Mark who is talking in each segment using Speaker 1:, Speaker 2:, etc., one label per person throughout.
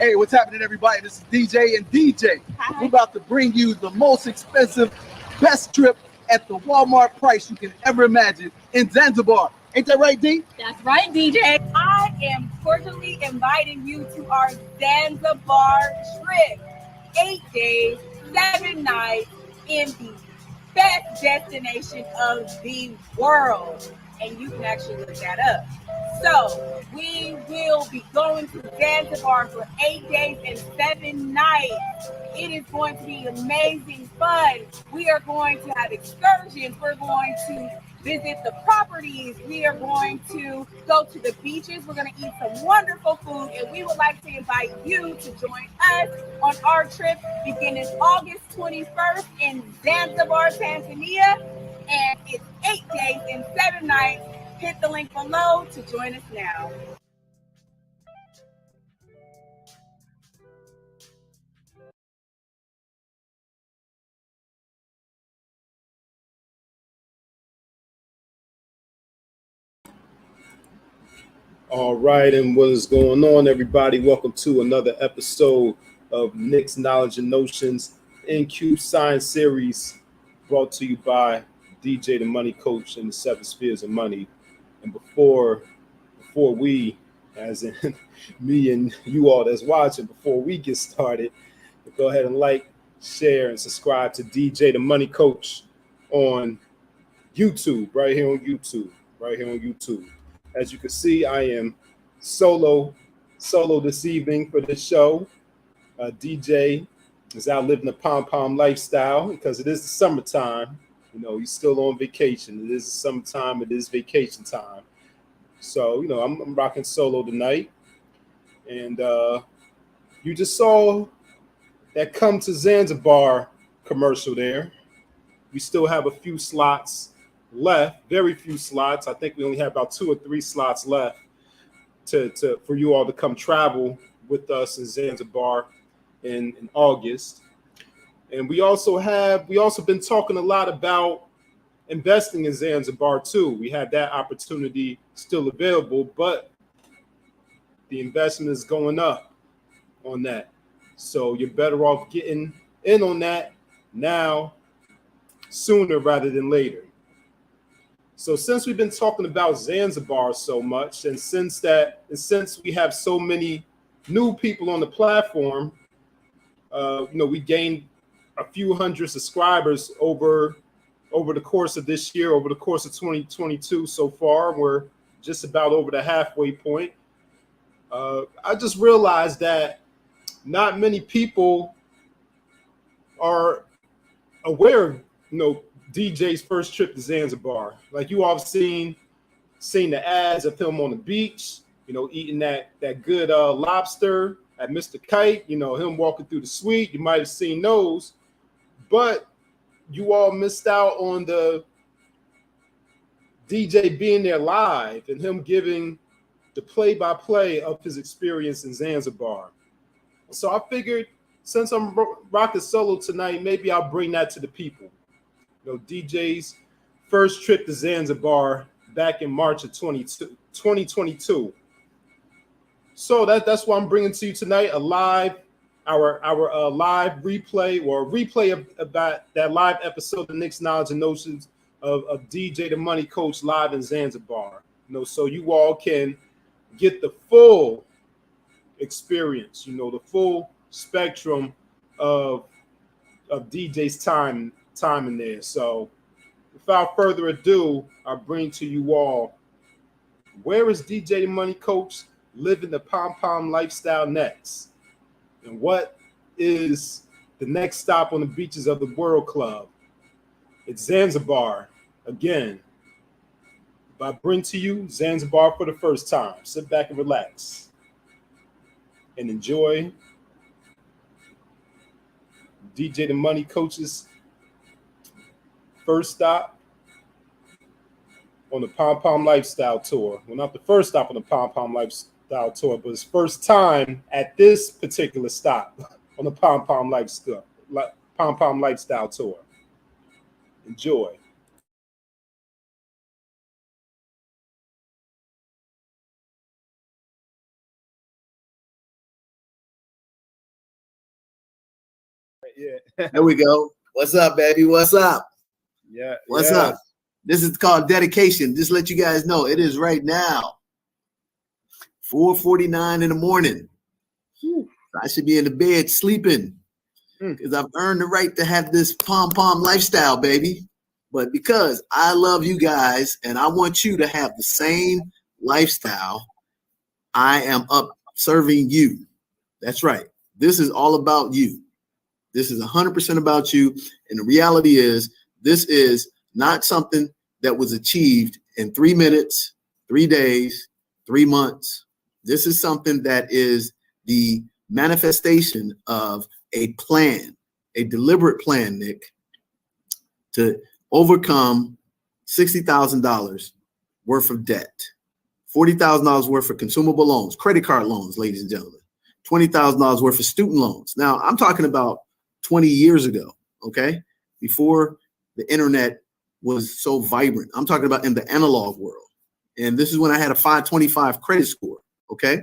Speaker 1: Hey, what's happening, everybody? This is DJ and DJ.
Speaker 2: Hi.
Speaker 1: We're about to bring you the most expensive, best trip at the Walmart price you can ever imagine in Zanzibar. Ain't that right, D?
Speaker 2: That's right, DJ. I am cordially inviting you to our Zanzibar trip. 8 days, 7 nights in the best destination of the world. And you can actually look that up. So we will be going to Zanzibar for 8 days and 7 nights. It is going to be amazing fun. We are going to have excursions. We're going to visit the properties. We are going to go to the beaches. We're going to eat some wonderful food. And we would like to invite you to join us on our trip beginning August 21st in Zanzibar, Tanzania. And it's 8 days and 7 nights. Hit the link below to join us now.
Speaker 3: All right, and what is going on, everybody? Welcome to another episode of Nick's Knowledge and Notions in Cube Science Series, brought to you by DJ the Money Coach and the Seven Spheres of Money. And before we, as in me and you all that's watching, before we get started, go ahead and like, share, and subscribe to DJ the Money Coach on YouTube, right here on YouTube. As you can see, I am solo this evening for this show. DJ is out living the P.O.M lifestyle because it is the summertime. You know, he's still on vacation. It is the summertime. It is vacation time. So, you know, I'm rocking solo tonight. And you just saw that Come to Zanzibar commercial there. We still have a few slots left, very few slots. I think we only have about 2 or 3 slots left for you all to come travel with us in Zanzibar in August. And we also been talking a lot about investing in Zanzibar too. We have that opportunity still available, but the investment is going up on that. So you're better off getting in on that now, sooner rather than later. So since we've been talking about Zanzibar so much, and since we have so many new people on the platform, we gained a few hundred subscribers over the course of this year, over the course of 2022 so far. We're just about over the halfway point. I just realized that not many people are aware of, DJ's first trip to Zanzibar. Like, you all have seen the ads of him on the beach, eating that good lobster at Mr. Kite, him walking through the suite. You might have seen those, but you all missed out on the DJ being there live and him giving the play-by-play of his experience in Zanzibar. So I figured, since I'm rocking solo tonight, maybe I'll bring that to the people. DJ's first trip to Zanzibar back in March of 2022. So that's why I'm bringing to you tonight our live replay, or a replay of that live episode of Nick's Knowledge and Notions of DJ the Money Coach live in Zanzibar. So you all can get the full experience, the full spectrum of DJ's time in there. So without further ado, I bring to you all, where is DJ the Money Coach living the P.O.M lifestyle next? And what is the next stop on the beaches of the World Club? It's Zanzibar again. I bring to you Zanzibar for the first time. Sit back and relax and enjoy DJ the Money Coach's first stop on the P.O.M lifestyle tour. Well, not the first stop on the P.O.M lifestyle tour, but his first time at this particular stop on the P.O.M lifestyle tour. Enjoy. Yeah.
Speaker 4: There we go. What's up, baby? What's up?
Speaker 3: Yeah.
Speaker 4: What's up? This is called dedication. Just let you guys know it is right now 4:49 in the morning. I should be in the bed sleeping because I've earned the right to have this pom-pom lifestyle, baby. But because I love you guys and I want you to have the same lifestyle, I am up serving you. That's right. This is all about you. This is 100% about you. And the reality is, this is not something that was achieved in 3 minutes, 3 days, 3 months. This is something that is the manifestation of a plan, a deliberate plan, Nick, to overcome $60,000 worth of debt, $40,000 worth of consumable loans, credit card loans, ladies and gentlemen, $20,000 worth of student loans. Now, I'm talking about 20 years ago, okay, before the internet was so vibrant. I'm talking about in the analog world. And this is when I had a 525 credit score, okay?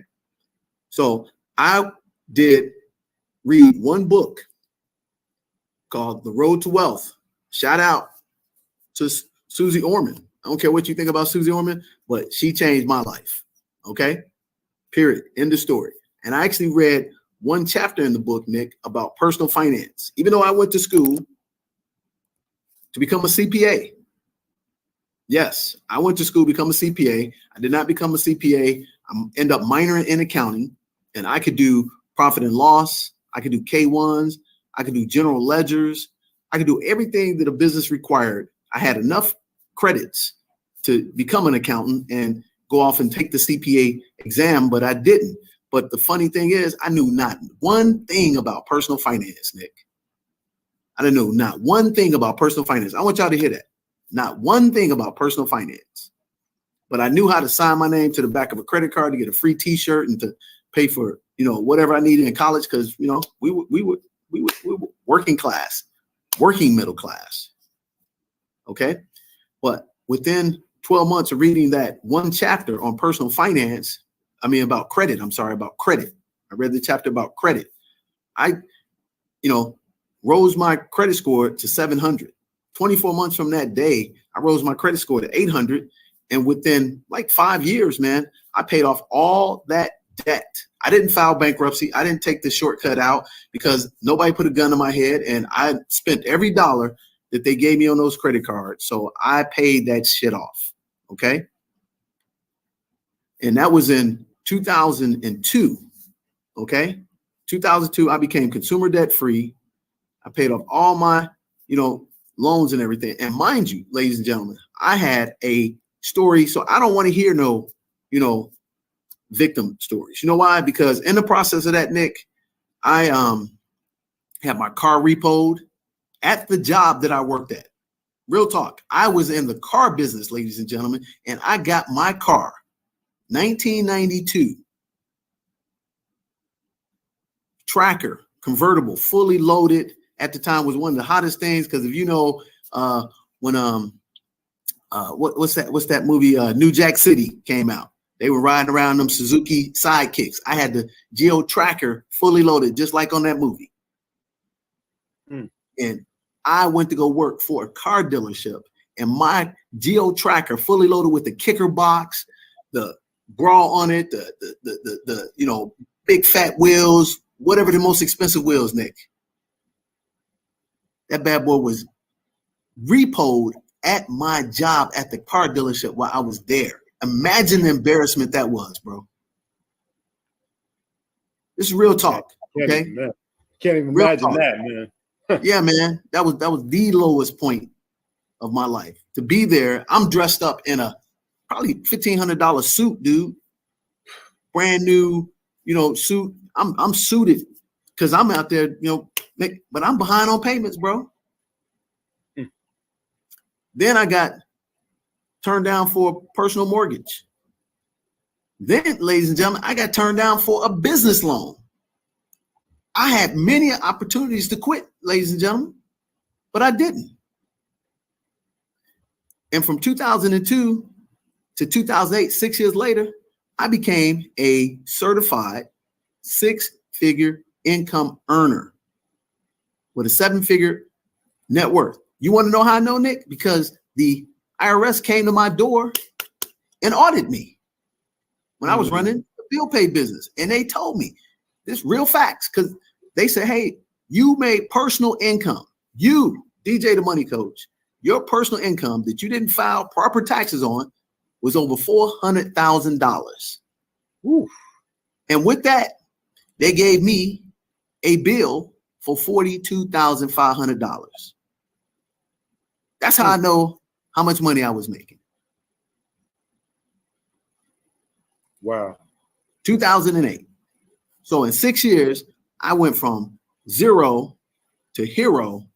Speaker 4: So I did read one book called The Road to Wealth. Shout out to Susie Orman. I don't care what you think about Susie Orman, but she changed my life, okay? Period. End of story. And I actually read one chapter in the book, Nick, about personal finance. Even though I went to school to become a CPA. Yes, I went to school to become a CPA. I did not become a CPA. I end up minoring in accounting, and I could do profit and loss. I could do K1s. I could do general ledgers. I could do everything that a business required. I had enough credits to become an accountant and go off and take the CPA exam, but I didn't. But the funny thing is, I knew not one thing about personal finance, Nick. I didn't know not one thing about personal finance. I want y'all to hear that. Not one thing about personal finance. But I knew how to sign my name to the back of a credit card to get a free T-shirt and to pay for, whatever I needed in college because, we were working class, working middle class. Okay. But within 12 months of reading that one chapter on personal finance, about credit. About credit. I read the chapter about credit. I, rose my credit score to 700. 24 months from that day, I rose my credit score to 800. And within like 5 years, man, I paid off all that debt. I didn't file bankruptcy. I didn't take the shortcut out because nobody put a gun to my head. And I spent every dollar that they gave me on those credit cards. So I paid that shit off. Okay. And that was in 2002. Okay. 2002, I became consumer debt free. I paid off all my, loans and everything. And mind you, ladies and gentlemen, I had a story. So I don't want to hear no, victim stories. You know why? Because in the process of that, Nick, I had my car repoed at the job that I worked at. Real talk. I was in the car business, ladies and gentlemen, and I got my car, 1992 Tracker convertible, fully loaded. At the time was one of the hottest things because if when what's that movie New Jack City came out, they were riding around them Suzuki sidekicks. I had the Geo Tracker fully loaded, just like on that movie. And I went to go work for a car dealership, and my Geo Tracker fully loaded with the kicker box, the bra on it, the big fat wheels, whatever the most expensive wheels, Nick. That bad boy was repoed at my job at the car dealership while I was there. Imagine the embarrassment that was, bro. This is real talk. Okay.
Speaker 3: Can't even
Speaker 4: real
Speaker 3: imagine
Speaker 4: talk.
Speaker 3: that, man.
Speaker 4: Yeah, man. That was the lowest point of my life. To be there, I'm dressed up in a probably $1,500 suit, dude. Brand new, suit. I'm suited because I'm out there, but I'm behind on payments, bro. Then I got turned down for a personal mortgage. Then, ladies and gentlemen, I got turned down for a business loan. I had many opportunities to quit, ladies and gentlemen, but I didn't. And from 2002 to 2008, 6 years later, I became a certified 6-figure income earner with a 7-figure net worth. You want to know how I know, Nick? Because the IRS came to my door and audited me when I was running the bill pay business. And they told me this real facts, because they said, hey, you made personal income. You, DJ the Money Coach, your personal income that you didn't file proper taxes on was over $400,000. And with that, they gave me a bill for $42,500. That's how I know how much money I was making.
Speaker 3: Wow.
Speaker 4: 2008. So in 6 years, I went from zero to hero,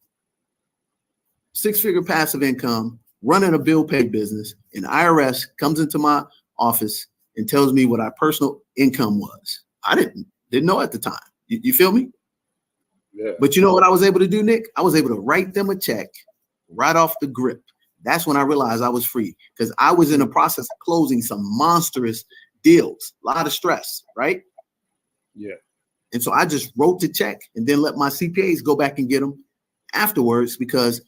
Speaker 4: 6-figure passive income, running a bill pay business, and IRS comes into my office and tells me what our personal income was. I didn't know at the time. You feel me?
Speaker 3: Yeah.
Speaker 4: But you know what I was able to do, Nick? I was able to write them a check right off the grip. That's when I realized I was free, because I was in the process of closing some monstrous deals, a lot of stress, right?
Speaker 3: Yeah.
Speaker 4: And so I just wrote the check and then let my CPAs go back and get them afterwards, because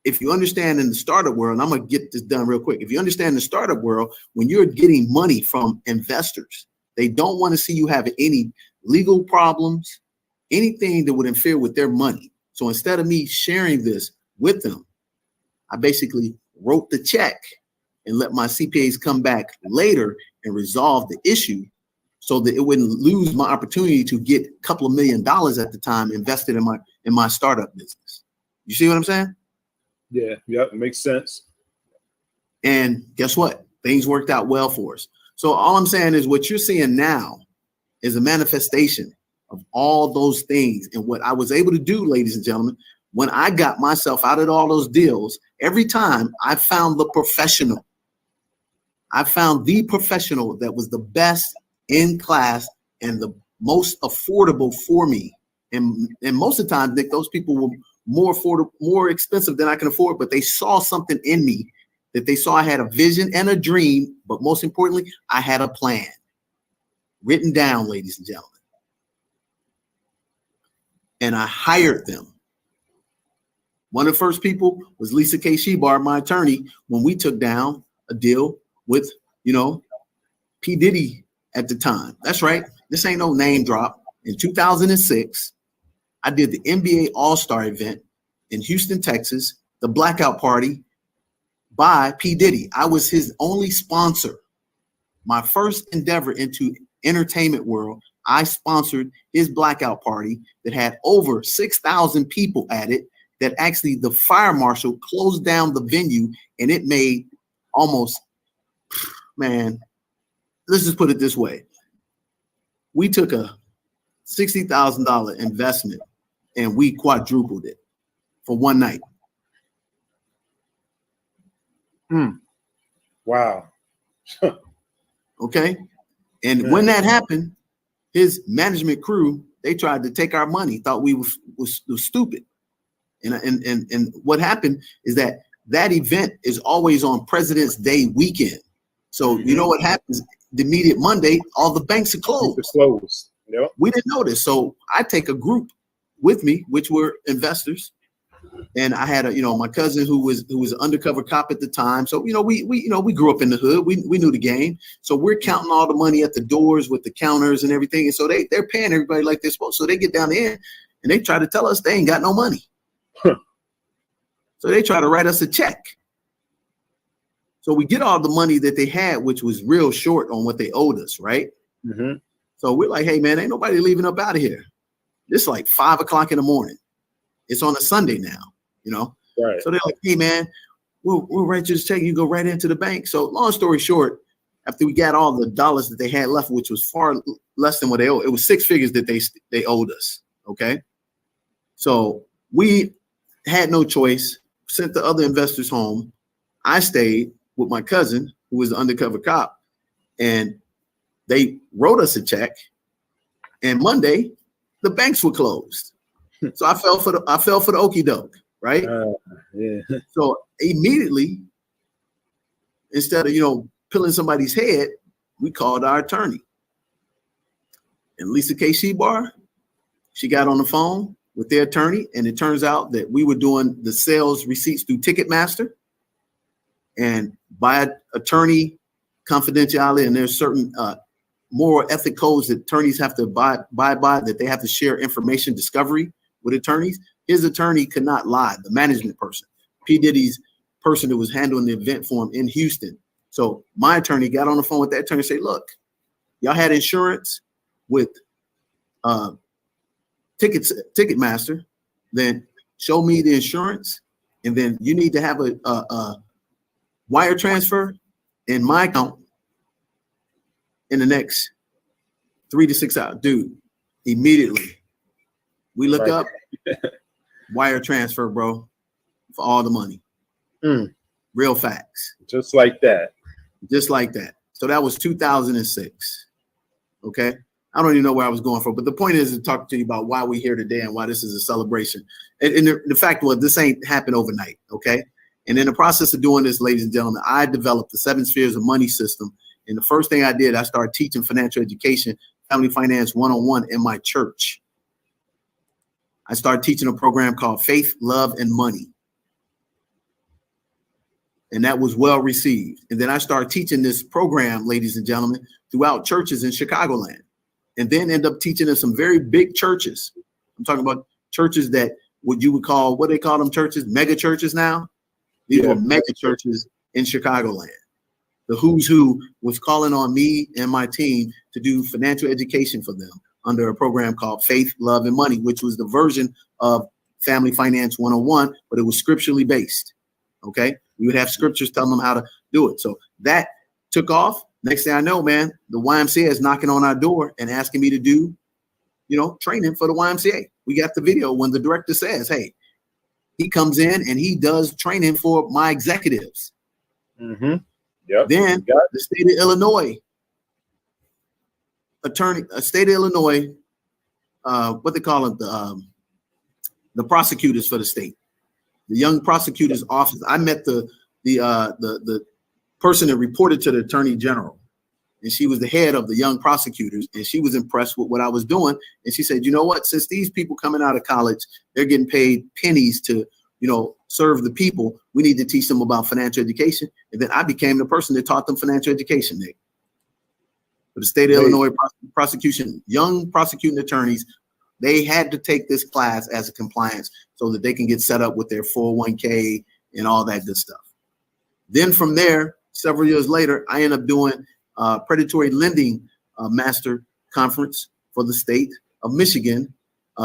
Speaker 4: if you understand in the startup world, and I'm going to get this done real quick. If you understand the startup world, when you're getting money from investors, they don't want to see you have any legal problems, anything that would interfere with their money. So instead of me sharing this with them, I basically wrote the check and let my CPAs come back later and resolve the issue, so that it wouldn't lose my opportunity to get a couple of $1 million at the time invested in my startup business. You see what I'm saying?
Speaker 3: Yeah. Yep. Makes sense.
Speaker 4: And guess what? Things worked out well for us. So all I'm saying is what you're seeing now is a manifestation of all those things. And what I was able to do, ladies and gentlemen, when I got myself out of all those deals, every time I found the professional. I found the professional that was the best in class and the most affordable for me. And most of the time, Nick, those people were more affordable, more expensive than I can afford, but they saw something in me, that they saw I had a vision and a dream, but most importantly, I had a plan written down, ladies and gentlemen. And I hired them. One of the first people was Lisa K. Shebar, my attorney, when we took down a deal with, P. Diddy at the time. That's right. This ain't no name drop. In 2006, I did the NBA All-Star event in Houston, Texas, the blackout party by P. Diddy. I was his only sponsor. My first endeavor into entertainment world, I sponsored his blackout party that had over 6,000 people at it, that actually the fire marshal closed down the venue, and it made almost, man, let's just put it this way. We took a $60,000 investment and we quadrupled it for one night.
Speaker 3: Wow.
Speaker 4: Okay. And when that happened, his management crew, they tried to take our money, thought we was stupid. And what happened is that event is always on President's Day weekend. So you know what happens? The immediate Monday, all the banks are closed.
Speaker 3: Yep.
Speaker 4: We didn't know this. So I take a group with me, which were investors. And I had my cousin who was an undercover cop at the time. So, we grew up in the hood. We knew the game. So we're counting all the money at the doors with the counters and everything. And so they're paying everybody like they're supposed to. So they get down there and they try to tell us they ain't got no money. So they try to write us a check. So we get all the money that they had, which was real short on what they owed us, right?
Speaker 3: Mm-hmm.
Speaker 4: So we're like, hey, man, ain't nobody leaving up out of here. It's like 5 o'clock in the morning. It's on a Sunday now,
Speaker 3: Right.
Speaker 4: So they're like, hey, man, we'll write you this check. You go right into the bank. So long story short, after we got all the dollars that they had left, which was far less than what they owed, it was 6 figures that they owed us. Okay. So we had no choice, sent the other investors home. I stayed with my cousin, who was an undercover cop, and they wrote us a check. And Monday, the banks were closed. So I fell for the okie doke, right?
Speaker 3: Yeah.
Speaker 4: So immediately, instead of peeling somebody's head, we called our attorney. And Lisa K. Shebar, she got on the phone with their attorney, and it turns out that we were doing the sales receipts through Ticketmaster, and by attorney confidentiality, and there's certain moral ethic codes that attorneys have to abide by, that they have to share information discovery with attorneys. His attorney could not lie, the management person, P. Diddy's person that was handling the event for him in Houston. So my attorney got on the phone with that attorney and said, look, y'all had insurance with Ticketmaster, then show me the insurance, and then you need to have a wire transfer in my account in the next 3 to 6 hours. Dude, immediately we look up wire transfer, bro, for all the money. Real facts.
Speaker 3: Just like that.
Speaker 4: Just like that. So that was 2006. Okay. I don't even know where I was going for, but the point is to talk to you about why we're here today and why this is a celebration. And the fact was, this ain't happened overnight. Okay. And in the process of doing this, ladies and gentlemen, I developed the 7 spheres of money system. And the first thing I did, I started teaching financial education, family finance 101 in my church. I started teaching a program called Faith, Love, and Money. And that was well received. And then I started teaching this program, ladies and gentlemen, throughout churches in Chicagoland. And then end up teaching in some very big churches. I'm talking about churches that what you would call, what they call them churches, mega churches now. These were mega churches in Chicagoland. The who's who was calling on me and my team to do financial education for them under a program called Faith, Love, and Money, which was the version of Family Finance 101, but it was scripturally based. Okay. We would have scriptures telling them how to do it. So that took off. Next thing I know, man, the YMCA is knocking on our door and asking me to do, training for the YMCA. We got the video when the director says, hey, he comes in and he does training for my executives.
Speaker 3: Mm-hmm. Yep.
Speaker 4: Then the state of Illinois what they call it, the prosecutors for the state, the young prosecutor's office. I met the person that reported to the attorney general, and she was the head of the young prosecutors, and she was impressed with what I was doing. And she said, you know what, since these people coming out of college, they're getting paid pennies to, serve the people, we need to teach them about financial education. And then I became the person that taught them financial education, Nick. For the state of Illinois prosecution, young prosecuting attorneys, they had to take this class as a compliance so that they can get set up with their 401k and all that good stuff. Then from there, several years later, I ended up doing predatory lending master conference for the state of Michigan,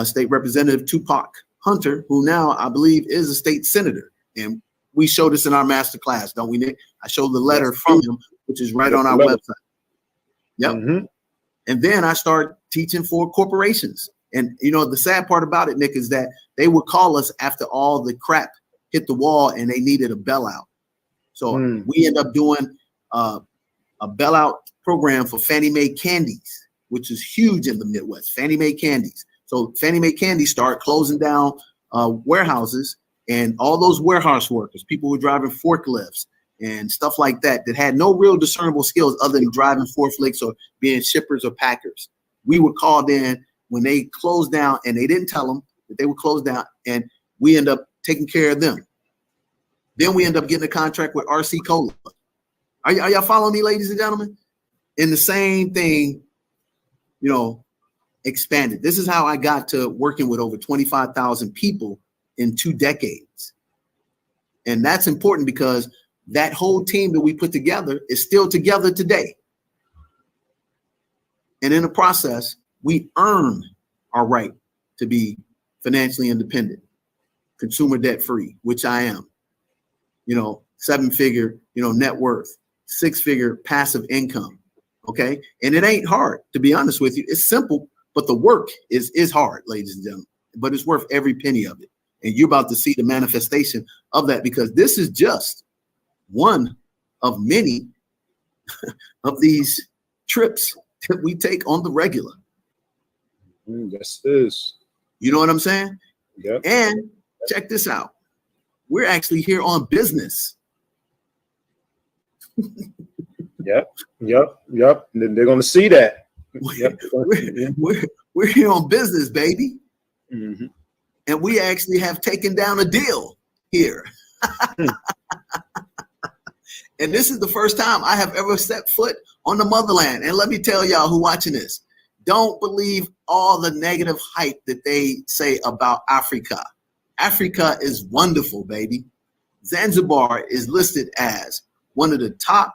Speaker 4: State Representative Tupac Hunter, who now I believe is a state senator. And we show this in our master class, don't we, Nick? I showed the letter from him, which is right on our website. Yep. Mm-hmm. And then I started teaching for corporations. And, the sad part about it, Nick, is that they would call us after all the crap hit the wall and they needed a bailout. So we end up doing a bailout program for Fannie Mae Candies, which is huge in the Midwest, Fannie Mae Candies. So Fannie Mae Candies start closing down warehouses, and all those warehouse workers, people who were driving forklifts and stuff like that, that had no real discernible skills other than driving forklifts or being shippers or packers. We were called in when they closed down, and they didn't tell them that they would close down, and we end up taking care of them. Then we end up getting a contract with RC Cola. Are y'all following me, ladies and gentlemen? And the same thing, expanded. This is how I got to working with over 25,000 people in 2 decades. And that's important because that whole team that we put together is still together today. And in the process, we earn our right to be financially independent, consumer debt free, which I am. 7-figure, net worth, 6-figure passive income. Okay. And it ain't hard, to be honest with you. It's simple, but the work is hard, ladies and gentlemen, but it's worth every penny of it. And you're about to see the manifestation of that, because this is just one of many of these trips that we take on the regular.
Speaker 3: Yes, it is.
Speaker 4: You know what I'm saying?
Speaker 3: Yep.
Speaker 4: And check this out. We're actually here on business.
Speaker 3: Yep. They're going to see that.
Speaker 4: Yep. We're here on business, baby.
Speaker 3: Mm-hmm.
Speaker 4: and we actually have taken down a deal here. And this is the first time I have ever set foot on the motherland. And let me tell y'all who watching this, don't believe all the negative hype that they say about Africa. Africa is wonderful, baby. Zanzibar is listed as one of the top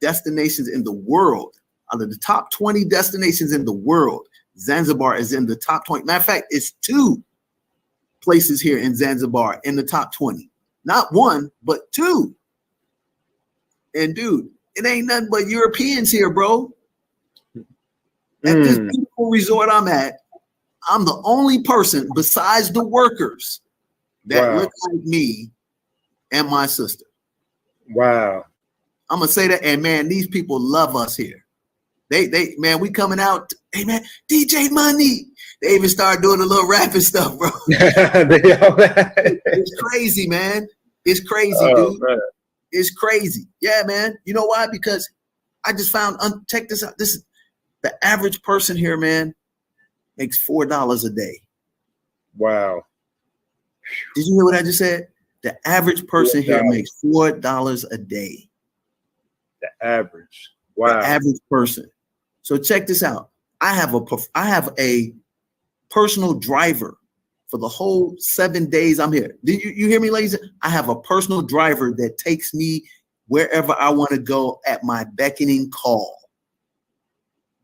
Speaker 4: destinations in the world. Out of the top 20 destinations in the world, Zanzibar is in the top 20. Matter of fact, it's 2 places here in Zanzibar in the top 20. Not 1, but 2. And dude, it ain't nothing but Europeans here, bro. At this beautiful resort I'm at, I'm the only person besides the workers that look like me and my sister.
Speaker 3: Wow.
Speaker 4: I'm gonna say that, and man, these people love us here. They man, we coming out. Hey man, DJ Money. They even start doing a little rapping stuff, bro. It's crazy, man. It's crazy, dude. Man. It's crazy. Yeah, man. You know why? Because I just found. Check this out. This is the average person here, man, makes $4 a day.
Speaker 3: Wow.
Speaker 4: Did you hear what I just said? The average person here makes $4 a day.
Speaker 3: The average. Wow.
Speaker 4: The average person. So check this out. I have a personal driver for the whole 7 days I'm here. Did you hear me, ladies? I have a personal driver that takes me wherever I want to go at my beckoning call.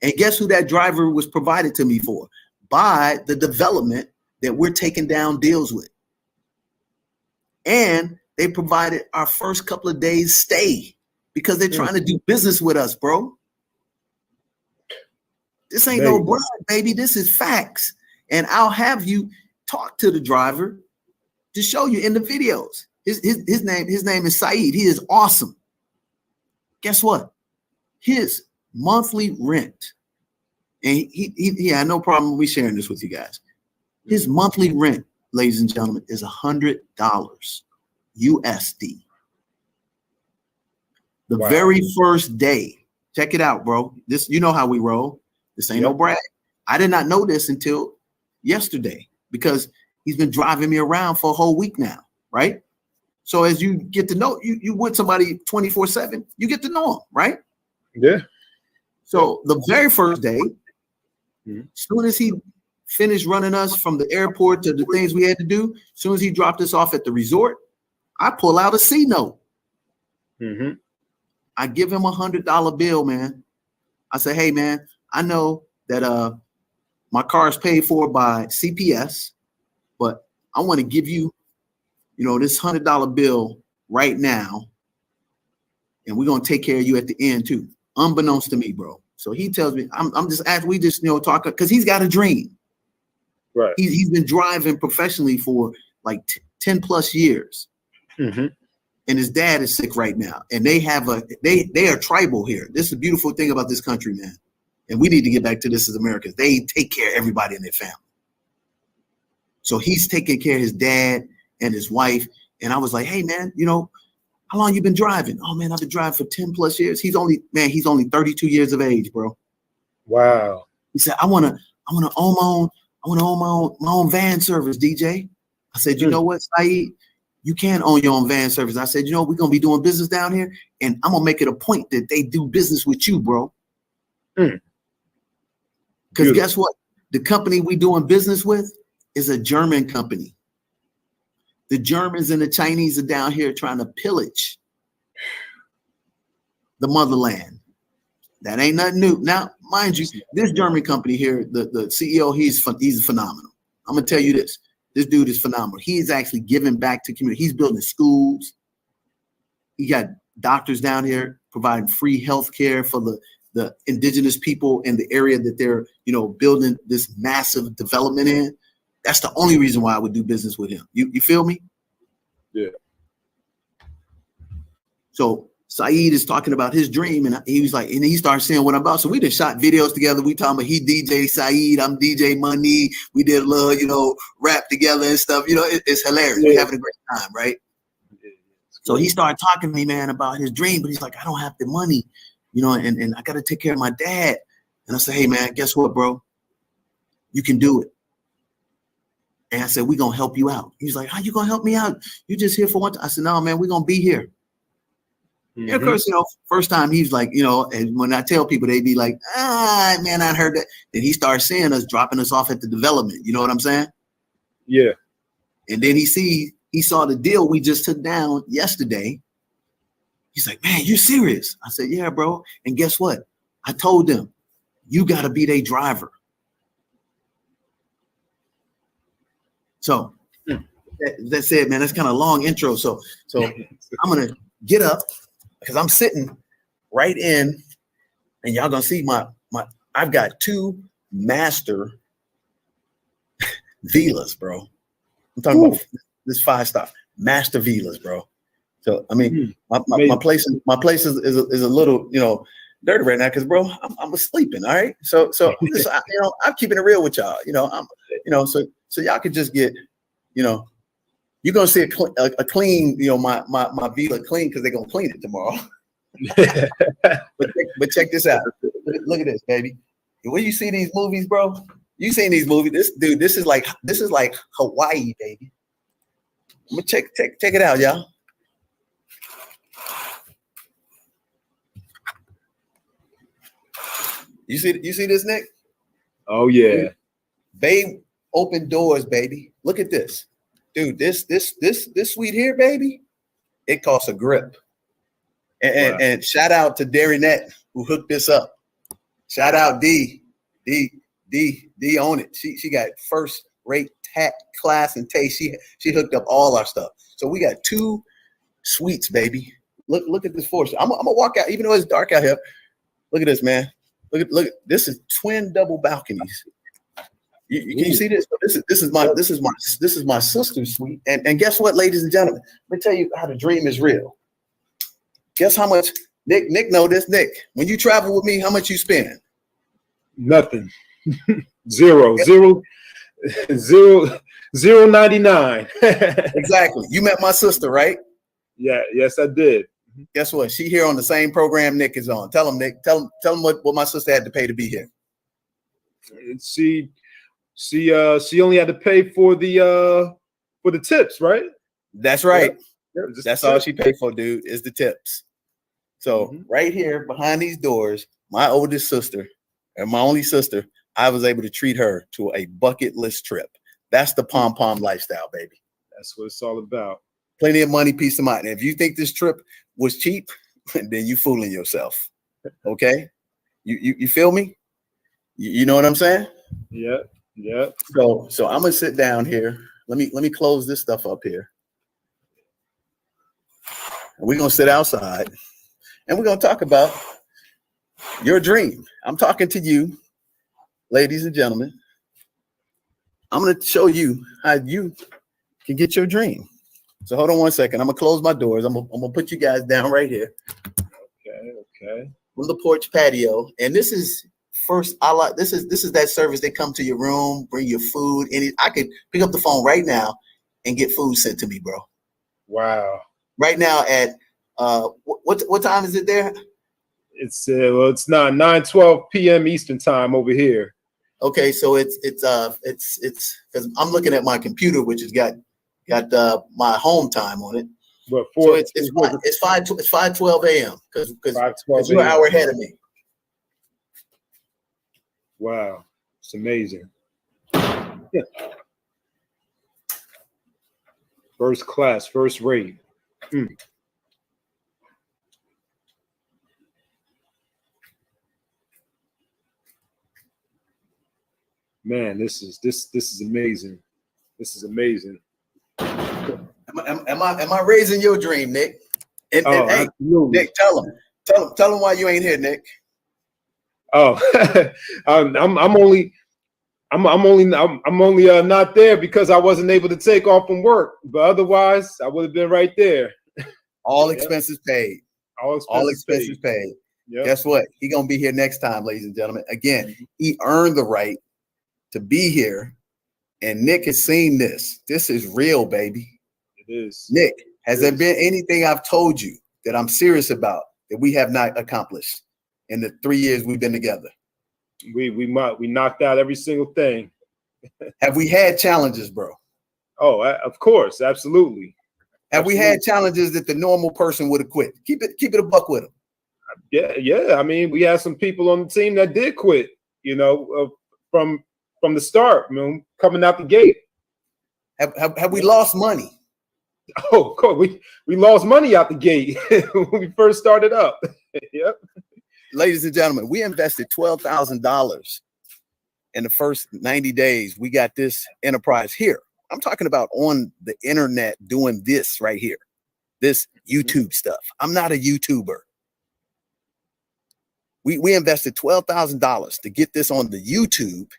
Speaker 4: And guess who that driver was provided to me for? By the development that we're taking down deals with. And they provided our first couple of days stay because they're trying to do business with us, bro. This ain't no bribe, baby. This is facts. And I'll have you talk to the driver to show you in the videos. His name is Saeed. He is awesome. Guess what? His monthly rent, and he had no problem me sharing this with you guys. His monthly rent, ladies and gentlemen, is $100 USD. The very first day, check it out, bro. This, you know how we roll. This ain't no brag. I did not know this until yesterday because he's been driving me around for a whole week now, right? So as you get to know, you with somebody 24/7, you get to know him, right?
Speaker 3: Yeah.
Speaker 4: So the very first day, as soon as he finished running us from the airport to the things we had to do, as soon as he dropped us off at the resort, I pull out a C note. I give him $100 bill, man. I say, hey, man, I know that my car is paid for by CPS, but I want to give you, this $100 bill right now, and we're gonna take care of you at the end too, unbeknownst to me, bro. So he tells me, I'm just asking, we just talking because he's got a dream.
Speaker 3: Right.
Speaker 4: He's been driving professionally for like 10 plus years. And his dad is sick right now. And they are tribal here. This is the beautiful thing about this country, man. And we need to get back to this as Americans. They take care of everybody in their family. So he's taking care of his dad and his wife. And I was like, hey, man, how long you been driving? Oh, man, I've been driving for 10 plus years. He's only 32 years of age, bro.
Speaker 3: Wow.
Speaker 4: He said, I want to own my own van service, DJ. I said, you know what, Saeed? You can own your own van service. I said, we're going to be doing business down here, and I'm going to make it a point that they do business with you, bro. Because guess what? The company we doing business with is a German company. The Germans and the Chinese are down here trying to pillage the motherland. That ain't nothing new. Now, mind you, this German company here, the CEO, he's phenomenal. I'm going to tell you this. This dude is phenomenal. He is actually giving back to community. He's building schools. He got doctors down here providing free health care for the indigenous people in the area that they're, building this massive development in. That's the only reason why I would do business with him. You feel me?
Speaker 3: Yeah.
Speaker 4: So Saeed is talking about his dream, and he was like, and he started saying what I'm about. So we just shot videos together. We talking about he DJ Saeed, I'm DJ Money. We did a little, rap together and stuff. It's hilarious. We're having a great time, right? So he started talking to me, man, about his dream, but he's like, I don't have the money, and I got to take care of my dad. And I said, hey, man, guess what, bro? You can do it. And I said, we're going to help you out. He's like, how you going to help me out? You just here for one time. I said, no, man, we're going to be here. And of course, first time he's like, and when I tell people, they be like, man, I heard that. Then he starts seeing us dropping us off at the development. You know what I'm saying?
Speaker 3: Yeah.
Speaker 4: And then he saw the deal we just took down yesterday. He's like, man, you serious? I said, yeah, bro. And guess what? I told them, you got to be their driver. So that's it, man. That's kind of a long intro. So I'm going to get up because I'm sitting right in, and y'all going to see I've got 2 master villas, bro. I'm talking about this 5-star master villas, bro. So I mean, my place is a little dirty right now because, bro, I'm sleeping. All right, so I'm keeping it real with y'all. So y'all could just get, you're gonna see a clean, my villa clean because they're gonna clean it tomorrow. but check this out. Look at this, baby. When you see these movies, bro, you seen these movies. This is like Hawaii, baby. I'm gonna check it out, y'all. You see this, Nick?
Speaker 3: Oh yeah.
Speaker 4: Babe, open doors, baby. Look at this. Dude, this suite here, baby, it costs a grip. And shout out to Darynette who hooked this up. Shout out D on it. She got first rate class and taste. She hooked up all our stuff. So we got 2 suites, baby. Look at this force. I'm gonna walk out, even though it's dark out here. Look at this, man. Look. This is twin double balconies. Can you see this? This is my sister's suite. And guess what, ladies and gentlemen? Let me tell you how the dream is real. Guess how much Nick know this. Nick, when you travel with me, how much you spend?
Speaker 3: Nothing. Zero. 99.
Speaker 4: Exactly. You met my sister, right?
Speaker 3: Yeah. Yes, I did.
Speaker 4: Guess what? She here on the same program Nick is on. Tell him, Nick. Tell him what my sister had to pay to be here.
Speaker 3: She only had to pay for the tips, right?
Speaker 4: That's right.
Speaker 3: Yeah,
Speaker 4: that's all she paid for, dude, is the tips. So right here behind these doors, my oldest sister and my only sister, I was able to treat her to a bucket list trip. That's the P.O.M lifestyle, baby.
Speaker 3: That's what it's all about.
Speaker 4: Plenty of money, peace of mind. And if you think this trip was cheap, then you fooling yourself. Okay? You feel me? You know what I'm saying?
Speaker 3: Yeah. Yeah.
Speaker 4: So I'm gonna sit down here. Let me close this stuff up here. We're gonna sit outside and we're gonna talk about your dream. I'm talking to you, ladies and gentlemen. I'm gonna show you how you can get your dream. So hold on one second. I'm gonna close my doors. I'm gonna put you guys down right here.
Speaker 3: Okay.
Speaker 4: On the porch patio. And this is this is that service. They come to your room, bring your food. And I could pick up the phone right now and get food sent to me, bro.
Speaker 3: Wow.
Speaker 4: Right now at what time is it there?
Speaker 3: It's not 9:12 p.m. Eastern time over here.
Speaker 4: Okay, so it's because I'm looking at my computer, which has got my home time on it.
Speaker 3: But
Speaker 4: so it's 5:12 a.m. because you're an hour ahead of me.
Speaker 3: Wow, it's amazing. Yeah. First class, first rate. Man, this is amazing. This is amazing.
Speaker 4: Am I raising your dream, Nick? And hey,
Speaker 3: absolutely.
Speaker 4: Nick, tell him why you ain't here, Nick.
Speaker 3: Oh, I'm only not there because I wasn't able to take off from work. But otherwise, I would have been right there.
Speaker 4: All expenses paid.
Speaker 3: All expenses
Speaker 4: paid. Yep. Guess what? He gonna be here next time, ladies and gentlemen. Again, he earned the right to be here, and Nick has seen this. This is real, baby.
Speaker 3: It is.
Speaker 4: Nick, has there been anything I've told you that I'm serious about that we have not accomplished in the 3 years we've been together?
Speaker 3: We knocked out every single thing.
Speaker 4: Have we had challenges, bro?
Speaker 3: Oh, of course, absolutely.
Speaker 4: Have we had challenges that the normal person would have quit? Keep it a buck with them.
Speaker 3: Yeah. I mean, we had some people on the team that did quit. You know, from the start, coming out the gate.
Speaker 4: Have we lost money?
Speaker 3: Oh, of course, we lost money out the gate when we first started up. Yep.
Speaker 4: Ladies and gentlemen, we invested $12,000 in the first 90 days. We got this enterprise here. I'm talking about on the internet doing this right here, this YouTube stuff. I'm not a YouTuber. We invested $12,000 to get this on the YouTube,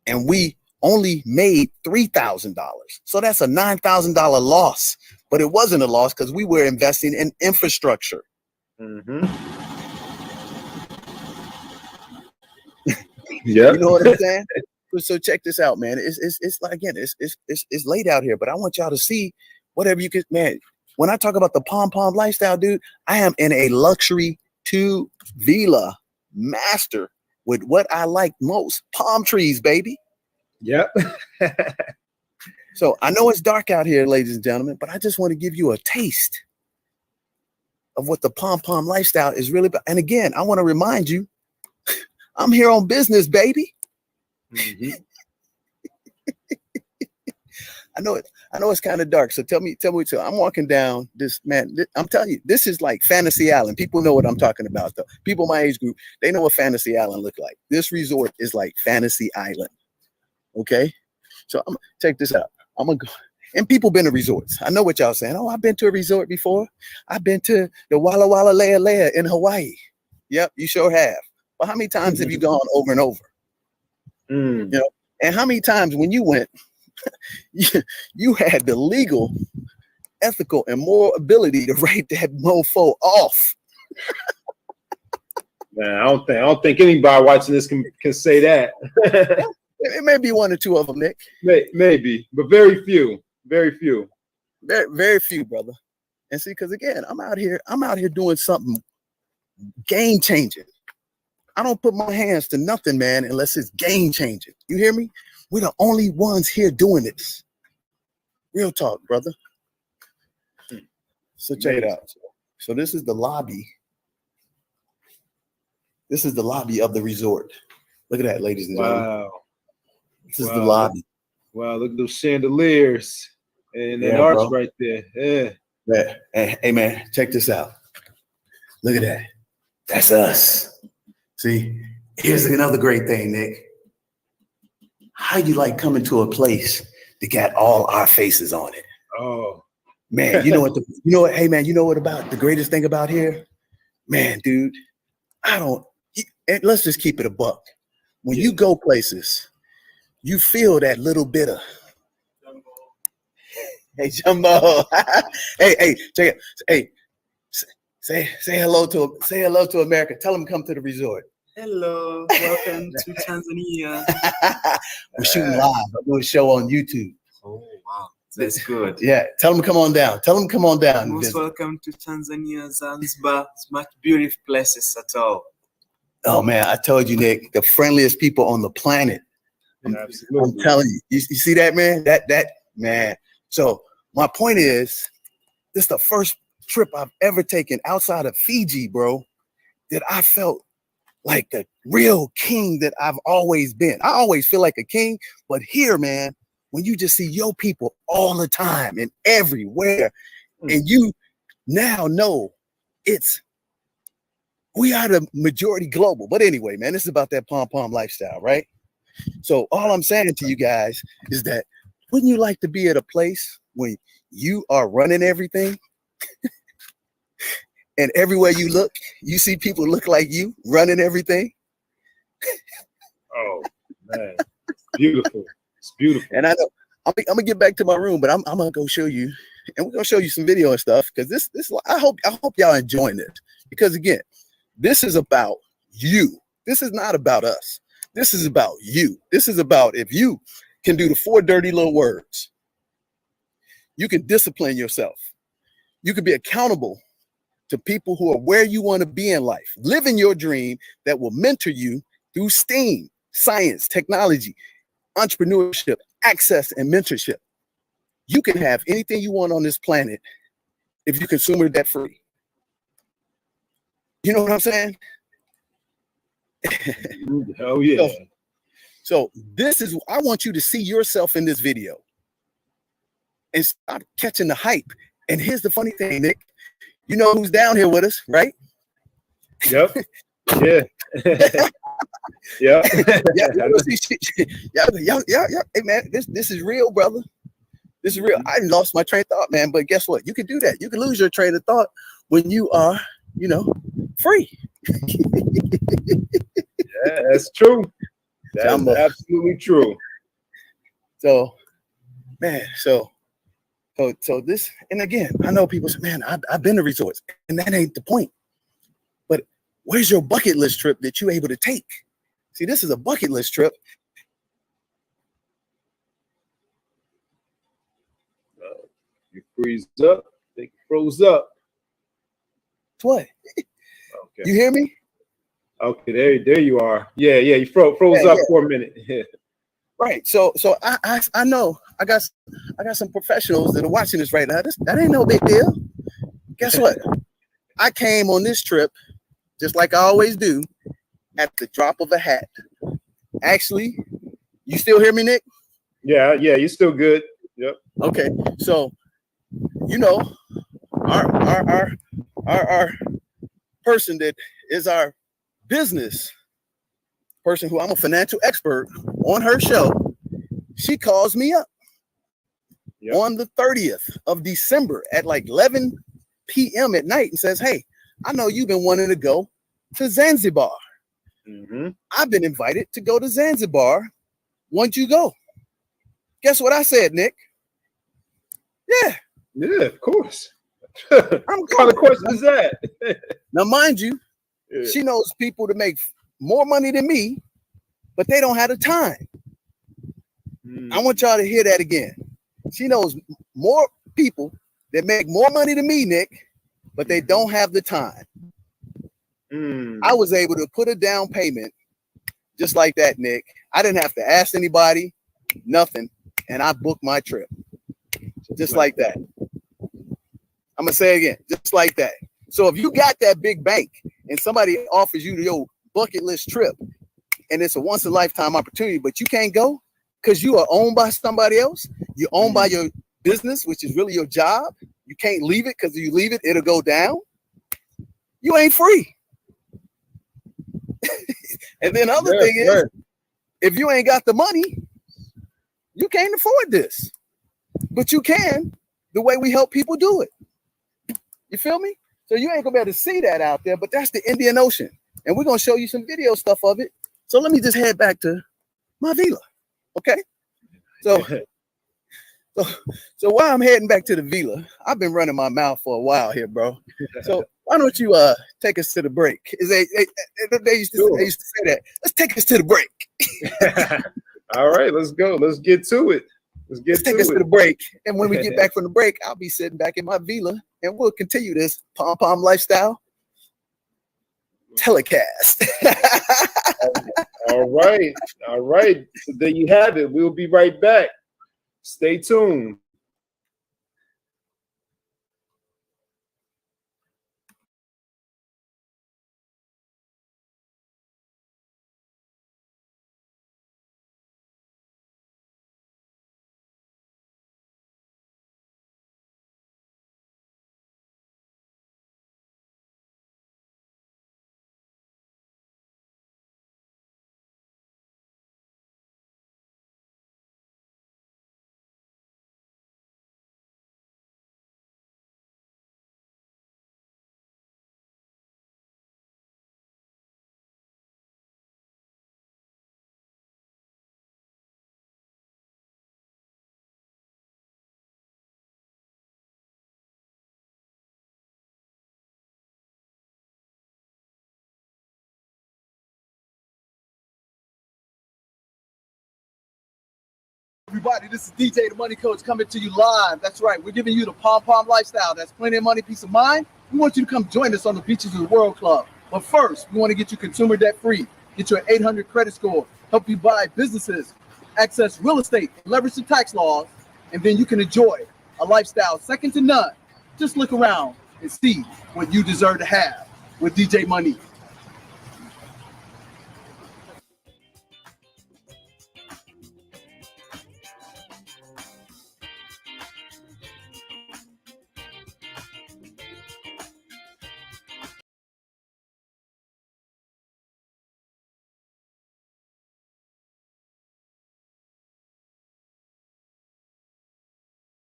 Speaker 4: and we only made $3,000. So that's a $9,000 loss, but it wasn't a loss because we were investing in infrastructure.
Speaker 3: Mm-hmm. Yeah.
Speaker 4: You know what I'm saying? So check this out, man. It's like, again, it's laid out here, but I want y'all to see whatever you could, man. When I talk about the P.O.M lifestyle, dude, I am in a luxury 2-villa master with what I like most, palm trees, baby.
Speaker 3: Yep.
Speaker 4: So I know it's dark out here, ladies and gentlemen, but I just want to give you a taste of what the P.O.M lifestyle is really about. And again, I want to remind you, I'm here on business, baby.
Speaker 3: Mm-hmm.
Speaker 4: I know it's kind of dark. So tell me. So I'm walking down this, man. I'm telling you, this is like Fantasy Island. People know what I'm talking about, though. People my age group, they know what Fantasy Island look like. This resort is like Fantasy Island. Okay, so check this out. I'm gonna go, and people been to resorts. I know what y'all saying. Oh, I've been to a resort before. I've been to the Walla Walla Lea Lea in Hawaii. Yep, you sure have. But how many times have you gone over and over? You know, and how many times when you went, you had the legal, ethical, and moral ability to write that mofo off?
Speaker 3: Man, I don't think anybody watching this can say that.
Speaker 4: It may be one or two of them, Nick.
Speaker 3: Maybe, but very few. Very few.
Speaker 4: Very few, brother. And see, because again, I'm out here doing something game changing. I don't put my hands to nothing, man, unless it's game changing. You hear me? We're the only ones here doing this. Real talk, brother. So check it out. So this is the lobby. This is the lobby of the resort. Look at that, ladies and gentlemen.
Speaker 3: Wow.
Speaker 4: This is the lobby.
Speaker 3: Wow, look at those chandeliers and that arch right there. Yeah.
Speaker 4: Hey, man, check this out. Look at that. That's us. See, here's another great thing, Nick. How you like coming to a place that got all our faces on it?
Speaker 3: Oh,
Speaker 4: man, hey man, you know what about the greatest thing about here? Man, dude, and let's just keep it a buck. When you go places, you feel that little bit of hey Jumbo. hey, check it. Hey, say hello to America. Tell them to come to the resort.
Speaker 5: Hello, welcome to Tanzania.
Speaker 4: We're shooting live. I'm doing a show on YouTube.
Speaker 5: Oh wow, that's good.
Speaker 4: Yeah, tell them to come on down.
Speaker 5: Most welcome to Tanzania, Zanzibar. It's much beautiful places at all.
Speaker 4: Oh man, I told you, Nick, the friendliest people on the planet. I'm telling you. You see that, man? That man. So my point is, this is the first trip I've ever taken outside of Fiji, bro, that I felt like the real king that I've always been. I always feel like a king, but here, man, when you just see your people all the time and everywhere, and you now know we are the majority global. But anyway, man, this is about that P.O.M lifestyle, right? So all I'm saying to you guys is that wouldn't you like to be at a place when you are running everything? And everywhere you look, you see people look like you running everything.
Speaker 3: Oh man, it's beautiful. It's beautiful.
Speaker 4: And I know I'm gonna get back to my room, but I'm gonna go show you, and we're gonna show you some video and stuff, because this I hope y'all enjoying this, because again, this is about you. This is not about us. This is about you. This is about if you can do the 4 dirty little words, you can discipline yourself. You can be accountable to people who are where you want to be in life, living your dream that will mentor you through STEAM, science, technology, entrepreneurship, access, and mentorship.
Speaker 6: you can have anything you want on this planet if you consumer debt free. You know what I'm saying?
Speaker 3: Oh yeah.
Speaker 6: So this is, I want you to see yourself in this video and stop catching the hype. And here's the funny thing, Nick. You know who's down here with us, right?
Speaker 3: Yep. Yeah. Yeah.
Speaker 6: Yeah. Hey man, this is real, brother. This is real. I lost my train of thought, man. But guess what? You can do that. You can lose your train of thought when you are, free.
Speaker 3: Yeah, that's true. That's absolutely true.
Speaker 6: So, man, so this, and again, I know people say, man, I've been to resorts, and that ain't the point. But where's your bucket list trip that you're able to take? See, this is a bucket list trip.
Speaker 3: You freeze up. They froze up.
Speaker 6: What?
Speaker 3: Okay.
Speaker 6: You hear me?
Speaker 3: Okay, there you are. Yeah, you froze up for a minute.
Speaker 6: Right. So I know I got some professionals that are watching this right now. That ain't no big deal. Guess what? I came on this trip just like I always do at the drop of a hat. Actually, you still hear me, Nick?
Speaker 3: Yeah, you're still good. Yep. Okay.
Speaker 6: So, our person that is our business person, who I'm a financial expert on her show, she calls me up on the 30th of December at like 11 p.m. at night and says, hey, I know you've been wanting to go to Zanzibar.
Speaker 3: Mm-hmm.
Speaker 6: I've been invited to go to Zanzibar. Won't you go? Guess what I said, Nick?
Speaker 3: Yeah, of course. What kind of question is that?
Speaker 6: Now, mind you, she knows people to make more money than me, but they don't have the time. I want y'all to hear that again. She knows more people that make more money than me, Nick, but they don't have the time. I was able to put a down payment just like that, Nick. I didn't have to ask anybody, nothing, and I booked my trip just like that. I'm gonna say it again, just like that. So if you got that big bank and somebody offers you your bucket list trip and it's a once in a lifetime opportunity, but you can't go because you are owned by somebody else, you're owned by your business, which is really your job. You can't leave it because if you leave it, it'll go down. You ain't free. And then other thing is, if you ain't got the money, you can't afford this. But you can the way we help people do it. You feel me? So you ain't gonna be able to see that out there, but that's the Indian Ocean. And we're gonna show you some video stuff of it. So let me just head back to my villa. Okay. So while I'm heading back to the villa, I've been running my mouth for a while here, bro. So why don't you take us to the break? They used to say that. Let's take us to the break.
Speaker 3: All right, let's go. Let's get to it. Let's
Speaker 6: take us to the break. And when we get back from the break, I'll be sitting back in my villa and we'll continue this P.O.M lifestyle telecast.
Speaker 3: All right. So there you have it. We'll be right back. Stay tuned.
Speaker 1: Everybody, this is DJ, the Money Coach, coming to you live. That's right. We're giving you the P.O.M lifestyle. That's plenty of money, peace of mind. We want you to come join us on the beaches of the World Club. But first, we want to get you consumer debt free, get you an 800 credit score, help you buy businesses, access real estate, leverage the tax laws, and then you can enjoy a lifestyle second to none. Just look around and see what you deserve to have with DJ Money.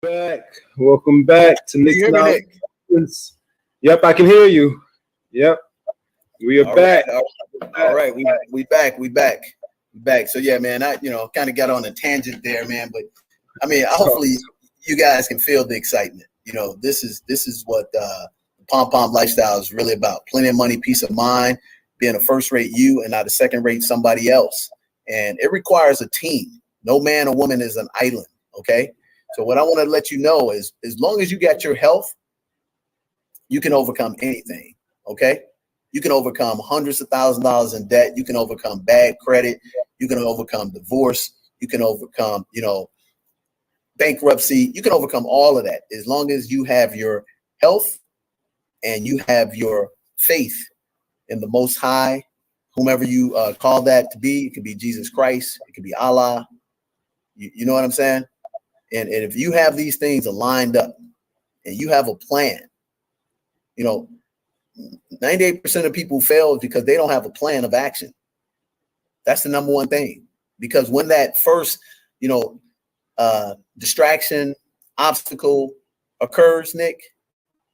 Speaker 3: Back. Welcome back to Nick's
Speaker 4: hear me, Nick?
Speaker 3: Knowledge. Yep, I can hear you. Yep. We are back.
Speaker 4: All right. We back. So yeah, man, I kind of got on a tangent there, man. But I mean, hopefully you guys can feel the excitement. This is what the P.O.M lifestyle is really about. Plenty of money, peace of mind, being a first-rate you and not a second-rate somebody else. And it requires a team. No man or woman is an island. Okay. So what I want to let you know is, as long as you got your health, you can overcome anything. Okay. You can overcome hundreds of thousands of dollars in debt. You can overcome bad credit. You can overcome divorce. You can overcome, bankruptcy. You can overcome all of that as long as you have your health and you have your faith in the Most High, whomever you call that to be. It could be Jesus Christ. It could be Allah. You know what I'm saying? And if you have these things aligned up and you have a plan, 98% of people fail because they don't have a plan of action. That's the number one thing. Because when that first, distraction, obstacle occurs, Nick,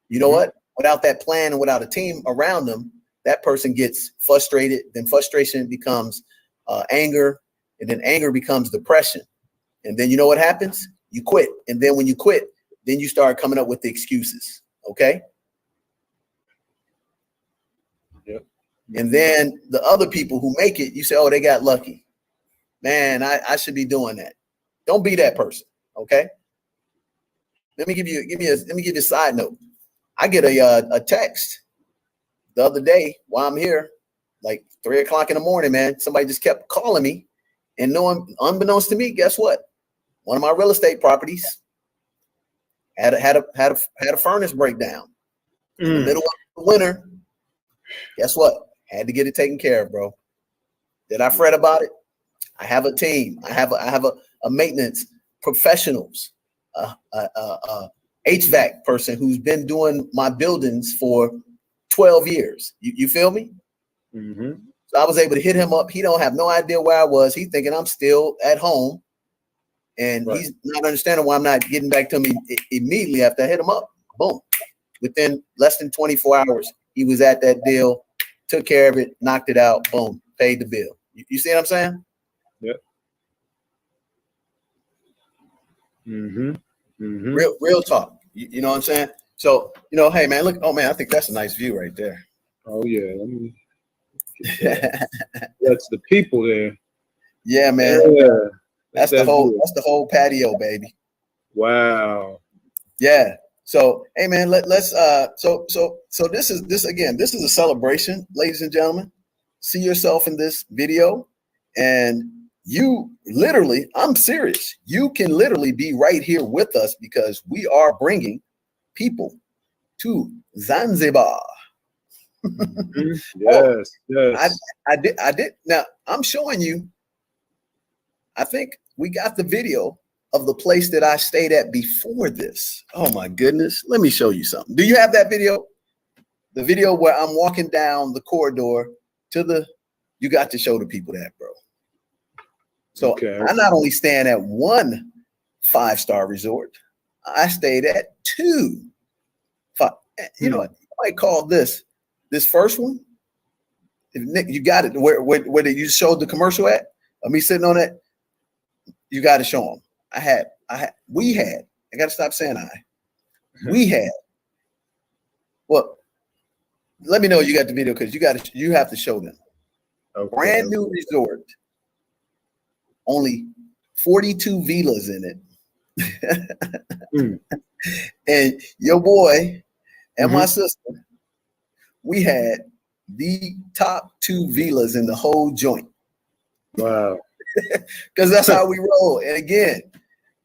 Speaker 4: you know what? Without that plan and without a team around them, that person gets frustrated. Then frustration becomes anger, and then anger becomes depression. And then you know what happens? You quit. And then when you quit, then you start coming up with the excuses. Okay.
Speaker 3: Yep.
Speaker 4: And then the other people who make it, you say, oh, they got lucky. Man, I should be doing that. Don't be that person. Okay. Let me give you a side note. I get a text the other day while I'm here, like 3 o'clock in the morning, man. Somebody just kept calling me, and unbeknownst to me, guess what? One of my real estate properties had a furnace breakdown in the middle of the winter. Guess what? Had to get it taken care of, bro. Did I fret about it? I have a team. I have a maintenance professionals, HVAC person who's been doing my buildings for 12 years. You feel me?
Speaker 3: Mm-hmm.
Speaker 4: So I was able to hit him up. He don't have no idea where I was. He's thinking I'm still at home. And
Speaker 3: right.
Speaker 4: He's not understanding why I'm not getting back to him immediately after I hit him up. Boom. Within less than 24 hours, he was at that deal, took care of it, knocked it out, boom, paid the bill. You see what I'm saying?
Speaker 3: Yep. Mm-hmm. Mm-hmm.
Speaker 4: Real talk. You know what I'm saying? So, hey, man, look. Oh, man, I think that's a nice view right there.
Speaker 3: Oh, yeah. Let me that's the people there.
Speaker 4: Yeah, man.
Speaker 3: Yeah.
Speaker 4: That's the whole patio, baby.
Speaker 3: Wow.
Speaker 4: Yeah. So, hey, man, let's so this is a celebration, ladies and gentlemen. See yourself in this video, and you literally, I'm serious. You can literally be right here with us because we are bringing people to Zanzibar.
Speaker 3: Yes, yes.
Speaker 4: I did. Now I'm showing you. I think we got the video of the place that I stayed at before this. Oh my goodness. Let me show you something. Do you have that video? The video where I'm walking down the corridor to you got to show the people that, bro. So okay. I not only staying at one 5-star resort, I stayed at 2. You know what? I might call this first one. If Nick, you got it. Where you showed the commercial at? Of me sitting on it. You got to show them. We had. I got to stop saying we had. Well, let me know you got the video because you have to show them. Okay. Brand new resort. Only 42 villas in it. And your boy and my sister, we had the top 2 villas in the whole joint.
Speaker 3: Wow.
Speaker 4: Because that's how we roll. And again,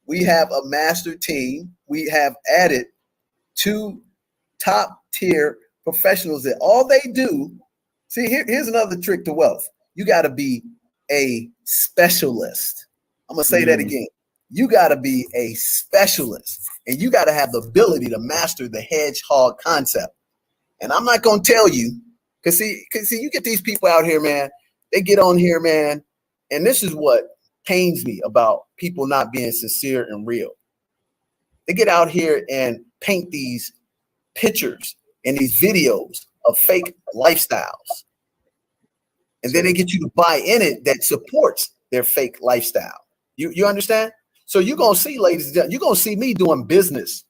Speaker 6: we have a master team. We have added 2 top tier professionals that all they do. See, here's another trick to wealth. You got to be a specialist. I'm going to say that again. You got to be a specialist, and you got to have the ability to master the hedgehog concept. And I'm not going to tell you, because see, you get these people out here, man. They get on here, man, and this is what pains me about people not being sincere and real. They get out here and paint these pictures and these videos of fake lifestyles. And then they get you to buy in it that supports their fake lifestyle. You understand? So you're going to see, ladies and gentlemen, you're going to see me doing business.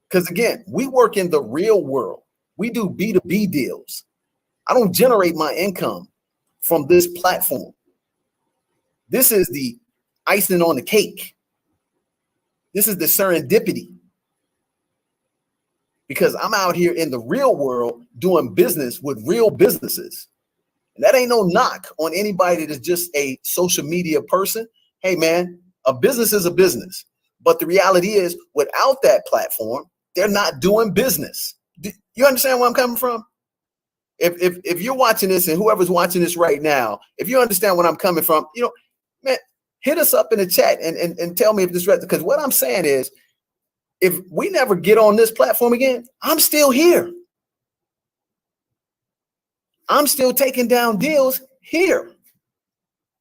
Speaker 6: Because again, we work in the real world. We do B2B deals. I don't generate my income from this platform. This is the icing on the cake. This is the serendipity. Because I'm out here in the real world doing business with real businesses. And that ain't no knock on anybody that's just a social media person. Hey, man, a business is a business. But the reality is, without that platform, they're not doing business. You understand where I'm coming from? If you're watching this and whoever's watching this right now, if you understand where I'm coming from, you know, man, hit us up in the chat and tell me if this, because what I'm saying is, if we never get on this platform again, I'm still here. I'm still taking down deals here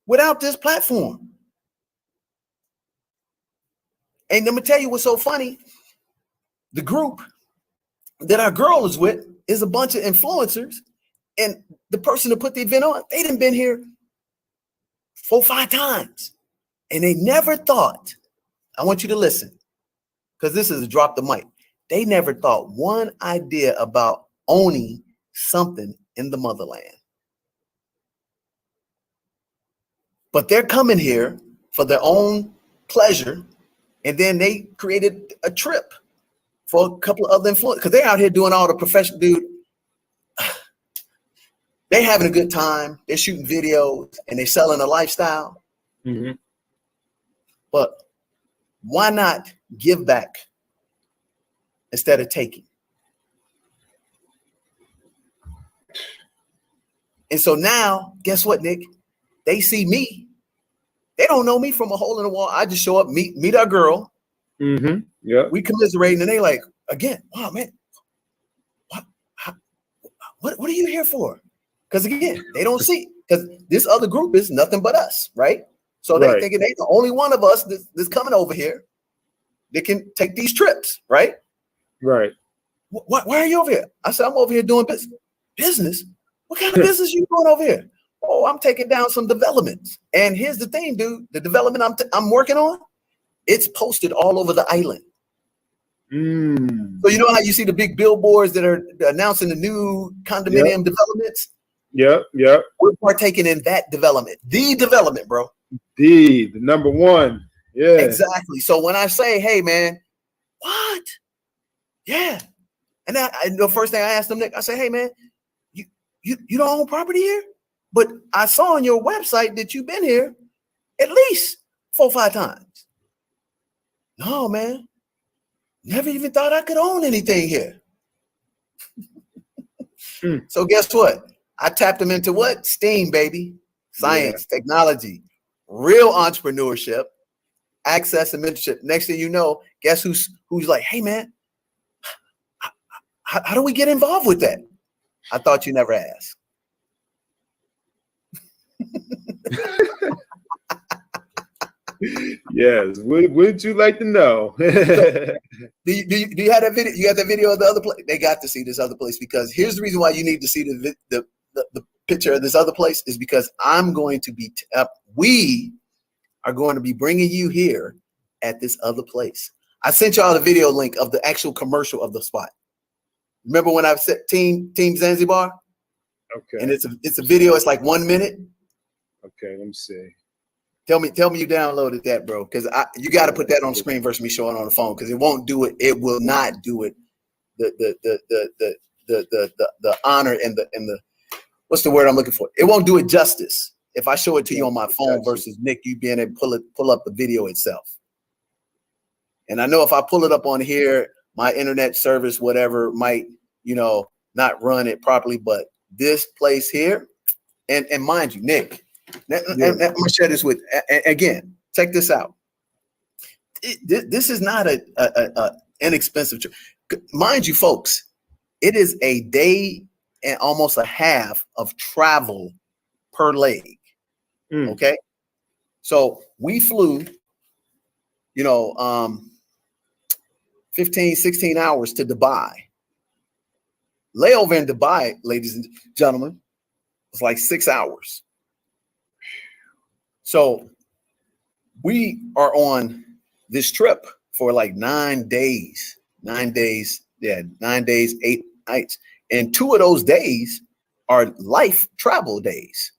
Speaker 6: without this platform. And let me tell you what's so funny. The group that our girl is with is a bunch of influencers. And the person that put the event on, they done been here 4 or 5 times. And they never thought, I want you to listen, because this is a drop the mic. They never thought one idea about owning something in the motherland. But they're coming here for their own pleasure. And then they created a trip for a couple of other influencers, because they're out here doing all the professional, dude. They having a good time. They're shooting videos and they're selling a lifestyle. Mm-hmm. But why not give back instead of taking? And so now, guess what, Nick? They see me. They don't know me from a hole in the wall. I just show up, meet our girl. Mm-hmm. Yeah. We commiserating, and they like, again, wow, man, what are you here for? Because again, they don't see, because this other group is nothing but us, right? So they're thinking they're the only one of us that's coming over here that can take these trips, right? Right. Why are you over here? I said, I'm over here doing business. Business? What kind of business you doing over here? Oh, I'm taking down some developments. And here's the thing, dude. The development I'm working on, it's posted all over the island. So you know how you see the big billboards that are announcing the new condominium developments? Yep. We're partaking in that development. The development, bro. The number one. Yeah. Exactly. So when I say, hey, man, what? Yeah. And the first thing I asked them, Nick, I said, hey, man, you don't own property here? But I saw on your website that you've been here at least 4 or 5 times. No, man. Never even thought I could own anything here. So guess what? I tapped them into what? STEAM, baby. Science, technology, real entrepreneurship, access and mentorship. Next thing you know, guess who's like, hey, man, how do we get involved with that? I thought you never asked. Yes. Would you like to know? do you have that video? You have that video of the other place? They got to see this other place, because here's the reason why you need to see the picture of this other place is because we are going to be bringing you here at this other place. I sent y'all the video link of the actual commercial of the spot. Remember when I said Team Zanzibar? Okay. And it's a video. It's like 1 minute. Okay, let me see. Tell me you downloaded that, bro, because you got to put that on screen versus me showing on the phone, because it won't do it. It will not do it. The honor and the what's the word I'm looking for? It won't do it justice.
Speaker 4: if I show it to you on my phone versus Nick, you being able to pull up the video itself. And I know if I pull it up on here, my internet service, whatever, might, not run it properly. But this place here, and mind you, Nick, I'm gonna share this with again. Check this out. This is not a inexpensive trip. Mind you, folks, it is a day and almost a half of travel per leg. Okay. So we flew, 15, 16 hours to Dubai. Layover in Dubai, ladies and gentlemen, was like 6 hours. So we are on this trip for like 9 days. 9 days, 9 days, 8 nights. And 2 of those days are life travel days.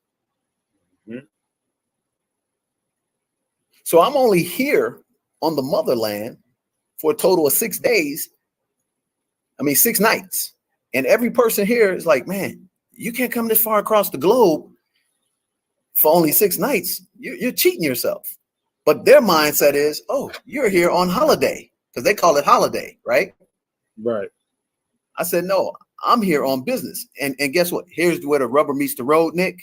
Speaker 4: So I'm only here on the motherland for a total of 6 days. 6 nights. And every person here is like, man, you can't come this far across the globe for only 6 nights. You're cheating yourself. But their mindset is, oh, you're here on holiday, because they call it holiday, right?
Speaker 3: Right.
Speaker 4: I said, no, I'm here on business. And guess what? Here's where the rubber meets the road, Nick.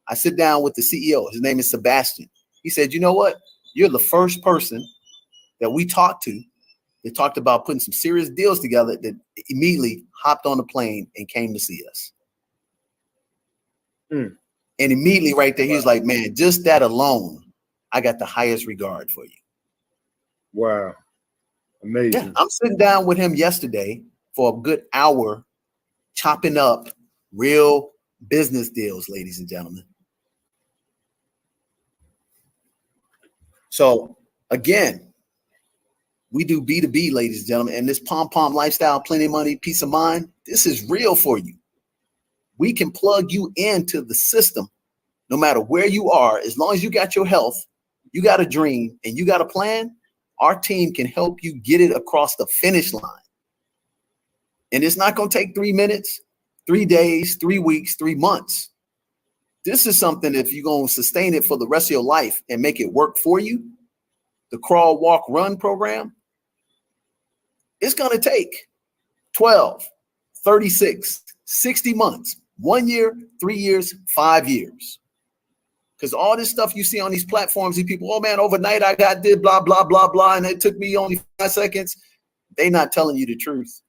Speaker 4: I sit down with the CEO. His name is Sebastian. He said, you know what? You're the first person that we talked to that talked about putting some serious deals together that immediately hopped on the plane and came to see us. And immediately right there, he was like, man, just that alone, I got the highest regard for you.
Speaker 3: Wow. Amazing.
Speaker 4: Yeah, I'm sitting down with him yesterday for a good hour, chopping up real business deals, ladies and gentlemen. So again, we do B2B, ladies and gentlemen, and this P.O.M lifestyle, plenty of money, peace of mind, this is real for you. We can plug you into the system no matter where you are. As long as you got your health, you got a dream, and you got a plan, our team can help you get it across the finish line. And it's not going to take 3 minutes, 3 days, 3 weeks, 3 months. This is something, if you're going to sustain it for the rest of your life and make it work for you, the crawl, walk, run program, it's going to take 12, 36, 60 months, 1 year, 3 years, 5 years. Because all this stuff you see on these platforms, these people, oh man, overnight I did blah, blah, blah, blah, and it took me only 5 seconds. They're not telling you the truth.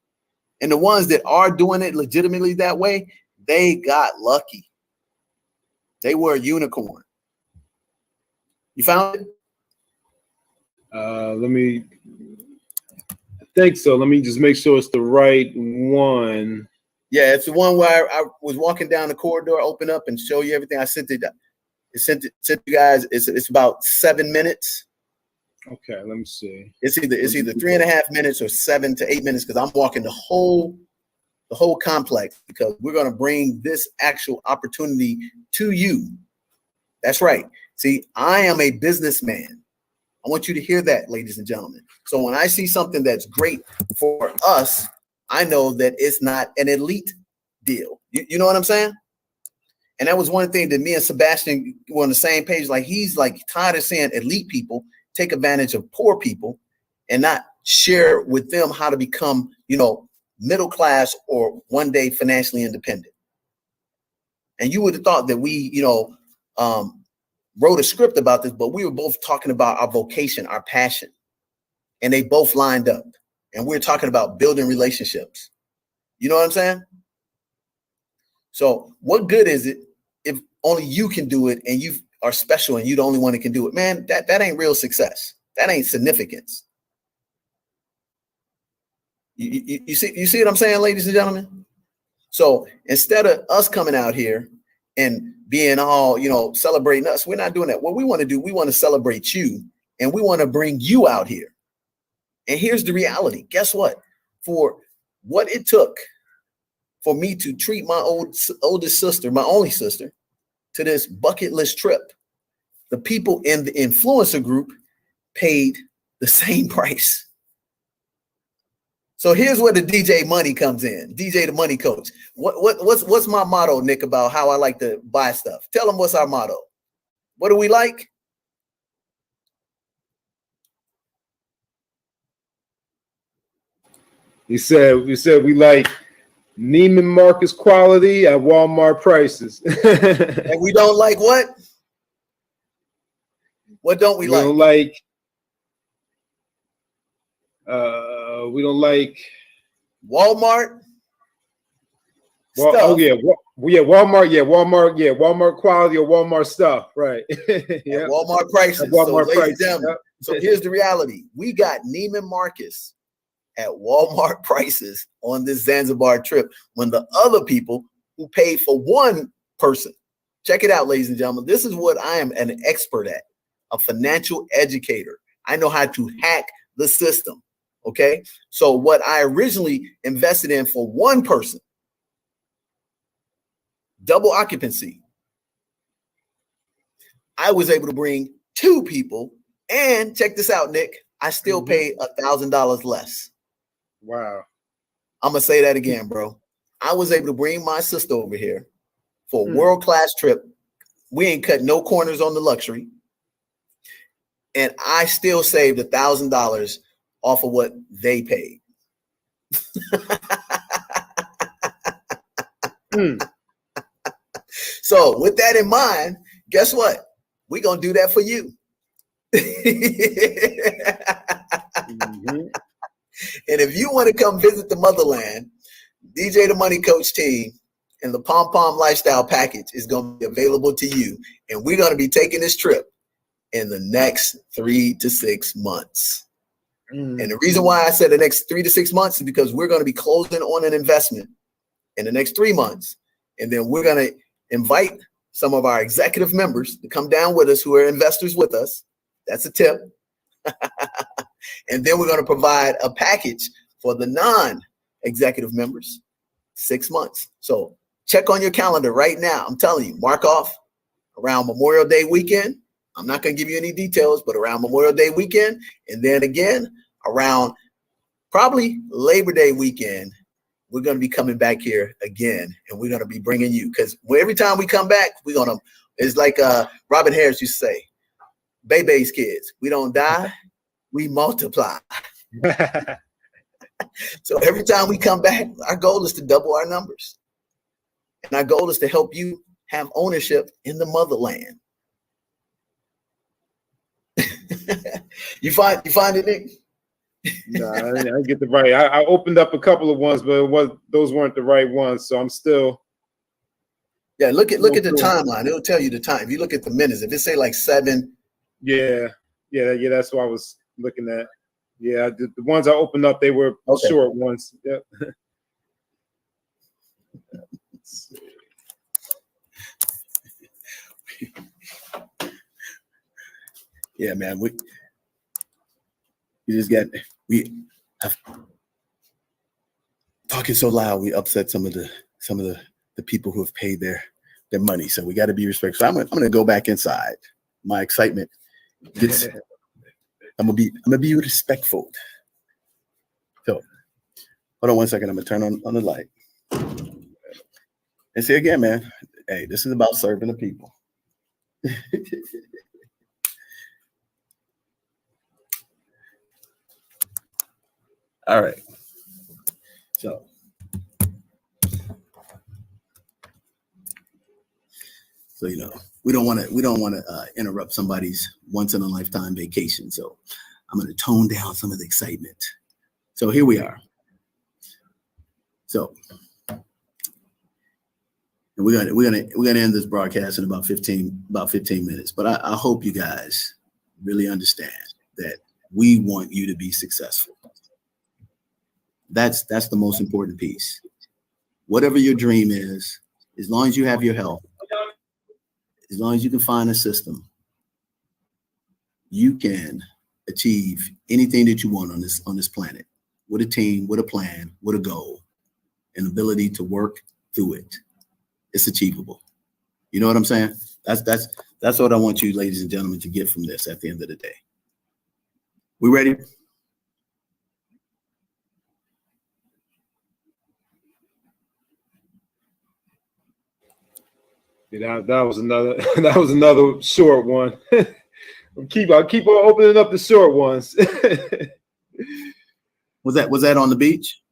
Speaker 4: And the ones that are doing it legitimately that way, they got lucky. They were a unicorn. You found it?
Speaker 3: I think so. Let me just make sure it's the right one.
Speaker 4: Yeah, it's the one where I was walking down the corridor, open up and show you everything. I sent it. Sent you guys. It's about 7 minutes.
Speaker 3: Okay, let me see.
Speaker 4: It's either 3.5 minutes or 7 to 8 minutes, because I'm walking the whole complex, because we're going to bring this actual opportunity to you. That's right. See, I am a businessman. I want you to hear that, ladies and gentlemen. So when I see something that's great for us, I know that it's not an elite deal. You know what I'm saying? And that was one thing that me and Sebastian were on the same page. Like, he's like tired of seeing elite people take advantage of poor people and not share with them how to become, middle class or one day financially independent. And you would have thought that we, wrote a script about this, but we were both talking about our vocation, our passion, and they both lined up. And we're talking about building relationships. You know what I'm saying? So what good is it if only you can do it and you are special and you're the only one that can do it? Man, that ain't real success. That ain't significance. You see what I'm saying, ladies and gentlemen? So instead of us coming out here and being all, celebrating us, we're not doing that. What we want to do, we want to celebrate you, and we want to bring you out here. And here's the reality. Guess what? For what it took for me to treat my oldest sister, my only sister, to this bucket list trip, the people in the influencer group paid the same price. So here's where the DJ money comes in. DJ the money coach. What's my motto, Nick, about how I like to buy stuff? Tell them what's our motto. What do we like?
Speaker 3: We said we like Neiman Marcus quality at Walmart prices.
Speaker 4: And we don't like what? What don't we like?
Speaker 3: Don't like we don't like
Speaker 4: Walmart.
Speaker 3: Well,
Speaker 4: stuff.
Speaker 3: oh yeah, Walmart quality or Walmart stuff, right?
Speaker 4: Yeah, Walmart prices.
Speaker 3: At Walmart
Speaker 4: so,
Speaker 3: prices.
Speaker 4: Yep. So here's the reality: we got Neiman Marcus at Walmart prices on this Zanzibar trip. When the other people who paid for one person, check it out, ladies and gentlemen. This is what I am an expert at: a financial educator. I know how to hack the system. Okay, so what I originally invested in for one person. Double occupancy. I was able to bring two people, and check this out, Nick. I still paid $1,000 less.
Speaker 3: Wow.
Speaker 4: I'm gonna say that again, bro. I was able to bring my sister over here for a world-class trip. We ain't cut no corners on the luxury, and I still saved $1,000 off of what they paid. So with that in mind, guess what? We're going to do that for you. And if you want to come visit the motherland, DJ the Money Coach team and the P.O.M lifestyle package is going to be available to you. And we're going to be taking this trip in the next 3 to 6 months. And the reason why I said the next 3 to 6 months is because we're going to be closing on an investment in the next 3 months. And then we're going to invite some of our executive members to come down with us who are investors with us. That's a tip. And then we're going to provide a package for the non-executive members, 6 months. So check on your calendar right now. I'm telling you, mark off around Memorial Day weekend. I'm not going to give you any details, but around Memorial Day weekend. And then again, around probably Labor Day weekend, we're going to be coming back here again, and we're going to be bringing you, because every time we come back, we're going to, it's like Robin Harris used to say, Bebe's kids, we don't die, we multiply. So every time we come back, our goal is to double our numbers. And our goal is to help you have ownership in the motherland. You find it, Nick?
Speaker 3: No, I didn't get the right. I opened up a couple of ones, but those weren't the right ones. So I'm still.
Speaker 4: Yeah, look at the timeline. It'll tell you the time. If you look at the minutes, if it say like 7.
Speaker 3: Yeah. That's what I was looking at. Yeah, the ones I opened up, they were short ones. Yep.
Speaker 4: Yeah, man. Talking so loud, we upset some of the people who have paid their money. So we got to be respectful. I'm gonna go back inside. My excitement gets. I'm gonna be respectful. So hold on one second. I'm gonna turn on the light. And see again, man. Hey, this is about serving the people. All right. So we don't want to interrupt somebody's once in a lifetime vacation. So I'm going to tone down some of the excitement. So here we are. So and we're gonna end this broadcast in about 15 minutes. But I hope you guys really understand that we want you to be successful. That's the most important piece. Whatever your dream is, as long as you have your health, as long as you can find a system, you can achieve anything that you want on this planet with a team, with a plan, with a goal, and ability to work through it. It's achievable. You know what I'm saying? That's what I want you, ladies and gentlemen, to get from this at the end of the day. We ready?
Speaker 3: Yeah, that was another that was another short one. I'll keep on opening up the short ones.
Speaker 4: Was that on the beach?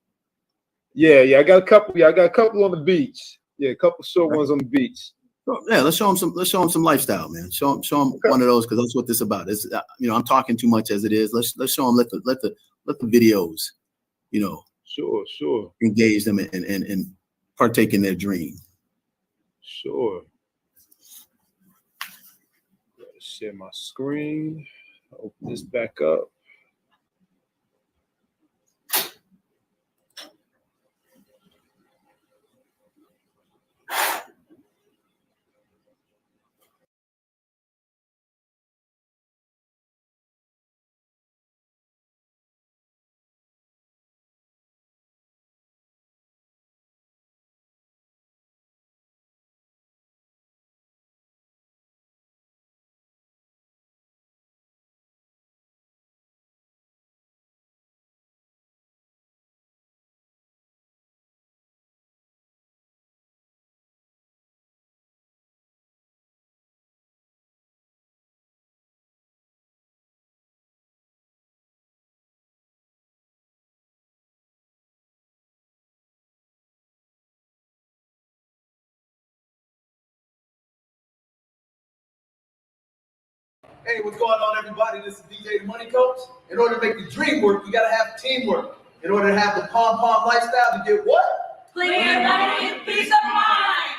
Speaker 3: Yeah, I got a couple. Yeah, I got a couple on the beach. Yeah, a couple short ones on the beach.
Speaker 4: Yeah, let's show them some lifestyle, man. Show them one of those, because that's what this is about. It's I'm talking too much as it is. Let's show them, let the videos,
Speaker 3: Sure.
Speaker 4: engage them and partake in their dream.
Speaker 3: Sure. Share my screen. Open this back up.
Speaker 1: Hey, what's going on, everybody? This is DJ the Money Coach. In order to make the dream work, you gotta have teamwork. In order to have the P.O.M P.O M lifestyle, to get what?
Speaker 2: Clear money and peace of mind.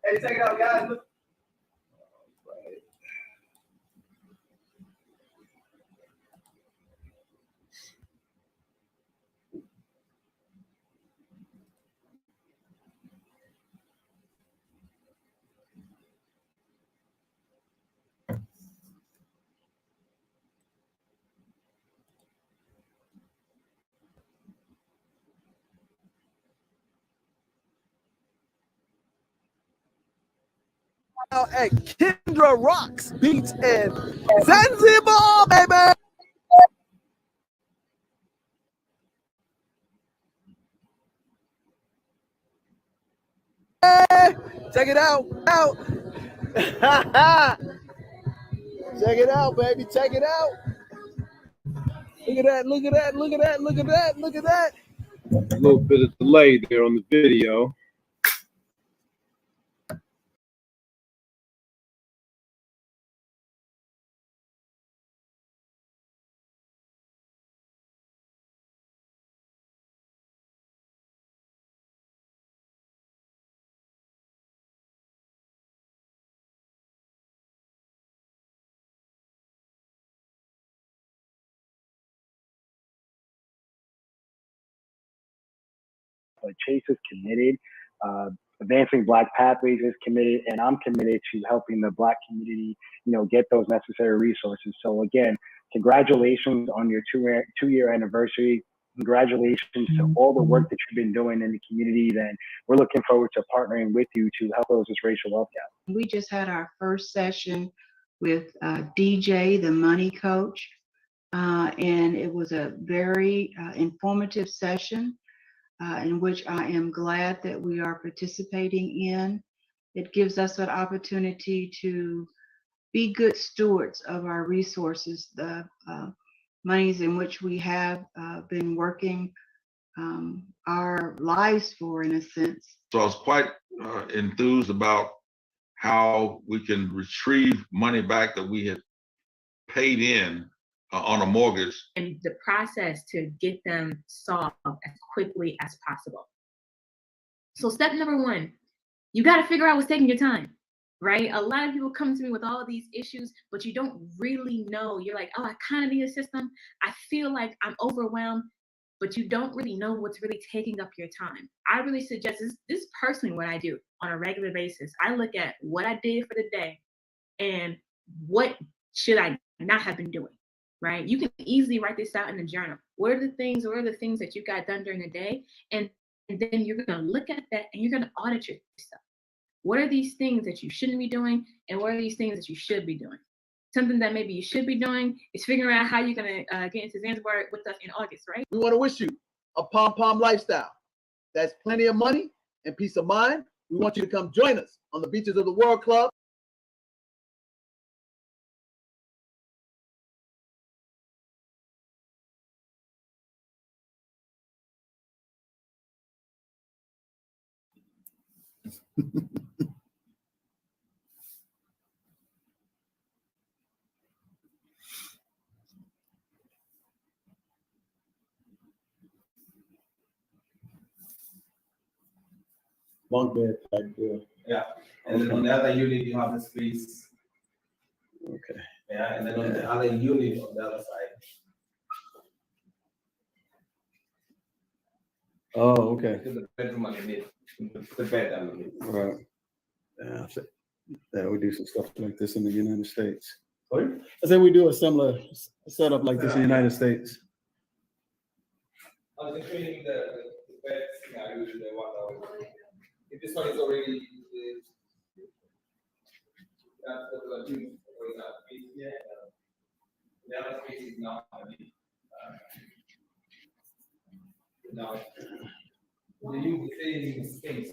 Speaker 1: Hey, check it out, guys. Look.
Speaker 6: At Kendra Rocks Beach and Zanzibar, baby. Check it out. Check it out, baby. Check it out. Look at that. Look at that. Look at that. Look at that. Look at that.
Speaker 3: A little bit of delay there on the video.
Speaker 7: But Chase is committed. Advancing Black Pathways is committed, and I'm committed to helping the Black community, get those necessary resources. So again, congratulations on your two-year anniversary. Congratulations to all the work that you've been doing in the community. And we're looking forward to partnering with you to help close this racial wealth gap.
Speaker 8: We just had our first session with DJ, the money coach, and it was a very informative session. In which I am glad that we are participating in. It gives us an opportunity to be good stewards of our resources, the monies in which we have been working our lives for, in a sense.
Speaker 9: So I was quite enthused about how we can retrieve money back that we had paid in on a mortgage.
Speaker 10: And the process to get them solved as quickly as possible. So step number one, you got to figure out what's taking your time, right? A lot of people come to me with all these issues, but you don't really know. You're like, oh, I kind of need a system. I feel like I'm overwhelmed, but you don't really know what's really taking up your time. I really suggest this is personally what I do on a regular basis. I look at what I did for the day and what should I not have been doing. Right? You can easily write this out in a journal. What are the things that you got done during the day? And then you're going to look at that and you're going to audit yourself. What are these things that you shouldn't be doing? And what are these things that you should be doing? Something that maybe you should be doing is figuring out how you're going to get into Zanzibar with us in August, right?
Speaker 1: We want to wish you a pom-pom lifestyle. That's plenty of money and peace of mind. We want you to come join us on the beaches of the World Club.
Speaker 11: Bunk bed type deal.
Speaker 12: Yeah, and then on the other unit you have the space.
Speaker 11: Okay.
Speaker 12: Yeah, and then on the other unit on the other side.
Speaker 11: Oh, okay.
Speaker 12: The bedroom underneath, the bed underneath.
Speaker 11: Right. Yeah, yeah, we do some stuff like this in the United States.
Speaker 12: Sorry?
Speaker 11: I said we do a similar setup like this in the United States.
Speaker 12: I was explaining the bed scenario with the one that was. If this one is already that's what we're doing. Yeah. The other space is now now the unit is in space.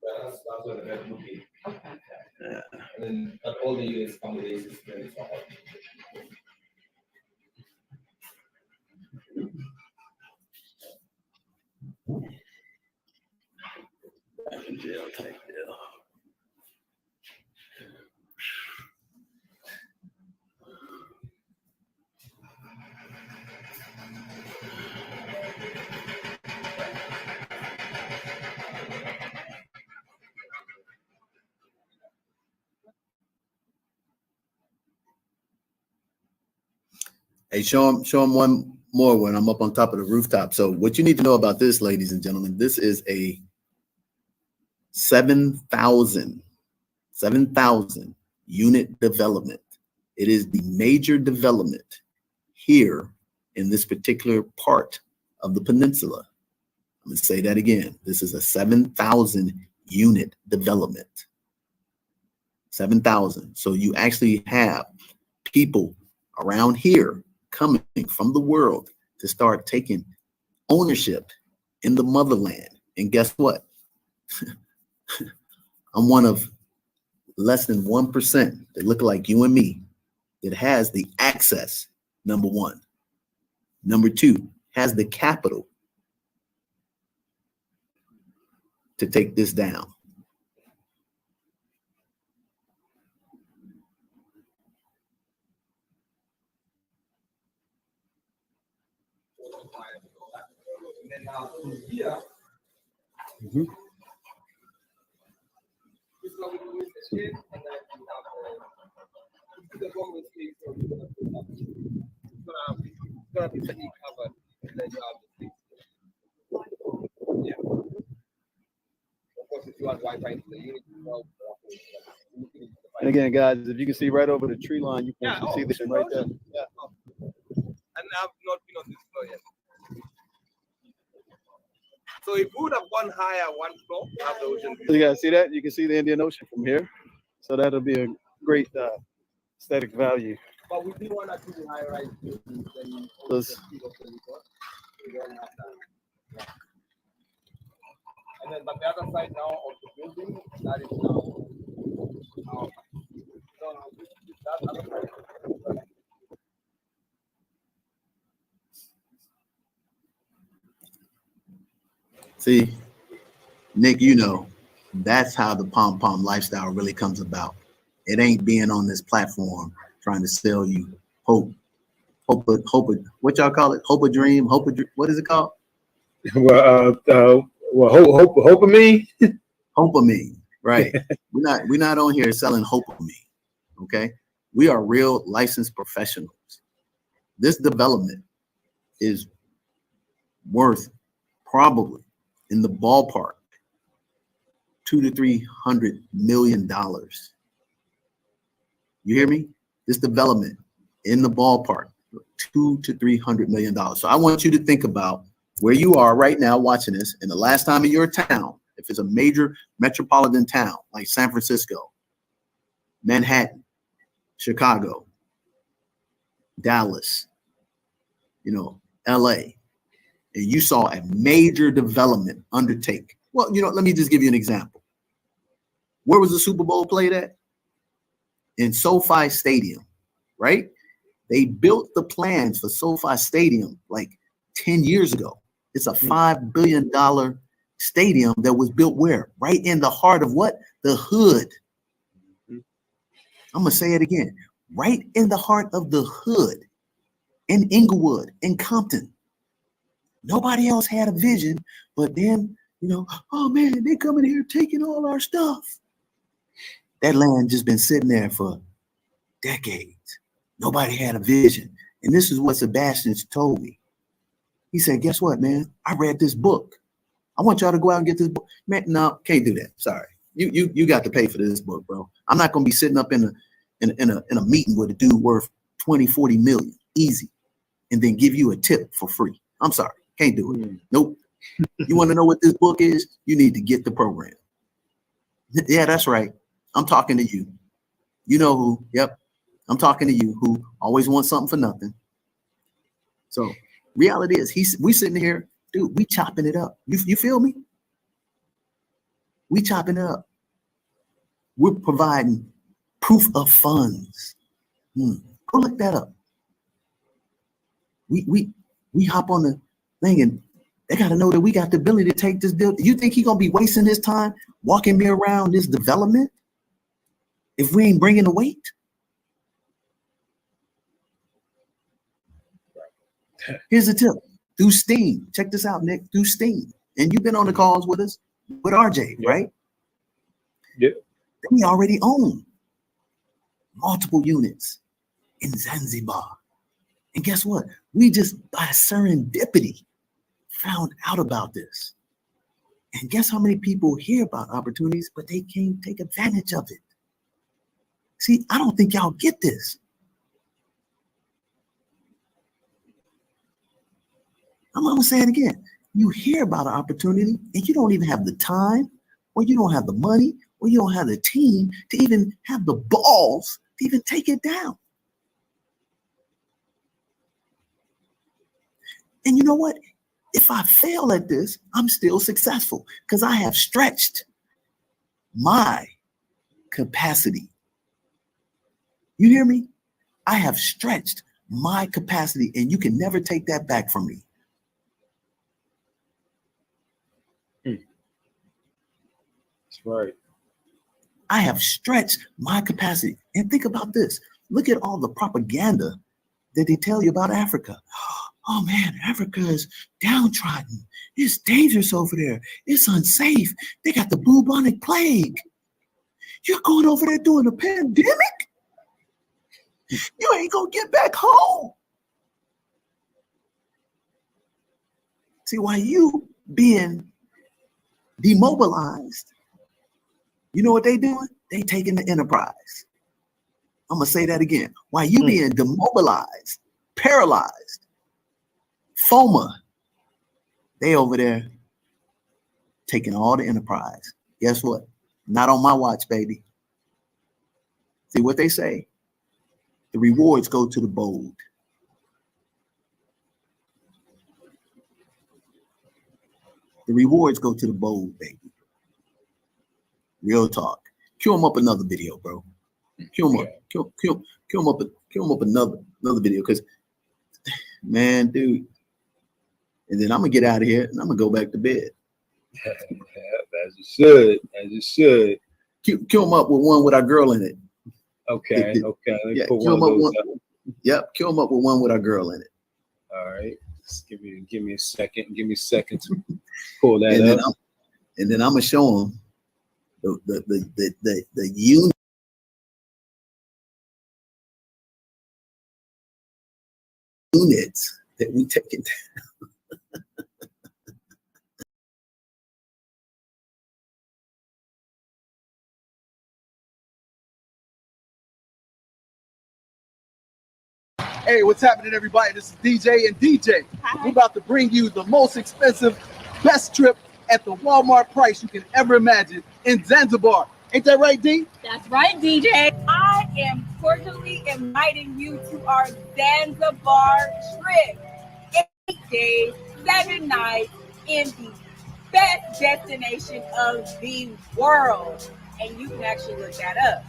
Speaker 12: That's where the bed would be.
Speaker 11: Yeah.
Speaker 12: And then all the units come with AC systems.
Speaker 11: Jail type deal.
Speaker 4: Hey, show them one more when I'm up on top of the rooftop. So what you need to know about this, ladies and gentlemen, this is a 7,000 unit development. It is the major development here in this particular part of the peninsula. I'm going to say that again. This is a 7,000 unit development. 7,000. So you actually have people around here coming from the world to start taking ownership in the motherland. And guess what? I'm one of less than 1% that look like you and me that has the access, number one. Number two, has the capital to take this down.
Speaker 12: And then now here,
Speaker 11: Mm-hmm.
Speaker 12: this is what we do with the shade, and then we have the government space, so we're gonna put up. It's gonna be slightly covered, and then you have the space. Yeah. Of course, if you want Wi-Fi in the unit,
Speaker 11: And again, guys, if you can see right over the tree line, you can see this right there. Yeah.
Speaker 12: And I've not been on this floor yet. So if we would have gone higher, one floor, have the ocean view.
Speaker 11: So you guys see that? You can see the Indian Ocean from here. So that'll be a great aesthetic value.
Speaker 12: But we do want to do higher rise buildings than the speed of the resort. We don't have that. Yeah. And then, but the other side now of the building, that is now. That other side.
Speaker 4: See, Nick, you know, that's how the P.O.M lifestyle really comes about. It ain't being on this platform trying to sell you hope, what y'all call it? Hope a dream, what is it called?
Speaker 3: Well, hope of me.
Speaker 4: Hope of me, right? we're not on here selling hope of me, okay? We are real licensed professionals. This development is worth probably in the ballpark $200 to $300 million. You hear me? This development in the ballpark, $200 to $300 million. So I want you to think about where you are right now watching this, and the last time in your town If it's a major metropolitan town like San Francisco, Manhattan, Chicago, Dallas, LA, and you saw a major development undertake. Well, let me just give you an example. Where was the Super Bowl played at? In SoFi Stadium, right? They built the plans for SoFi Stadium like 10 years ago. It's a $5 billion stadium that was built where? Right in the heart of what? The hood. I'm going to say it again. Right in the heart of the hood, in Inglewood, in Compton. Nobody else had a vision, but then, oh man, they coming here taking all our stuff. That land just been sitting there for decades. Nobody had a vision. And this is what Sebastian told me. He said, guess what, man? I read this book. I want y'all to go out and get this book. Man, no, can't do that. Sorry. You got to pay for this book, bro. I'm not going to be sitting up in a meeting with a dude worth 20, 40 million, easy, and then give you a tip for free. I'm sorry. Can't do it. Nope. You want to know what this book is? You need to get the program. Yeah, that's right. I'm talking to you. You know who? Yep. I'm talking to you who always wants something for nothing. So reality is we sitting here, dude, we chopping it up. You feel me? We chopping it up. We're providing proof of funds. Go look that up. We hop on the thing and they got to know that we got the ability to take this deal. You think he gonna be wasting his time walking me around this development if we ain't bringing the weight? Here's a tip. Do Steam. Check this out, Nick. Do Steam. And you've been on the calls with us with RJ, right?
Speaker 3: Yeah.
Speaker 4: They already own multiple units in Zanzibar. And guess what? We just by serendipity found out about this. And guess how many people hear about opportunities, but they can't take advantage of it. See, I don't think y'all get this. I'm gonna say it again. You hear about an opportunity and you don't even have the time, or you don't have the money, or you don't have the team to even have the balls to even take it down. And you know what? If I fail at this, I'm still successful because I have stretched my capacity. You hear me? I have stretched my capacity, and you can never take that back from me.
Speaker 3: That's right.
Speaker 4: I have stretched my capacity. And think about this. Look at all the propaganda that they tell you about Africa. Oh man, Africa is downtrodden. It's dangerous over there. It's unsafe. They got the bubonic plague. You're going over there doing a pandemic? You ain't gonna get back home. See, why you being demobilized, you know what they doing? They taking the enterprise. I'm gonna say that again. Why you being demobilized, paralyzed, FOMA, they over there taking all the enterprise. Guess what? Not on my watch, baby. See what they say? The rewards go to the bold. The rewards go to the bold, baby. Real talk. Cue him up another video, bro. Cue him up. Cue him up another video, because, man, dude. And then I'm gonna get out of here and I'm gonna go back to bed.
Speaker 3: As you should. As you should.
Speaker 4: Cue him up with one with our girl in it.
Speaker 3: Okay. Okay.
Speaker 4: Yeah, cue him up one. Yep. Cue him up with one with our girl in it.
Speaker 3: All right. Just give me a second. Give me a second to pull that up.
Speaker 4: And then I'm gonna show him the units that we taking down.
Speaker 1: Hey, what's happening, everybody? This is DJ and DJ.
Speaker 2: Hi.
Speaker 1: We're about to bring you the most expensive, best trip at the Walmart price you can ever imagine in Zanzibar. Ain't that right, D?
Speaker 2: That's right, DJ. I am cordially inviting you to our Zanzibar trip. 8 days, 7 nights in the best destination of the world. And you can actually look that up.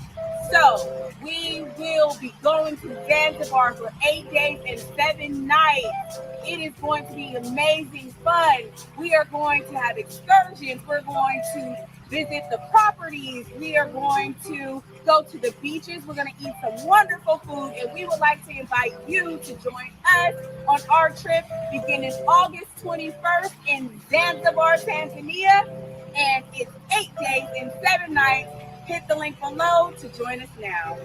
Speaker 2: So we will be going to Zanzibar for 8 days and 7 nights. It is going to be amazing fun. We are going to have excursions. We're going to visit the properties. We are going to go to the beaches. We're going to eat some wonderful food. And we would like to invite you to join us on our trip beginning August 21st in Zanzibar, Tanzania. And it's 8 days and 7 nights. Hit the link below to join us now.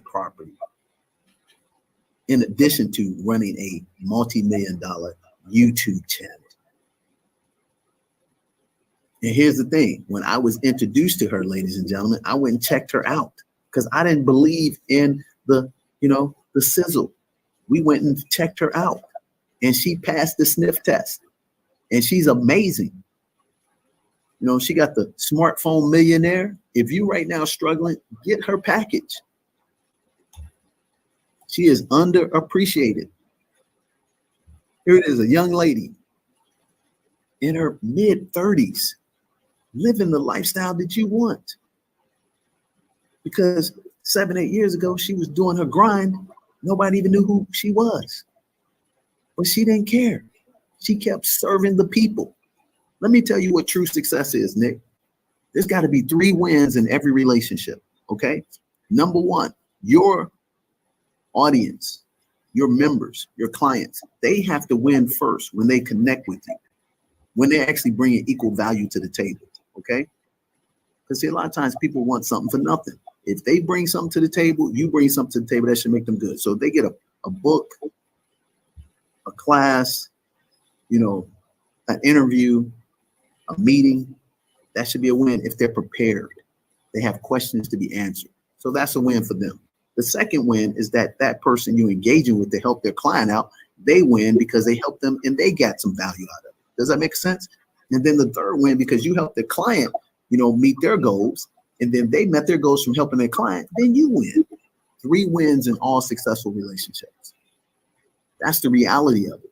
Speaker 4: Property, in addition to running a multi-million-dollar YouTube channel. And here's the thing, when I was introduced to her, ladies and gentlemen, I went and checked her out because I didn't believe in the sizzle. We went and checked her out and she passed the sniff test and she's amazing. She got the smartphone millionaire. If you right now struggling, get her package. She is underappreciated. Here it is, a young lady in her mid-30s, living the lifestyle that you want. Because 7-8 years ago, she was doing her grind. Nobody even knew who she was. But she didn't care. She kept serving the people. Let me tell you what true success is, Nick. There's got to be 3 wins in every relationship, okay? Number 1, your audience, your members, your clients, they have to win first when they connect with you, when they're actually bringing equal value to the table, okay? Because see, a lot of times people want something for nothing. If they bring something to the table, you bring something to the table, that should make them good. So if they get a book, a class, an interview, a meeting, that should be a win if they're prepared. They have questions to be answered. So that's a win for them. The second win is that person you're engaging with to help their client out, they win because they helped them and they got some value out of it. Does that make sense? And then the third win, because you helped the client, meet their goals, and then they met their goals from helping their client, then you win. 3 wins in all successful relationships. That's the reality of it.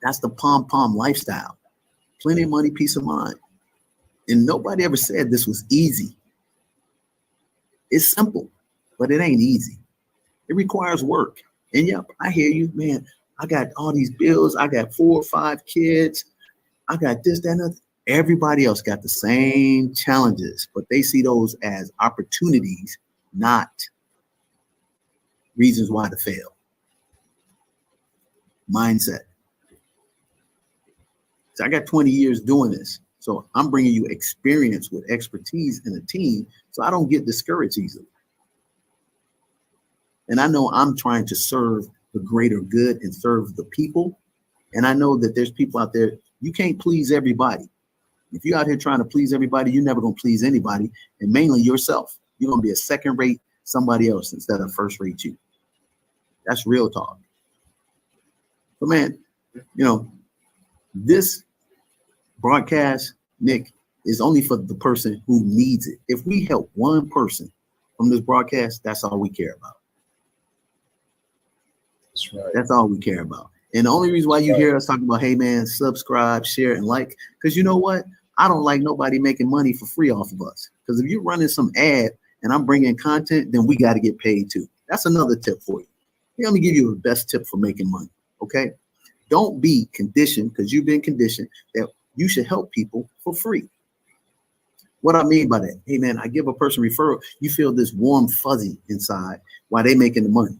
Speaker 4: That's the P.O.M lifestyle. Plenty of money, peace of mind. And nobody ever said this was easy. It's simple, but it ain't easy. It requires work. And yep, I hear you, man. I got all these bills. I got 4 or 5 kids. I got this, that, and that. Everybody else got the same challenges, but they see those as opportunities, not reasons why to fail. Mindset. So I got 20 years doing this. So I'm bringing you experience with expertise in a team, so I don't get discouraged easily. And I know I'm trying to serve the greater good and serve the people. And I know that there's people out there, you can't please everybody. If you're out here trying to please everybody, you're never going to please anybody, and mainly yourself. You're going to be a second-rate somebody else instead of first-rate you. That's real talk. But man, this broadcast, Nick, is only for the person who needs it. If we help one person from this broadcast, that's all we care about.
Speaker 3: That's right.
Speaker 4: That's all we care about. And the only reason why you hear us talking about, hey man, subscribe, share, and like, because you know what? I don't like nobody making money for free off of us. Because if you're running some ad and I'm bringing content, then we got to get paid too. That's another tip for you. Let me give you the best tip for making money, okay? Don't be conditioned, because you've been conditioned, that you should help people for free. What I mean by that, hey man, I give a person referral, you feel this warm fuzzy inside while they making the money.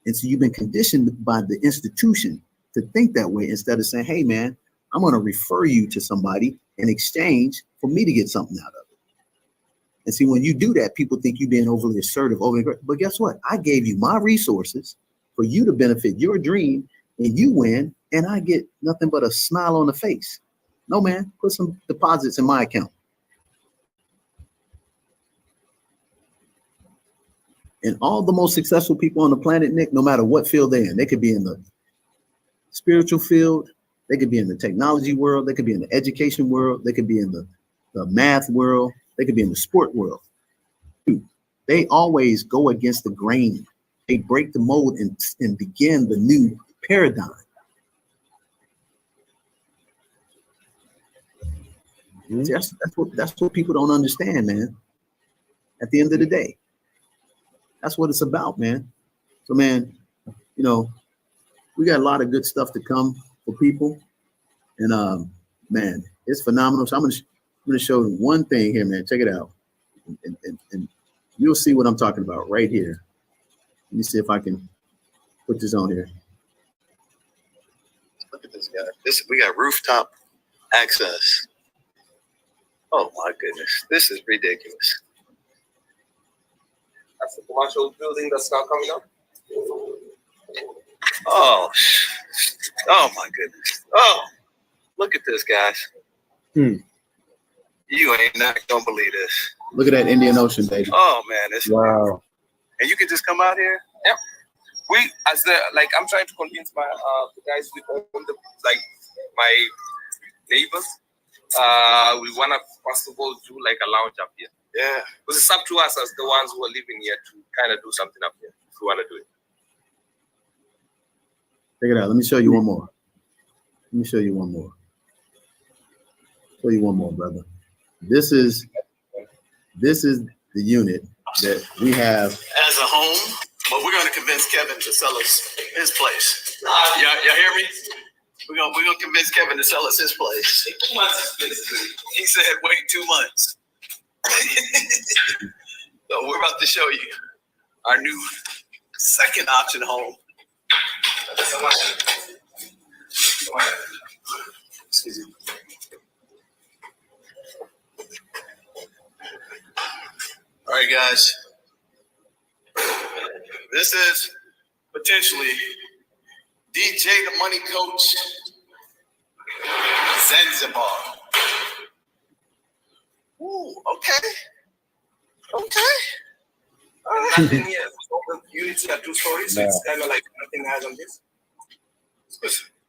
Speaker 4: And so you've been conditioned by the institution to think that way instead of saying, hey man, I'm going to refer you to somebody in exchange for me to get something out of it. And see, when you do that, people think you're being overly assertive, but guess what? I gave you my resources for you to benefit your dream, and you win, and I get nothing but a smile on the face. No, man, put some deposits in my account. And all the most successful people on the planet, Nick, no matter what field they're in, they could be in the spiritual field, they could be in the technology world, they could be in the education world, they could be in the math world, they could be in the sport world. They always go against the grain. They break the mold and begin the new paradigm. That's what people don't understand, man. At the end of the day, that's what it's about, man. So, man, you know, we got a lot of good stuff to come for people, and man, it's phenomenal. So I'm gonna show you one thing here, man. Check it out, and you'll see what I'm talking about right here. Let me see if I can put this on here. Look at this guy. We got rooftop access. Oh my goodness, this is ridiculous.
Speaker 12: That's the commercial building that's now coming up.
Speaker 4: Oh my goodness. Oh, look at this, guys. You ain't not gonna believe this. Look at that Indian Ocean, baby. Oh man, it's wow. And you can just come out here.
Speaker 12: Yeah. I'm trying to convince my the guys with all the my neighbors. We wanna first of all do like a lounge up here.
Speaker 4: Yeah.
Speaker 12: Because it's up to us as the ones who are living here to kind of do something up here if we wanna do it.
Speaker 4: Check it out. Let me show you one more. Show you one more, brother. This is the unit that we have as a home, but we're gonna convince Kevin to sell us his place. Y'all hear me? We're gonna convince Kevin to sell us his place. He said wait 2 months. So we're about to show you our new second option home. Excuse me. All right, guys. This is potentially DJ the Money Coach, Zanzibar. Ooh, okay. All right.
Speaker 12: Nothing here. The units are 2 stories, so it's kind of like nothing has on this.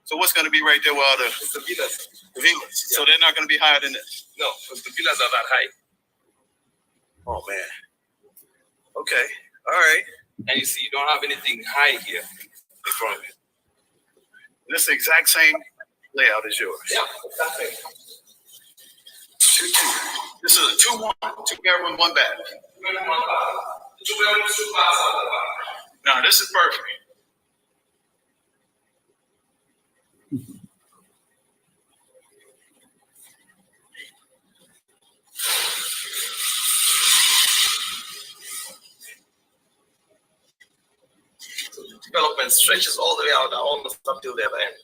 Speaker 4: So what's going to be right there with all the
Speaker 12: villas?
Speaker 4: The villas. Yeah. So they're not going to be higher than this?
Speaker 12: No, because the villas are that high.
Speaker 4: Oh, man. Okay. All right.
Speaker 12: And you see, you don't have anything high here in front of you.
Speaker 4: This is the exact same layout as yours.
Speaker 12: Yeah, exactly.
Speaker 4: 2-2. This is a 2-1, 2-bedroom, 1 bath.
Speaker 12: 2 bedroom, 1 bath. 2 bedroom, 2 baths on the bath.
Speaker 4: No, this is perfect.
Speaker 12: Development stretches all the way out, almost up till the other end.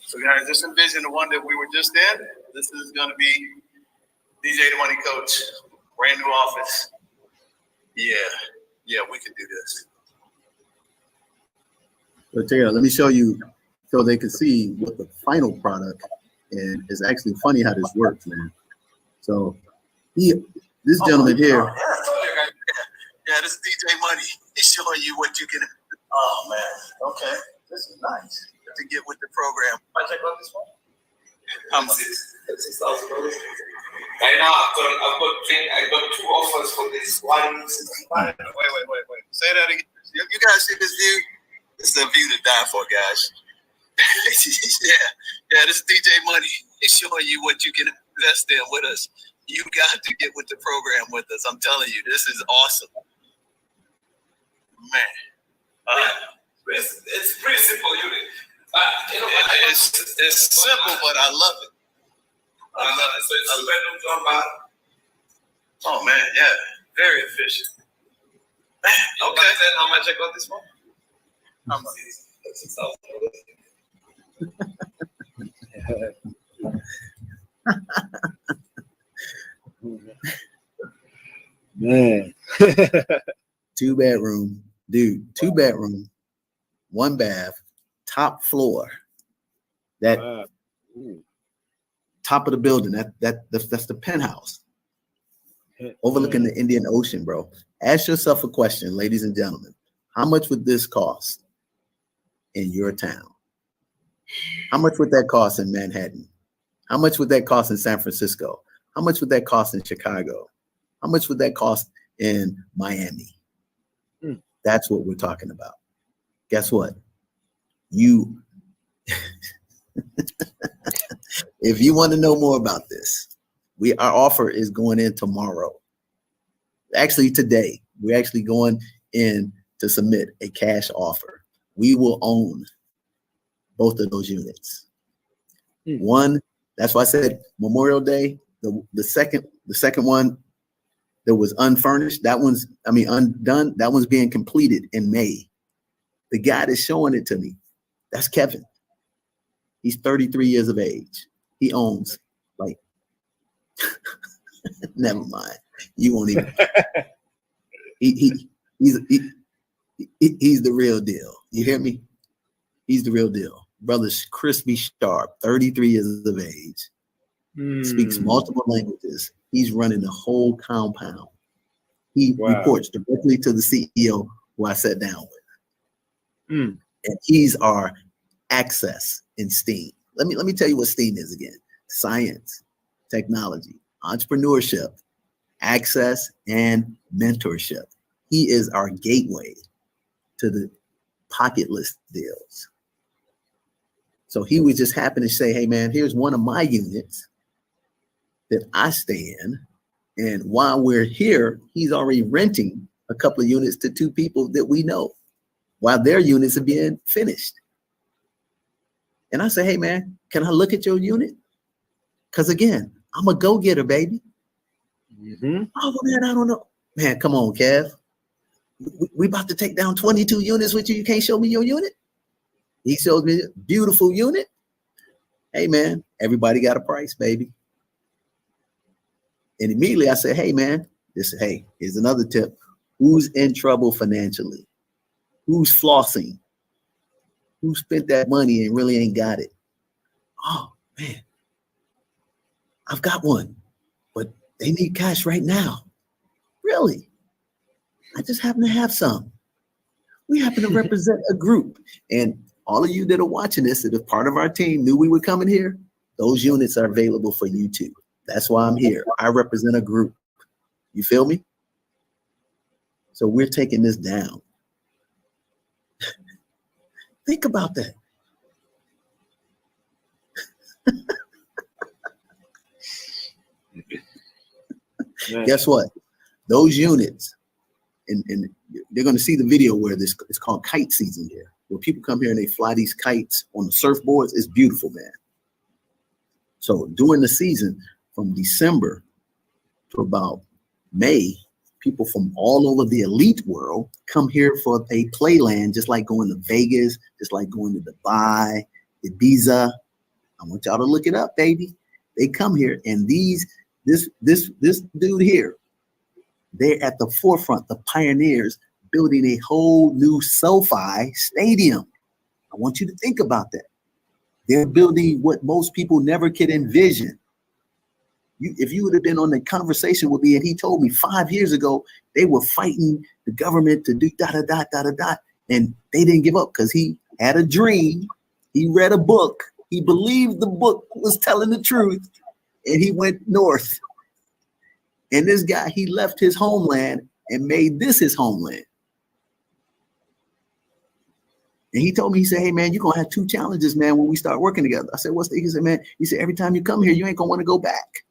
Speaker 4: So guys, just envision the one that we were just in. This is going to be DJ the Money Coach, brand new office. Yeah, we can do this. But check it out. Let me show you so they can see what the final product. And it's actually funny how this works, man. So this gentleman here. Yeah, this is DJ Money. He's showing you what you can. Oh man. Okay. This is nice to get with the program.
Speaker 12: I check out this one.
Speaker 4: How much?
Speaker 12: $6,000. Right now, I got 2 offers for this. One.
Speaker 4: Wait. Say that again. You guys see this view? It's the view to die for, guys. Yeah. This is DJ Money. He's showing you what you can invest in with us. You got to get with the program with us. I'm telling you, this is awesome, man.
Speaker 12: It's pretty simple unit.
Speaker 4: It's simple, but I love it.
Speaker 12: So it's a bedroom, 1 bath.
Speaker 4: Oh man, yeah, very efficient. Man, okay.
Speaker 12: How much I got this one?
Speaker 4: How much?
Speaker 12: $6,000.
Speaker 11: Man.
Speaker 4: 2-bedroom, dude. 2-bedroom, 1 bath, top floor. That top of the building. That's the penthouse. Overlooking the Indian Ocean, bro. Ask yourself a question, ladies and gentlemen. How much would this cost in your town? How much would that cost in Manhattan? How much would that cost in San Francisco? How much would that cost in Chicago? How much would that cost in Miami? That's what we're talking about. Guess what? You, if you want to know more about this, our offer is going in tomorrow. Actually, today, we're actually going in to submit a cash offer. We will own both of those units. One, that's why I said Memorial Day. The second one that was unfurnished, undone. That one's being completed in May. The guy that's showing it to me, that's Kevin. He's 33 years of age. He owns like, never mind. You won't even. He's the real deal. You hear me? He's the real deal. Brother's crispy sharp, 33 years of age. Speaks multiple languages. He's running the whole compound. He reports directly to the CEO who I sat down with. And he's our access in STEAM. Let me tell you what STEAM is again. Science, technology, entrepreneurship, access, and mentorship. He is our gateway to the pocket list deals. So he would just happen to say, hey man, here's one of my units that I stay in. And while we're here, he's already renting a couple of units to 2 people that we know while their units are being finished. And I say, hey man, can I look at your unit? Because again, I'm a go-getter, baby. Oh man, I don't know. Man, come on, Kev. We about to take down 22 units with you. You can't show me your unit? He shows me a beautiful unit. Hey man, everybody got a price, baby. And immediately I said, hey man, here's another tip. Who's in trouble financially? Who's flossing? Who spent that money and really ain't got it? Oh man, I've got one, but they need cash right now. Really? I just happen to have some. We happen to represent a group. And all of you that are watching this, that are part of our team, knew we were coming here, those units are available for you too. That's why I'm here. I represent a group. You feel me? So we're taking this down. Think about that. Guess what? Those units, and they're going to see the video where it's called kite season here, where people come here and they fly these kites on the surfboards. It's beautiful, man. So during the season, from December to about May, people from all over the elite world come here for a playland, just like going to Vegas, just like going to Dubai, Ibiza. I want y'all to look it up, baby. They come here, and this dude here, they're at the forefront, the pioneers, building a whole new SoFi stadium. I want you to think about that. They're building what most people never could envision. If you would have been on the conversation with me, and he told me 5 years ago they were fighting the government to do and they didn't give up because he had a dream. He read a book. He believed the book was telling the truth, and he went north. And this guy, he left his homeland and made this his homeland. And he told me, he said, hey man, you're gonna have 2 challenges, man, when we start working together. I said, what's the? He said, man, he said, every time you come here, you ain't gonna want to go back.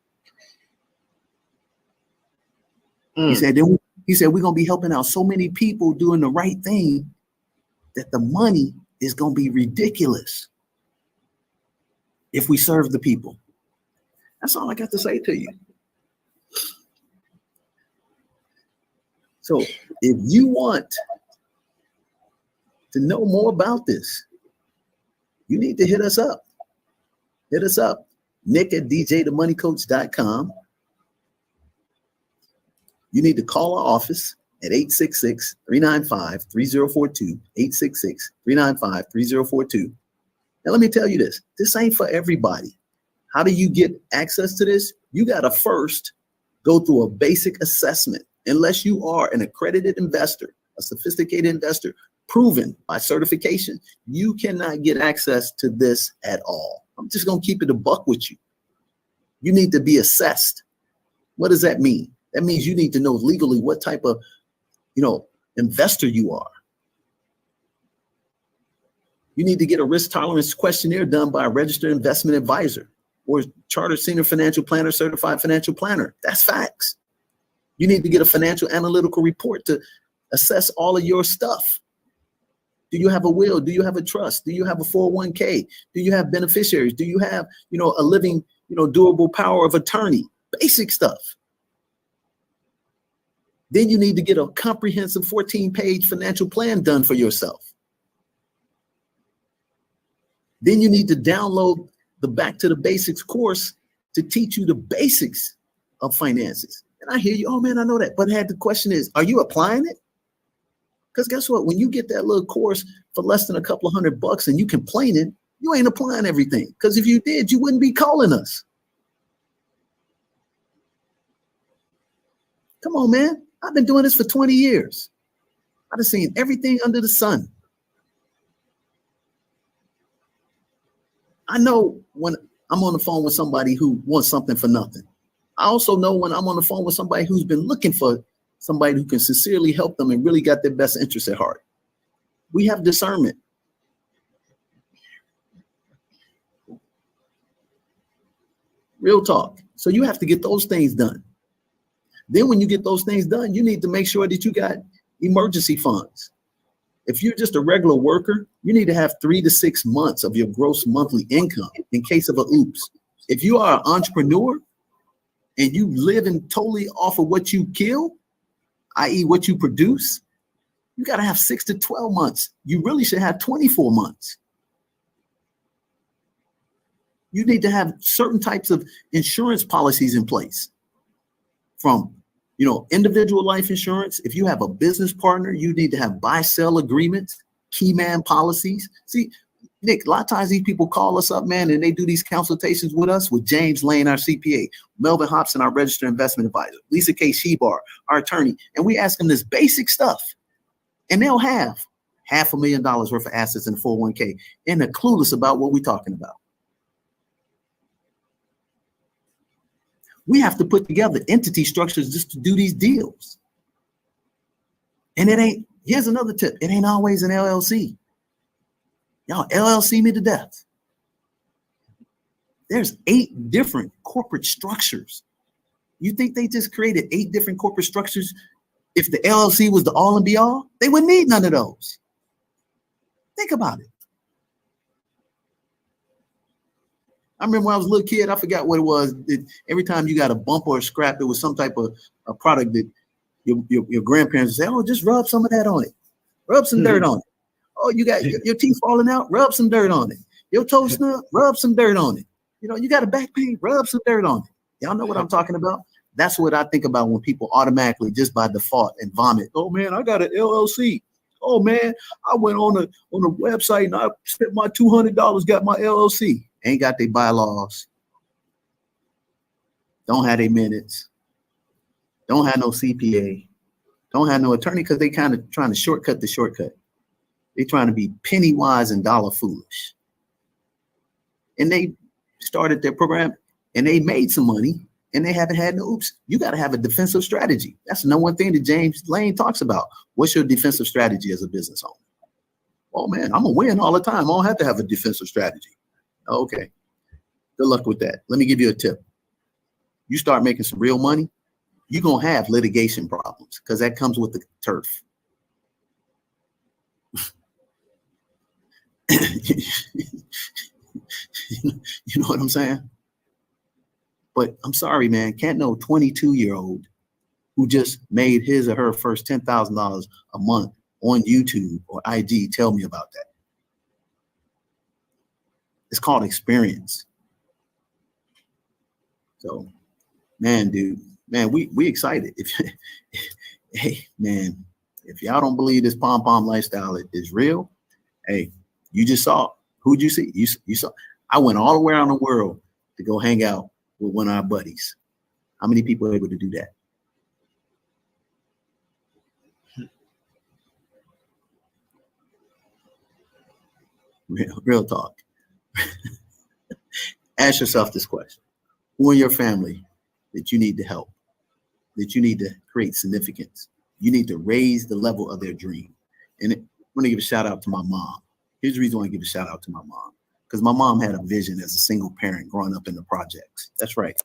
Speaker 4: He said, we're gonna be helping out so many people doing the right thing that the money is gonna be ridiculous if we serve the people. That's all I got to say to you. So if you want to know more about this, you need to hit us up. Hit us up, Nick at djthemoneycoach.com. you need to call our office at 866-395-3042, 866-395-3042. Now, let me tell you this. This ain't for everybody. How do you get access to this? You got to first go through a basic assessment. Unless you are an accredited investor, a sophisticated investor, proven by certification, you cannot get access to this at all. I'm just going to keep it a buck with you. You need to be assessed. What does that mean? That means you need to know legally what type of, investor you are. You need to get a risk tolerance questionnaire done by a registered investment advisor or chartered senior financial planner, certified financial planner. That's facts. You need to get a financial analytical report to assess all of your stuff. Do you have a will? Do you have a trust? Do you have a 401k? Do you have beneficiaries? Do you have, a living, durable power of attorney? Basic stuff. Then you need to get a comprehensive 14-page financial plan done for yourself. Then you need to download the Back to the Basics course to teach you the basics of finances. And I hear you, oh man, I know that. But the question is, are you applying it? Because guess what? When you get that little course for less than a couple of $100 and you complaining, you ain't applying everything. Because if you did, you wouldn't be calling us. Come on, man. I've been doing this for 20 years. I've seen everything under the sun. I know when I'm on the phone with somebody who wants something for nothing. I also know when I'm on the phone with somebody who's been looking for somebody who can sincerely help them and really got their best interests at heart. We have discernment. Real talk. So you have to get those things done. Then when you get those things done, you need to make sure that you got emergency funds. If you're just a regular worker, you need to have 3 to 6 months of your gross monthly income in case of a oops. If you are an entrepreneur and you live in totally off of what you kill, i.e. what you produce, you got to have 6 to 12 months. You really should have 24 months. You need to have certain types of insurance policies in place from, individual life insurance. If you have a business partner, you need to have buy-sell agreements, key man policies. See, Nick, a lot of times these people call us up, man, and they do these consultations with us, with James Lane, our CPA, Melvin Hobson, our registered investment advisor, Lisa K. Shebar, our attorney, and we ask them this basic stuff, and they'll have $500,000 worth of assets in a 401k, and they're clueless about what we're talking about. We have to put together entity structures just to do these deals. And here's another tip. It ain't always an LLC. Y'all LLC me to death. There's 8 different corporate structures. You think they just created 8 different corporate structures? If the LLC was the all and be all, they wouldn't need none of those. Think about it. I remember when I was a little kid, I forgot what it was. Every time you got a bump or a scrap, it was some type of a product that your grandparents would say, oh, just rub some of that on it. Rub some dirt on it. Oh, you got your teeth falling out? Rub some dirt on it. Your toe snub? Rub some dirt on it. You got a back pain? Rub some dirt on it. Y'all know what I'm talking about? That's what I think about when people automatically, just by default, and vomit. Oh, man, I got an LLC. Oh, man, I went on the website and I spent my $200, got my LLC. Ain't got their bylaws. Don't have their minutes. Don't have no CPA. Don't have no attorney because they kind of trying to shortcut the shortcut. They trying to be penny wise and dollar foolish. And they started their program and they made some money and they haven't had no oops. You got to have a defensive strategy. That's the number one thing that James Lane talks about. What's your defensive strategy as a business owner? Oh, man, I'm going to win all the time. I don't have to have a defensive strategy. Okay. Good luck with that. Let me give you a tip. You start making some real money, you're going to have litigation problems because that comes with the turf. You know what I'm saying? But I'm sorry, man. Can't no 22-year-old who just made his or her first $10,000 a month on YouTube or IG tell me about that. It's called experience. So, man, dude, man, we excited. If hey man, if y'all don't believe this pom-pom lifestyle is real, hey, you just saw it. Who'd you see? You saw. I went all the way around the world to go hang out with one of our buddies. How many people are able to do that? Real talk. Ask yourself this question. Who in your family that you need to help, that you need to create significance? You need to raise the level of their dream. And I'm going to give a shout out to my mom. Here's the reason why I give a shout out to my mom. Because my mom had a vision as a single parent growing up in the projects. That's right.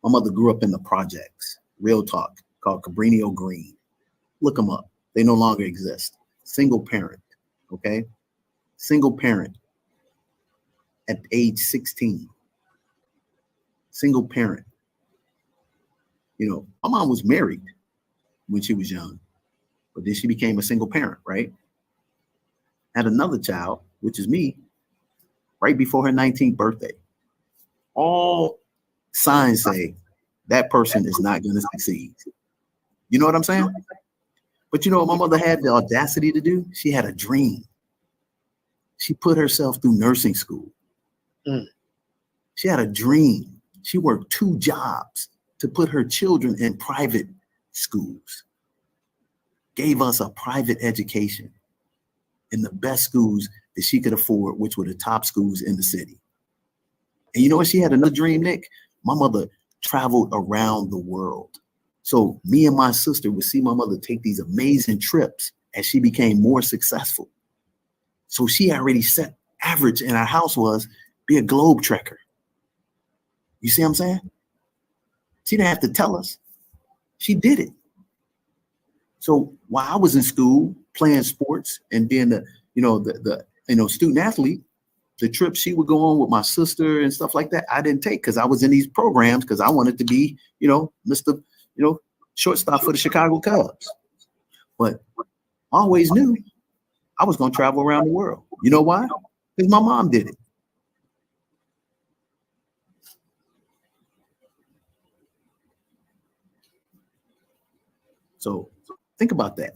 Speaker 4: My mother grew up in the projects. Real talk, called Cabrini Green. Look them up. They no longer exist. Single parent, okay? Single parent at age 16. Single parent. You know, my mom was married when she was young, but then she became a single parent, right? Had another child, which is me, right before her 19th birthday. All signs say that person is not going to succeed. You know what I'm saying? But you know what my mother had the audacity to do? She had a dream. She put herself through nursing school. She had a dream. She worked 2 jobs to put her children in private schools. Gave us a private education in the best schools that she could afford, which were the top schools in the city. And you know what? She had another dream, Nick. My mother traveled around the world. So me and my sister would see my mother take these amazing trips as she became more successful. So she already set average in our house was be a globe trekker. You see what I'm saying? She didn't have to tell us. She did it. So while I was in school playing sports and being the student athlete, the trips she would go on with my sister and stuff like that, I didn't take because I was in these programs because I wanted to be, Mr. Shortstop for the Chicago Cubs. But I always knew I was going to travel around the world. You know why? Because my mom did it. So think about that.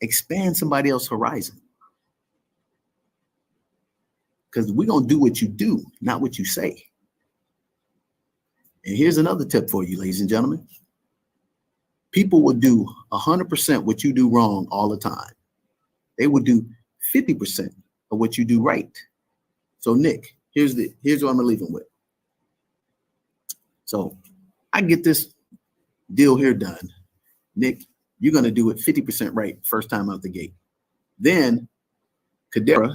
Speaker 4: Expand somebody else's horizon. Because we're going to do what you do, not what you say. And here's another tip for you, ladies and gentlemen. People will do 100% what you do wrong all the time. They will do 50% of what you do right. So Nick, here's what I'm gonna leave them with. So I get this deal here done. Nick, you're gonna do it 50% right first time out the gate. Then Kadera,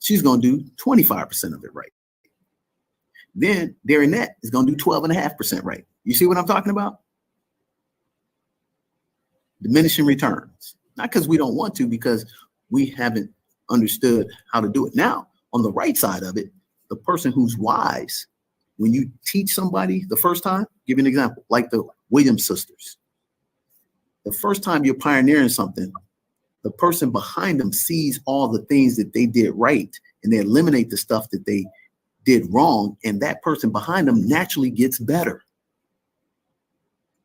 Speaker 4: she's gonna do 25% of it right. Then Darrenette is gonna do 12.5% right. You see what I'm talking about? Diminishing returns. Not because we don't want to, because we haven't understood how to do it. Now, on the right side of it, the person who's wise, when you teach somebody the first time, give you an example, like the Williams sisters. The first time you're pioneering something, the person behind them sees all the things that they did right, and they eliminate the stuff that they did wrong, and that person behind them naturally gets better.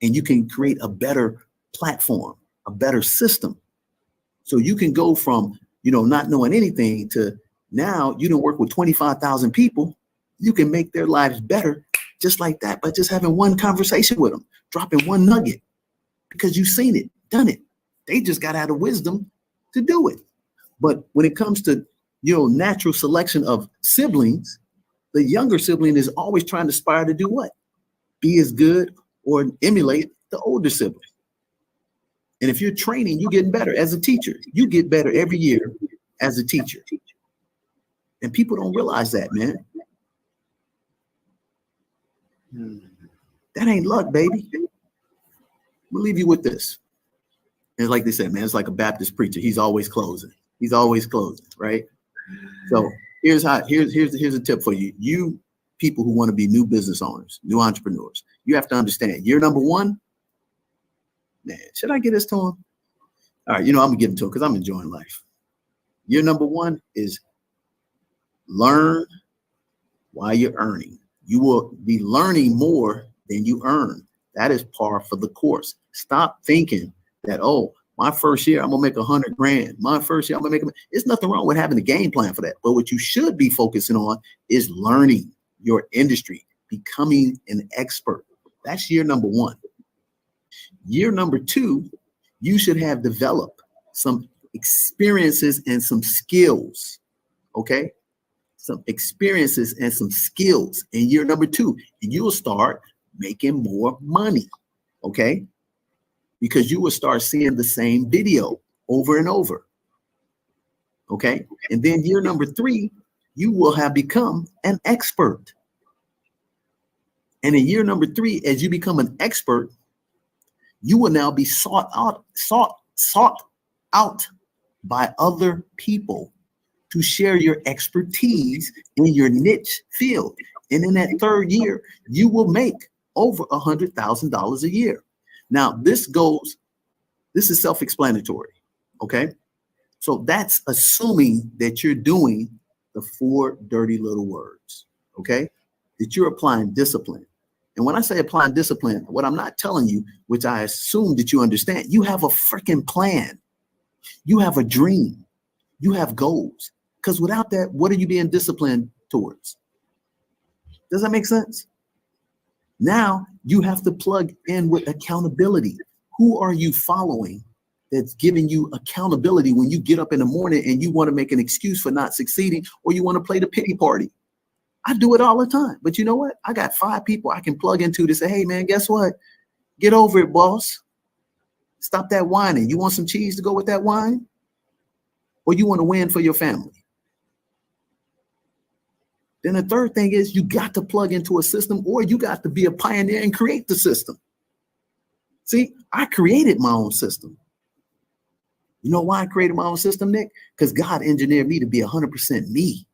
Speaker 4: And you can create a better platform, a better system. So you can go from, not knowing anything to now you don't work with 25,000 people. You can make their lives better just like that by just having one conversation with them, dropping one nugget, because you've seen it, done it. They just got out of wisdom to do it. But when it comes to, natural selection of siblings, the younger sibling is always trying to aspire to do what? Be as good or emulate the older sibling. And if you're training, you're getting better as a teacher. You get better every year as a teacher. And people don't realize that, man. That ain't luck, baby. We'll leave you with this. And like they said, man, it's like a Baptist preacher. He's always closing. He's always closing, right? So here's a tip for you. You people who want to be new business owners, new entrepreneurs, you have to understand year number 1. Man, should I get this to him? All right, I'm gonna give it to him because I'm enjoying life. Year number 1 is learn while you're earning. You will be learning more than you earn. That is par for the course. Stop thinking that, oh, my first year, I'm going to make 100 grand. My first year, I'm going to make, there's nothing wrong with having a game plan for that. But what you should be focusing on is learning your industry, becoming an expert. That's year number one. Year number two, you should have developed some experiences and some skills, okay? Some experiences and some skills in year number two, and you'll start making more money, okay? Because you will start seeing the same video over and over, okay? And then year number three, you will have become an expert. And in year number three, as you become an expert, you will now be sought out by other people to share your expertise in your niche field. And in that third year, you will make over $100,000 a year. Now, this is self-explanatory, okay? So that's assuming that you're doing the 4 dirty little words, okay? That you're applying discipline. And when I say applying discipline, what I'm not telling you, which I assume that you understand, you have a freaking plan. You have a dream. You have goals. Because without that, what are you being disciplined towards? Does that make sense? Now you have to plug in with accountability. Who are you following that's giving you accountability when you get up in the morning and you want to make an excuse for not succeeding, or you want to play the pity party? I do it all the time. But you know what? I got 5 people I can plug into to say, hey, man, guess what? Get over it, boss. Stop that whining. You want some cheese to go with that wine? Or you want to win for your family? Then the third thing is you got to plug into a system, or you got to be a pioneer and create the system. See, I created my own system. You know why I created my own system, Nick? Because God engineered me to be 100% me.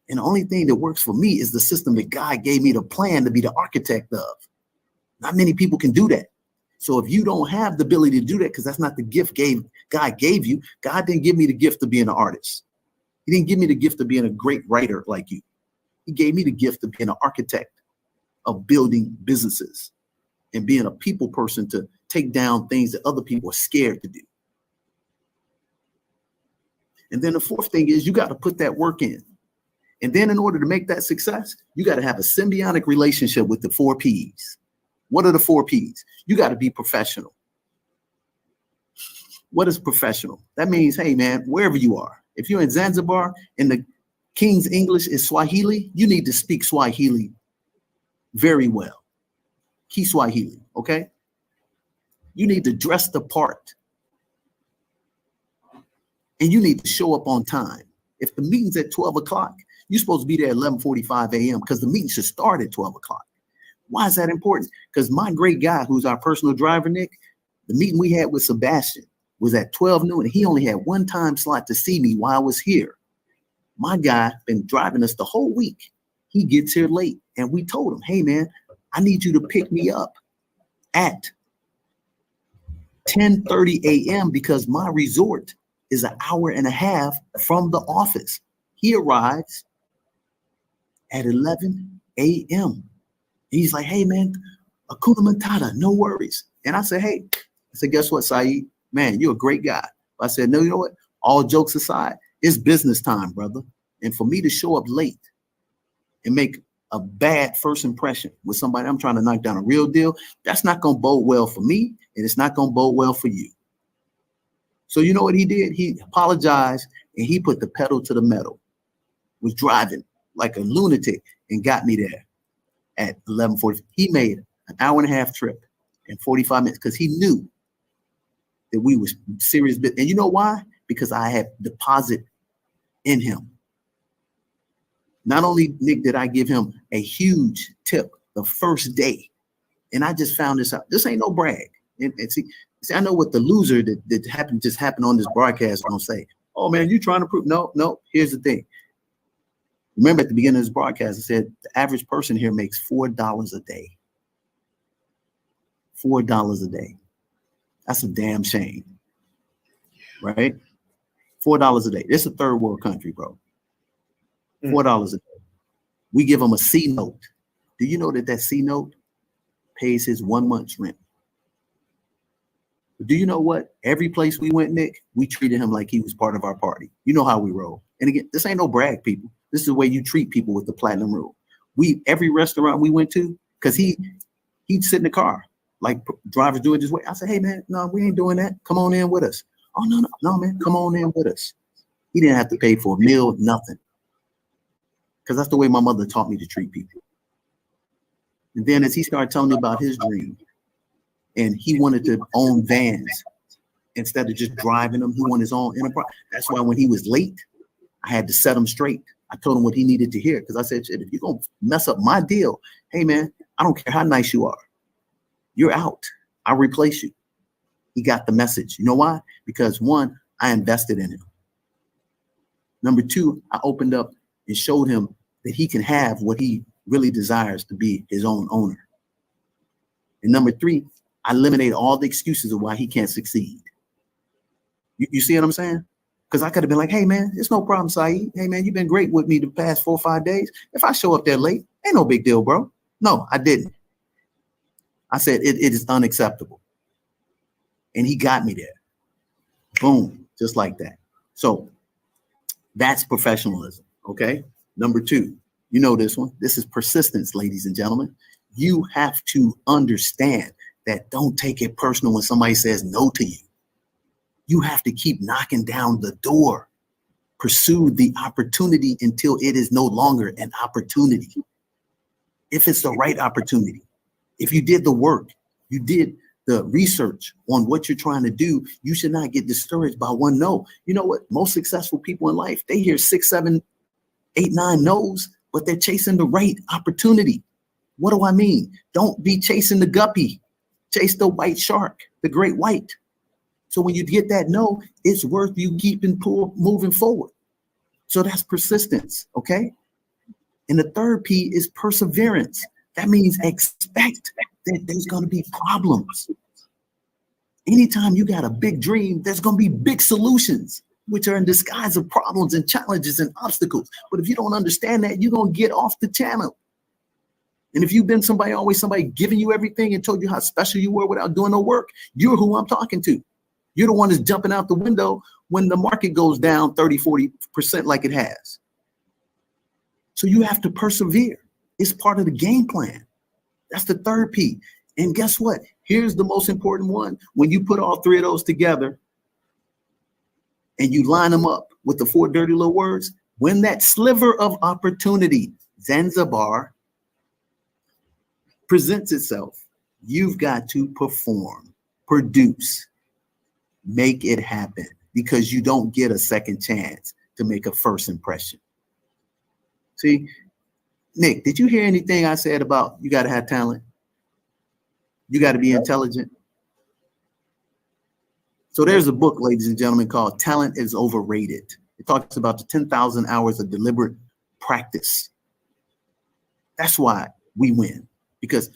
Speaker 4: And the only thing that works for me is the system that God gave me the plan to be the architect of. Not many people can do that. So if you don't have the ability to do that, because that's not the gift God gave you, God didn't give me the gift of being an artist. He didn't give me the gift of being a great writer like you. He gave me the gift of being an architect, of building businesses and being a people person to take down things that other people are scared to do. And then the fourth thing is you got to put that work in. And then in order to make that success, you got to have a symbiotic relationship with the 4 P's. What are the 4 P's? You got to be professional. What is professional? That means, hey, man, wherever you are, if you're in Zanzibar and the King's English is Swahili, you need to speak Swahili very well. Kiswahili, okay? You need to dress the part. And you need to show up on time. If the meeting's at 12 o'clock, you're supposed to be there at 11:45 a.m. because the meeting should start at 12 o'clock. Why is that important? Because my great guy, who's our personal driver, Nick, the meeting we had with Sebastian was at 12 noon, and he only had 1 time slot to see me while I was here. My guy been driving us the whole week. He gets here late, and we told him, hey, man, I need you to pick me up at 10:30 a.m. because my resort is an hour and a half from the office. He arrives at 11 a.m. He's like, hey, man, Hakuna Matata, no worries. And I said, hey, guess what, Saeed? Man, you're a great guy. I said, no, you know what? All jokes aside, it's business time, brother. And for me to show up late and make a bad first impression with somebody I'm trying to knock down a real deal, that's not going to bode well for me, and it's not going to bode well for you. So you know what he did? He apologized, and he put the pedal to the metal, was driving like a lunatic, and got me there at 11:40. He made an hour and a half trip in 45 minutes because he knew that we was serious. And you know why? Because I had deposit in him. Not only, Nick, did I give him a huge tip the first day, and I just found this out. This ain't no brag. And see, I know what the loser that happened on this broadcast gonna say. Oh man, you trying to prove? No. Here's the thing. Remember at the beginning of this broadcast, I said the average person here makes $4 a day. $4 a day. That's a damn shame, right? $4 a day. It's a third world country, bro. $4 a day. We give them a C note. Do you know that C note pays his 1 month's rent. But do you know what? Every place we went, Nick, we treated him like he was part of our party. You know how we roll. And again, this ain't no brag, people. This is the way you treat people with the platinum rule. Every restaurant we went to, because he'd sit in the car, like drivers do it this way. I said, hey man, no, we ain't doing that. Come on in with us. Oh, no, man, come on in with us. He didn't have to pay for a meal, nothing. Because that's the way my mother taught me to treat people. And then as he started telling me about his dream, and he wanted to own vans instead of just driving them, he wanted his own enterprise. That's why when he was late, I had to set him straight. I told him what he needed to hear, because I said, shit, if you're going to mess up my deal, hey man, I don't care how nice you are. You're out. I'll replace you. He got the message. You know why? Because one, I invested in him. Number two, I opened up and showed him that he can have what he really desires to be his own owner. And number three, I eliminated all the excuses of why he can't succeed. You see what I'm saying? Because I could have been like, hey man, it's no problem, Saeed. Hey man, you've been great with me the past 4 or 5 days. If I show up there late, ain't no big deal, bro. No, I didn't. I said, it is unacceptable. And he got me there. Boom, just like that. So that's professionalism, okay? Number two, you know this one. This is persistence, ladies and gentlemen. You have to understand that don't take it personal when somebody says no to you. You have to keep knocking down the door. Pursue the opportunity until it is no longer an opportunity. If it's the right opportunity, if you did the work, you did the research on what you're trying to do, you should not get discouraged by one no. You know what? Most successful people in life, they hear 6, 7, 8, 9 no's, but they're chasing the right opportunity. What do I mean? Don't be chasing the guppy. Chase the white shark, the great white. So when you get that no, it's worth you keeping moving forward. So that's persistence, okay? And the third P is perseverance. That means expect that there's going to be problems. Anytime you got a big dream, there's going to be big solutions, which are in disguise of problems and challenges and obstacles. But if you don't understand that, you're going to get off the channel. And if you've been always somebody giving you everything and told you how special you were without doing no work, you're who I'm talking to. You're the one that's jumping out the window when the market goes down 30, 40% like it has. So you have to persevere. It's part of the game plan. That's the third P. And guess what? Here's the most important one. When you put all three of those together and you line them up with the 4 dirty little words, when that sliver of opportunity, Zanzibar, presents itself, you've got to perform, produce, make it happen, because you don't get a second chance to make a first impression. See, Nick, did you hear anything I said about you got to have talent? You got to be intelligent. So there's a book, ladies and gentlemen, called Talent is Overrated. It talks about the 10,000 hours of deliberate practice. That's why we win, because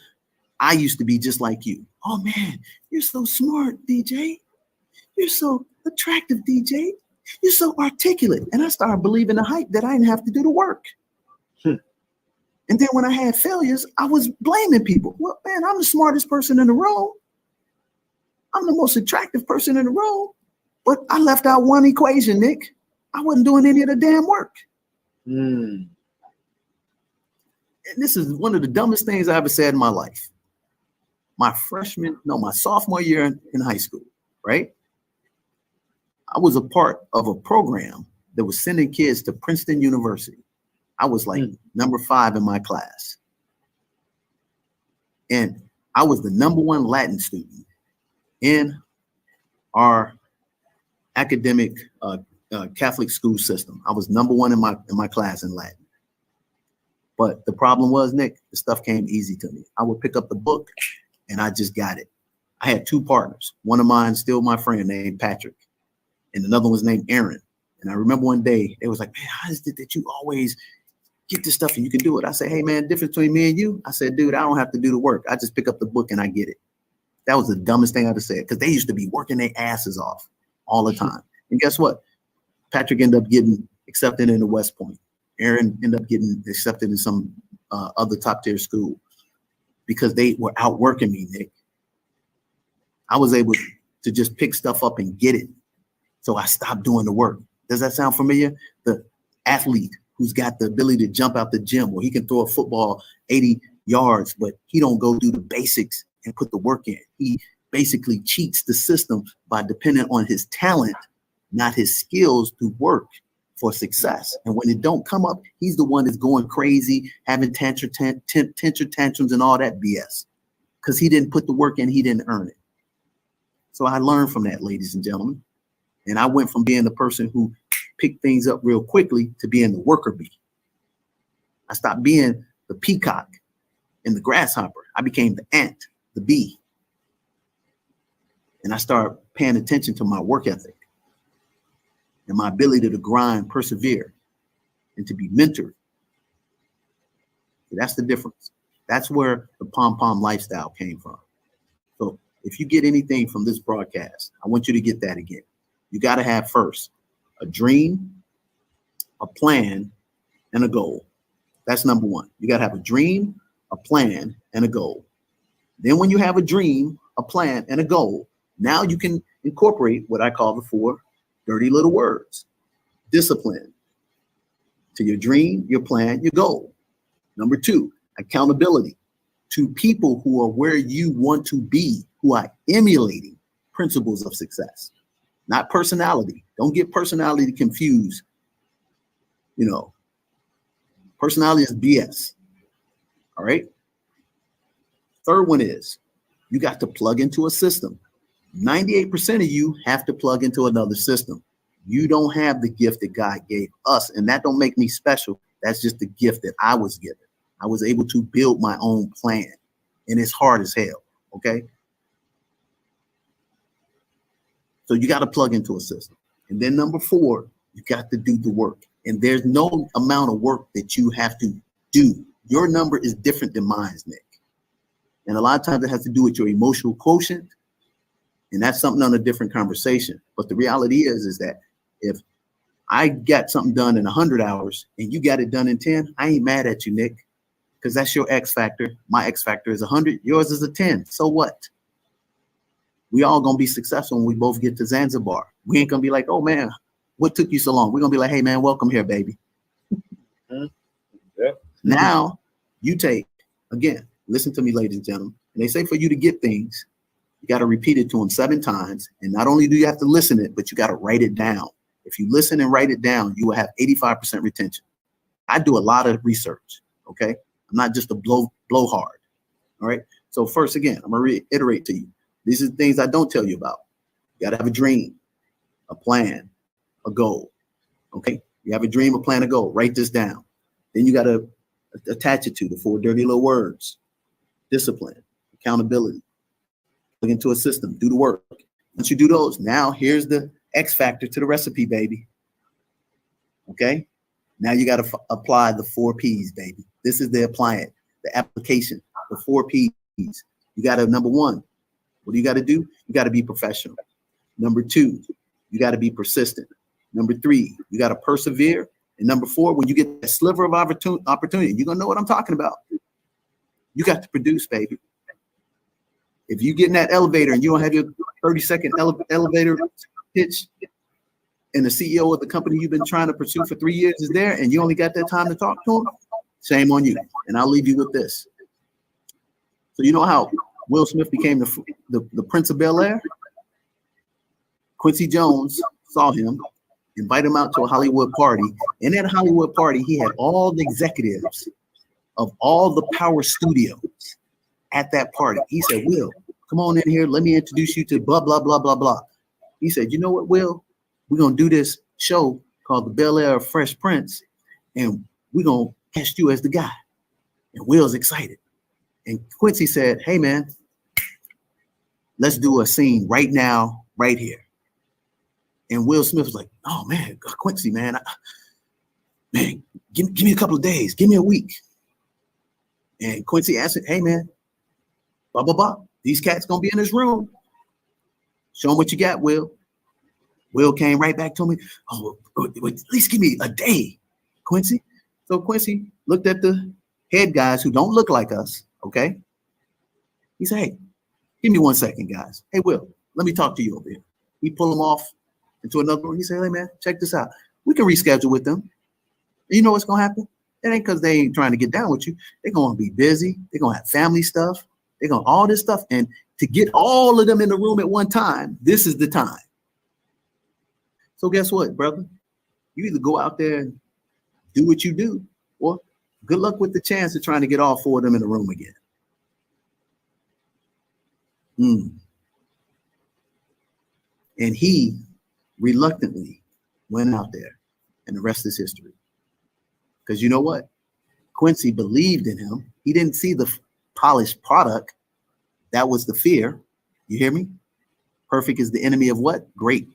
Speaker 4: I used to be just like you. Oh man, you're so smart, DJ. You're so attractive, DJ. You're so articulate. And I started believing the hype that I didn't have to do the work. And then when I had failures, I was blaming people. Well, man, I'm the smartest person in the room. I'm the most attractive person in the room. But I left out one equation, Nick. I wasn't doing any of the damn work. And this is one of the dumbest things I ever said in my life. My sophomore year in high school, right? I was a part of a program that was sending kids to Princeton University. I was like number 5 in my class. And I was the number 1 Latin student in our academic Catholic school system. I was number 1 in my class in Latin. But the problem was, Nick, the stuff came easy to me. I would pick up the book and I just got it. I had 2 partners. One of mine, still my friend, named Patrick. And another one was named Aaron. And I remember one day, they was like, man, how is it that you always get this stuff and you can do it? I said, hey, man, difference between me and you? I said, dude, I don't have to do the work. I just pick up the book and I get it. That was the dumbest thing I'd have said, because they used to be working their asses off all the time. And guess what? Patrick ended up getting accepted into West Point. Aaron ended up getting accepted in some other top tier school. because they were outworking me, Nick. I was able to just pick stuff up and get it. So I stopped doing the work. Does that sound familiar? The athlete who's got the ability to jump out the gym, or he can throw a football 80 yards, but he don't go do the basics and put the work in. He basically cheats the system by depending on his talent, not his skills to work for success. And when it don't come up, he's the one that's going crazy, having tantrums and all that BS, because he didn't put the work in, he didn't earn it. So I learned from that, ladies and gentlemen. And I went from being the person who picked things up real quickly to being the worker bee. I stopped being the peacock and the grasshopper. I became the ant, the bee. And I started paying attention to my work ethic and my ability to grind, persevere, and to be mentored. So that's the difference. That's where the P.O.M lifestyle came from. So if you get anything from this broadcast, I want you to get that again. You got to have first a dream, a plan, and a goal. That's number one. You got to have a dream, a plan, and a goal. Then when you have a dream, a plan, and a goal, now you can incorporate what I call the 4 dirty little words. Discipline to your dream, your plan, your goal. Number 2, accountability to people who are where you want to be, who are emulating principles of success, not personality. Don't get personality confused. You know, personality is BS. All right. Third one is you got to plug into a system. 98% of you have to plug into another system. You don't have the gift that God gave us, and that don't make me special. That's just the gift that I was given. I was able to build my own plan, and it's hard as hell, okay? So you got to plug into a system. And then number 4, you got to do the work. And there's no amount of work that you have to do. Your number is different than mine, Nick. And a lot of times it has to do with your emotional quotient. And that's something on a different conversation. But the reality is that if I got something done in 100 hours and you got it done in 10, I ain't mad at you, Nick, because that's your X factor. My X factor is 100. Yours is a 10. So what? We all going to be successful when we both get to Zanzibar. We ain't going to be like, oh, man, what took you so long? We're going to be like, hey, man, welcome here, baby.
Speaker 3: Yeah.
Speaker 4: Now you take, again, listen to me, ladies and gentlemen. And they say for you to get things, you got to repeat it to them 7 times. And not only do you have to listen it, but you got to write it down. If you listen and write it down, you will have 85% retention. I do a lot of research, okay? I'm not just a blowhard, all right? So first, again, I'm going to reiterate to you. These are the things I don't tell you about. You got to have a dream, a plan, a goal, okay? You have a dream, a plan, a goal. Write this down. Then you got to attach it to the 4 dirty little words. Discipline, accountability. Plug into a system, do the work. Once you do those, now here's the X factor to the recipe, baby. Okay? Now you got to apply the 4 P's, baby. This is the applying, the application, the 4 P's. You got to, number 1, what do you got to do? You got to be professional. Number 2, you got to be persistent. Number 3, you got to persevere. And number 4, when you get that sliver of opportunity, you're going to know what I'm talking about. You got to produce, baby. If you get in that elevator and you don't have your 30-second elevator pitch, and the CEO of the company you've been trying to pursue for 3 years is there, and you only got that time to talk to him, shame on you. And I'll leave you with this. So you know how Will Smith became the Prince of Bel-Air? Quincy Jones saw him, invited him out to a Hollywood party. In that Hollywood party, he had all the executives of all the power studios at that party. He said, Will, come on in here. Let me introduce you to blah, blah, blah, blah, blah. He said, you know what, Will? We're going to do this show called The Bel-Air of Fresh Prince, and we're going to cast you as the guy. And Will's excited. And Quincy said, hey, man, let's do a scene right now, right here. And Will Smith was like, oh, man, Quincy, man, give me a couple of days. Give me a week. And Quincy answered, hey, man, blah, blah, blah. These cats going to be in this room. Show them what you got, Will. Will came right back to me. Oh, at least give me a day, Quincy. So Quincy looked at the head guys who don't look like us, okay? He said, hey, give me 1 second, guys. Hey, Will, let me talk to you over here. We pull him off into another room. He said, hey, man, check this out. We can reschedule with them. You know what's going to happen? It ain't because they ain't trying to get down with you. They're going to be busy. They're going to have family stuff. They're going to all this stuff. And to get all of them in the room at one time, this is the time. So guess what, brother? You either go out there and do what you do, or good luck with the chance of trying to get all 4 of them in the room again. And he reluctantly went out there, and the rest is history. Because you know what? Quincy believed in him. He didn't see the polished product. That was the fear. You hear me? Perfect is the enemy of what? Great.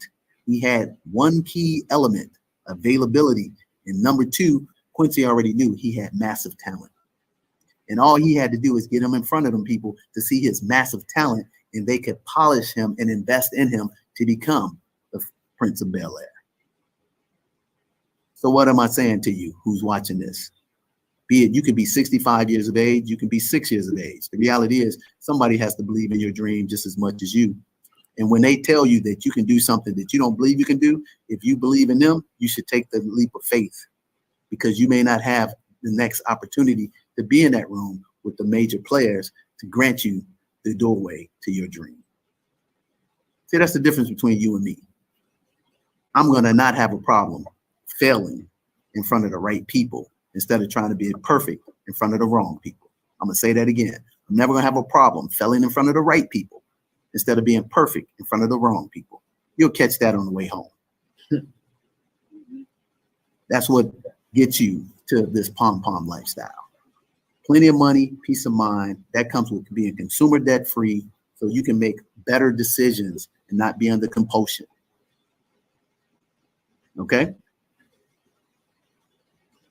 Speaker 4: He had one key element, availability. And number 2, Quincy already knew he had massive talent. And all he had to do is get him in front of them people to see his massive talent, and they could polish him and invest in him to become the Prince of Bel-Air. So what am I saying to you who's watching this? Be it you could be 65 years of age, you can be 6 years of age. The reality is somebody has to believe in your dream just as much as you. And when they tell you that you can do something that you don't believe you can do, if you believe in them, you should take the leap of faith, because you may not have the next opportunity to be in that room with the major players to grant you the doorway to your dream. See, that's the difference between you and me. I'm going to not have a problem failing in front of the right people instead of trying to be perfect in front of the wrong people. I'm going to say that again. I'm never going to have a problem failing in front of the right people instead of being perfect in front of the wrong people. You'll catch that on the way home. That's what gets you to this P.O.M lifestyle. Plenty of money, peace of mind. That comes with being consumer debt free, so you can make better decisions and not be under compulsion. Okay?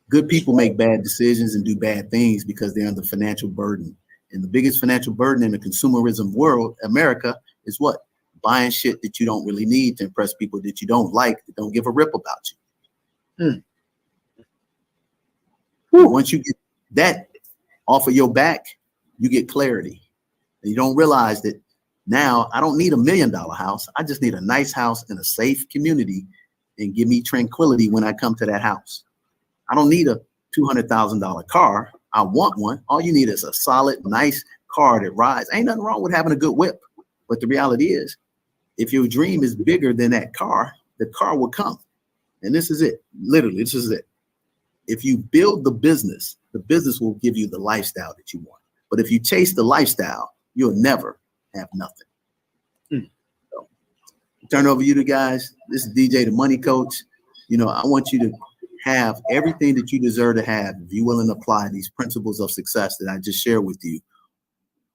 Speaker 4: Good people make bad decisions and do bad things because they're under financial burden. And the biggest financial burden in the consumerism world, America, is what? Buying shit that you don't really need to impress people that you don't like, that don't give a rip about you. Once you get that off of your back, you get clarity. And you don't realize that now I don't need $1 million house. I just need a nice house in a safe community and give me tranquility when I come to that house. I don't need a $200,000 car. I want one. All you need is a solid, nice car that rides. Ain't nothing wrong with having a good whip. But the reality is, if your dream is bigger than that car, the car will come. And this is it. Literally, this is it. If you build the business will give you the lifestyle that you want. But if you chase the lifestyle, you'll never have nothing. So, turn over you to guys. This is DJ, the Money Coach. You know, I want you to have everything that you deserve to have if you're willing to apply these principles of success that I just shared with you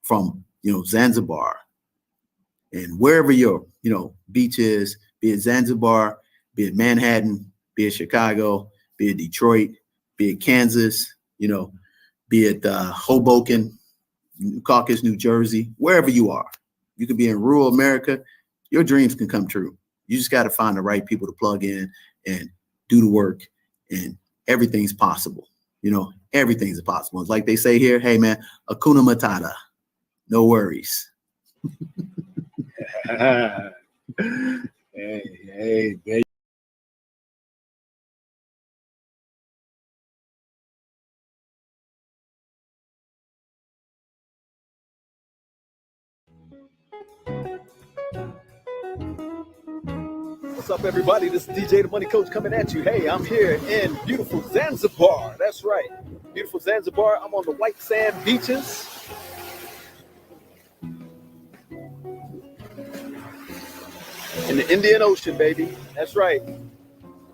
Speaker 4: from, Zanzibar and wherever your, beach is, be it Zanzibar, be it Manhattan, be it Chicago, be it Detroit, be it Kansas, be it Hoboken, Caucus, New Jersey, wherever you are. You could be in rural America. Your dreams can come true. You just got to find the right people to plug in and do the work, and everything's possible. Everything's possible. It's like they say here, hey, man, Hakuna Matata. No worries.
Speaker 11: Hey, baby.
Speaker 6: What's up, everybody? This is DJ, the Money Coach, coming at you. Hey, I'm here in beautiful Zanzibar. That's right. Beautiful Zanzibar. I'm on the white sand beaches. In the Indian Ocean, baby. That's right.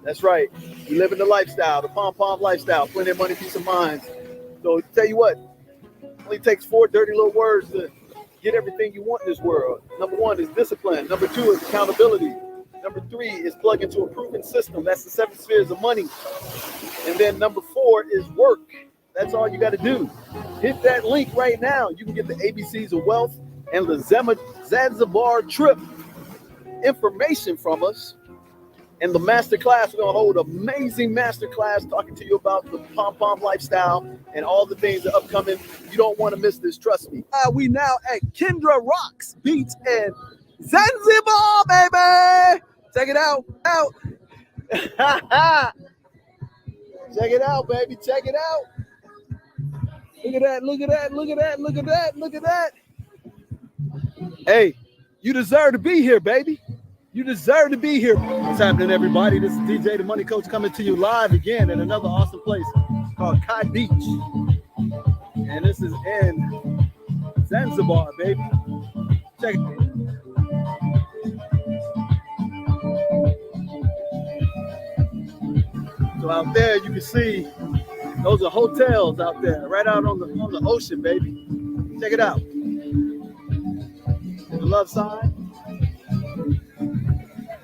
Speaker 6: That's right. We live in the lifestyle, the P.O.M lifestyle. Plenty of money, peace of mind. So tell you what, it only takes 4 dirty little words to get everything you want in this world. Number 1 is discipline. Number 2 is accountability. Number 3 is plug into a proven system. That's the 7 spheres of money. And then number 4 is work. That's all you got to do. Hit that link right now. You can get the ABCs of Wealth and the Zanzibar trip information from us.
Speaker 11: in the master class, we're going to hold an amazing master class talking to you about the P.O.M lifestyle and all the things that are upcoming. You don't want to miss this, trust me. We now at Kendra Rocks Beach in Zanzibar, baby. Check it out. Check it out, baby. Check it out. Look at that. Look at that. Look at that. Look at that. Look at that. Hey, you deserve to be here, baby. You deserve to be here. What's happening, everybody? This is DJ, the Money Coach, coming to you live again in another awesome place called Kai Beach. And this is in Zanzibar, baby. Check it. So out there, you can see those are hotels out there, right out on the ocean, baby. Check it out. The love sign.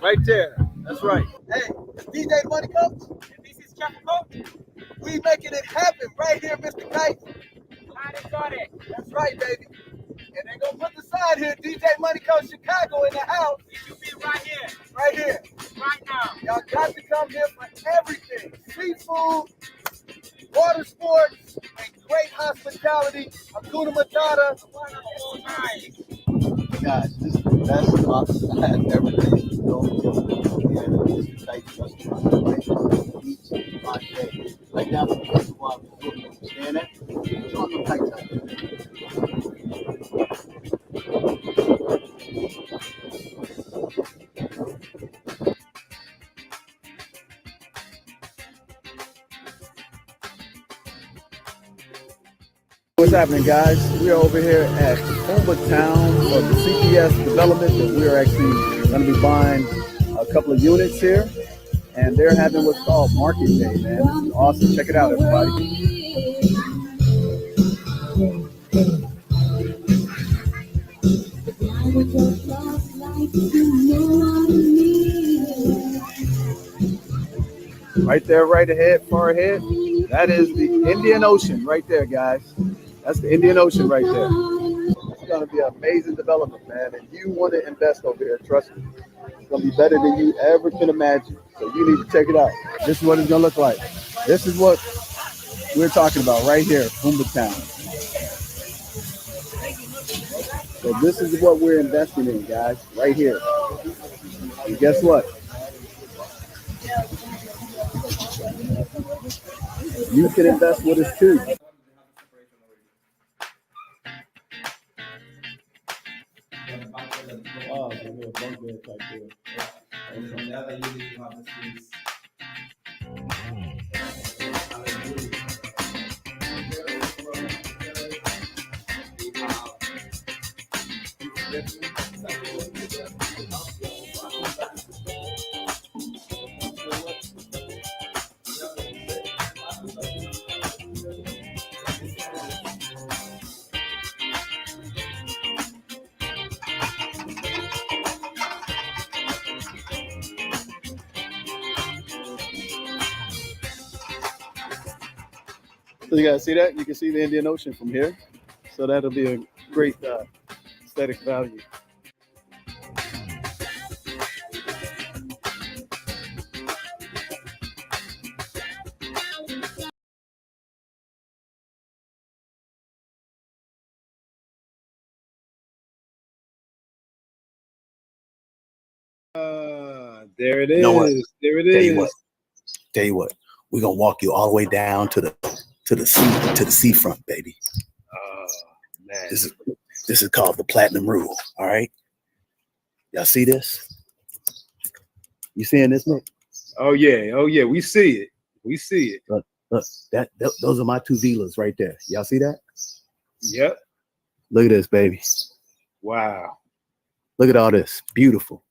Speaker 11: Right there. That's right. Hey, it's DJ the Money Coach. And this is Chef Coach. We making it happen right here, Mr. Kite. That's right, baby. And they're gonna put the sign here, DJ Money Coach Chicago in the house. It should be right here. Right here. Right now. Y'all got to come here for everything. Seafood, water sports, and great hospitality. Hakuna Matata. Guys, this is the best box I have ever been to. Mr. Kite's restaurant, right? Each my day. Right down from the reservoir. Understand that? Show them the kites out there. What's happening, guys? We're over here at Town of the CPS development that we're actually going to be buying a couple of units here, and they're having what's called Market Day, man. This is awesome. Check it out, everybody. Right there, right ahead, far ahead. That is the Indian Ocean right there, guys. That's the Indian Ocean right there. It's going to be an amazing development, man. And you want to invest over here, trust me. It's going to be better than you ever can imagine. So you need to check it out. This is what it's going to look like. This is what we're talking about right here, Town. So this is what we're investing in, guys, right here. And guess what? You can invest with us too. Oh, there's a bunk bed type there. And from the other unit, you have the space. So you guys see that? You can see the Indian Ocean from here. So that'll be a great aesthetic value. There it is.
Speaker 6: You know what?
Speaker 11: There it is.
Speaker 6: Tell you what, we're gonna walk you all the way down to the seafront, baby.
Speaker 11: Oh man.
Speaker 6: This is called the Platinum Rule. All right. Y'all see this? You seeing this, Nick?
Speaker 11: Oh yeah. We see it. We see it.
Speaker 6: Look, those are my two villas right there. Y'all see that?
Speaker 11: Yep.
Speaker 6: Look at this, baby.
Speaker 11: Wow.
Speaker 6: Look at all this. Beautiful.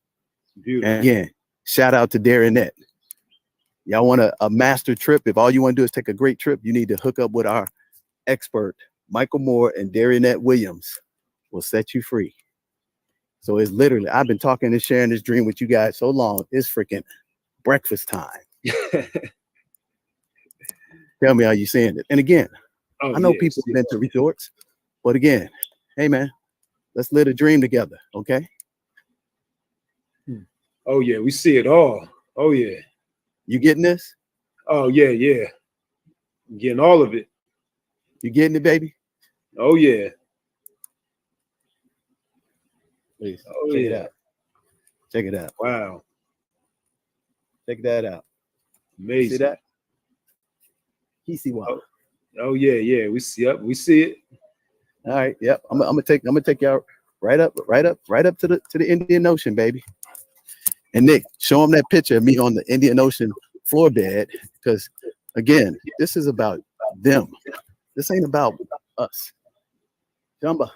Speaker 11: Beautiful.
Speaker 6: And again, shout out to Darrenette. Y'all want a master trip? If all you want to do is take a great trip, you need to hook up with our expert, Michael Moore and Darrenette Williams. Will set you free. So it's literally, I've been talking and sharing this dream with you guys so long, it's freaking breakfast time. Tell me how you seeing it. And again, I know people have been to resorts, but again, hey man, let's live a dream together, okay?
Speaker 11: Oh yeah, we see it all.
Speaker 3: Oh yeah.
Speaker 6: You getting this?
Speaker 3: Oh yeah, yeah. I'm getting all of it.
Speaker 6: You getting it, baby?
Speaker 3: Oh yeah.
Speaker 6: Please
Speaker 3: Oh
Speaker 6: check
Speaker 3: yeah.
Speaker 6: it out. Check it out.
Speaker 3: Wow.
Speaker 6: Check that out.
Speaker 3: Amazing.
Speaker 6: See that? He see what?
Speaker 3: Oh yeah, yeah. We see it.
Speaker 6: All right. Yep. I'm gonna take y'all right up to the Indian Ocean, baby. And Nick, show them that picture of me on the Indian Ocean floor bed, because again, this is about them. This ain't about us. Jumbo.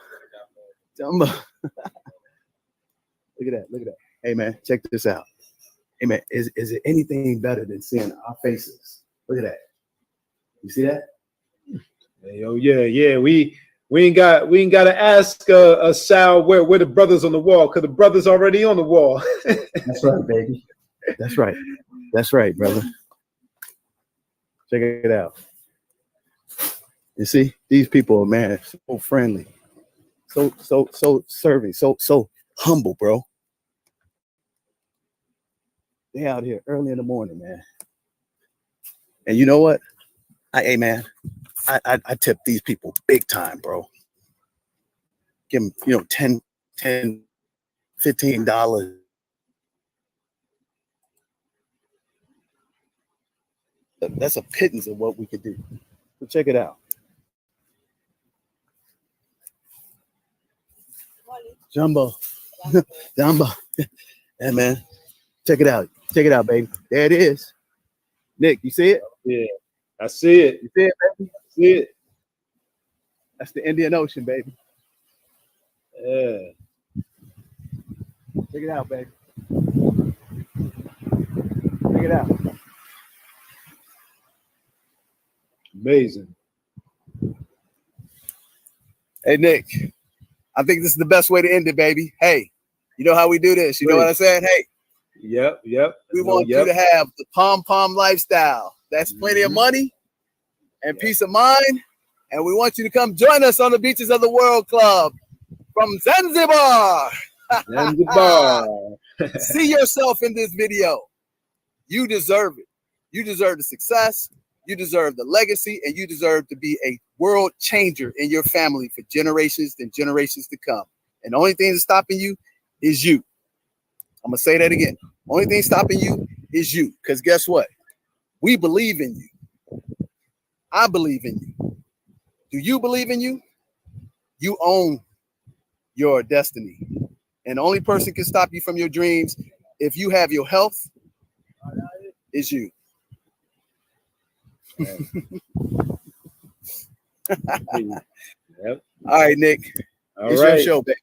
Speaker 6: Look at that. Hey man, check this out. Hey man, is it anything better than seeing our faces? Look at that. You see that?
Speaker 3: Hey, oh yeah. We ain't got to ask Sal where the brothers on the wall, because the brothers already on the wall.
Speaker 6: That's right, baby. That's right, brother. Check it out. You see, these people, man, so friendly, so serving, so humble, bro. They out here early in the morning, man. And you know what? Hey, man, I tip these people big time, bro. Give them, $10, $15. That's a pittance of what we could do. So check it out. Jumbo. Hey, man. Check it out, baby. There it is. Nick, you see it?
Speaker 3: Yeah, I see it.
Speaker 6: You see it, baby?
Speaker 3: See it.
Speaker 6: That's the Indian Ocean, baby.
Speaker 3: Yeah.
Speaker 6: Check it out, baby. Check it out.
Speaker 3: Amazing.
Speaker 6: Hey, Nick, I think this is the best way to end it, baby. Hey, you know how we do this. You know what I said? Hey.
Speaker 3: Yep.
Speaker 6: We want you to have the P.O.M lifestyle. That's plenty of money and peace of mind. And we want you to come join us on the Beaches of the World Club from Zanzibar.
Speaker 3: Zanzibar.
Speaker 6: See yourself in this video. You deserve it. You deserve the success. You deserve the legacy, and you deserve to be a world changer in your family for generations and generations to come. And the only thing that's stopping you is you. I'm going to say that again. Only thing stopping you is you. Because guess what? We believe in you. I believe in you. Do you believe in you? You own your destiny. And the only person can stop you from your dreams, if you have your health, is you.
Speaker 3: Yep.
Speaker 6: All right, Nick. It's your show, baby.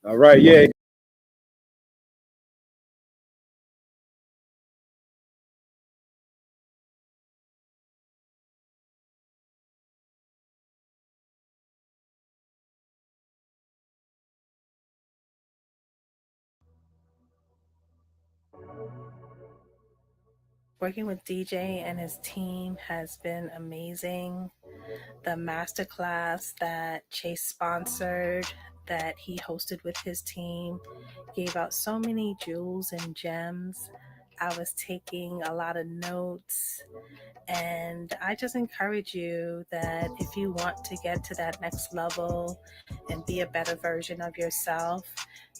Speaker 3: All right, yeah.
Speaker 13: Working with DJ and his team has been amazing. The masterclass that Chase sponsored, that he hosted with his team, gave out so many jewels and gems. I was taking a lot of notes, and I just encourage you that if you want to get to that next level and be a better version of yourself,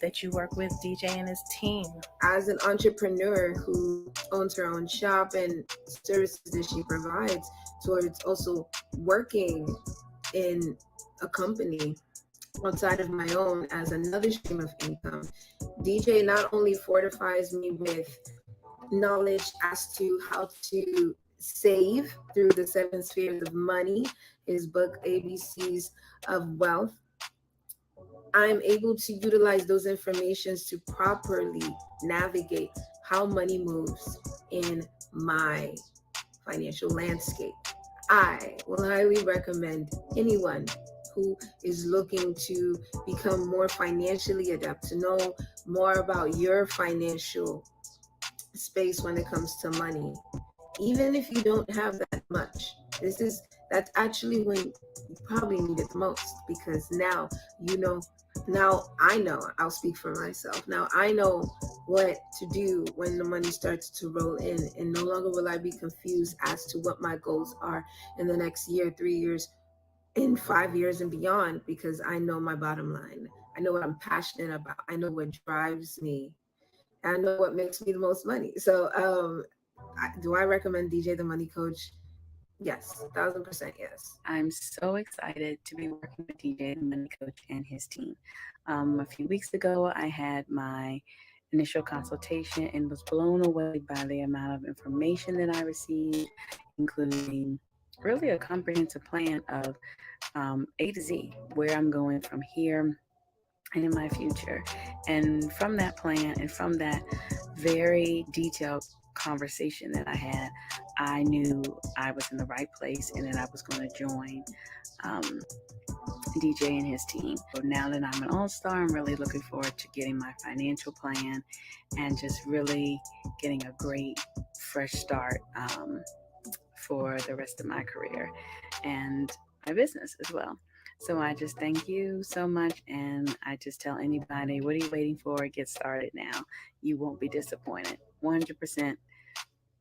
Speaker 13: that you work with DJ and his team.
Speaker 14: As an entrepreneur who owns her own shop and services that she provides towards also working in a company outside of my own as another stream of income, DJ not only fortifies me with knowledge as to how to save through the 7 spheres of money, his book ABCs of Wealth, I'm able to utilize those informations to properly navigate how money moves in my financial landscape. I will highly recommend anyone who is looking to become more financially adept, to know more about your financial space when it comes to money. Even if you don't have that much, that's actually when you probably need it the most, because now I know, I'll speak for myself. Now I know what to do when the money starts to roll in, and no longer will I be confused as to what my goals are in the next year, 3 years, in 5 years and beyond, because I know my bottom line. I know what I'm passionate about. I know what drives me. I know what makes me the most money. So do I recommend DJ the Money Coach? Yes, 1000% yes.
Speaker 15: I'm so excited to be working with DJ the Money Coach and his team. A few weeks ago, I had my initial consultation and was blown away by the amount of information that I received, including really a comprehensive plan of A to Z, where I'm going from here and in my future. And from that plan and from that very detailed conversation that I had, I knew I was in the right place and that I was going to join DJ and his team. So now that I'm an all-star, I'm really looking forward to getting my financial plan and just really getting a great fresh start for the rest of my career and my business as well. So I just thank you so much, and I just tell anybody, what are you waiting for? Get started now. You won't be disappointed. 100%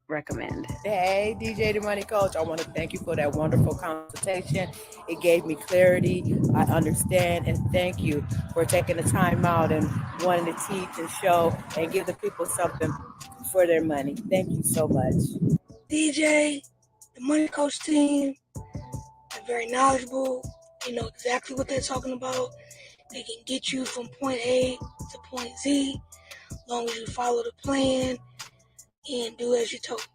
Speaker 15: recommend.
Speaker 16: Hey, DJ the Money Coach, I want to thank you for that wonderful consultation. It gave me clarity. I understand, and thank you for taking the time out and wanting to teach and show and give the people something for their money. Thank you so much.
Speaker 17: DJ, the Money Coach team, they're very knowledgeable. They know exactly what they're talking about. They can get you from point A to point Z, as long as you follow the plan and do as you're told.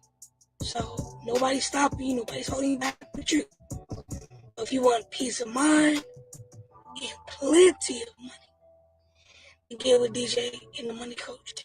Speaker 17: So nobody's stopping you, nobody's holding you back but you. So if you want peace of mind and plenty of money, you get with DJ and the Money Coach team.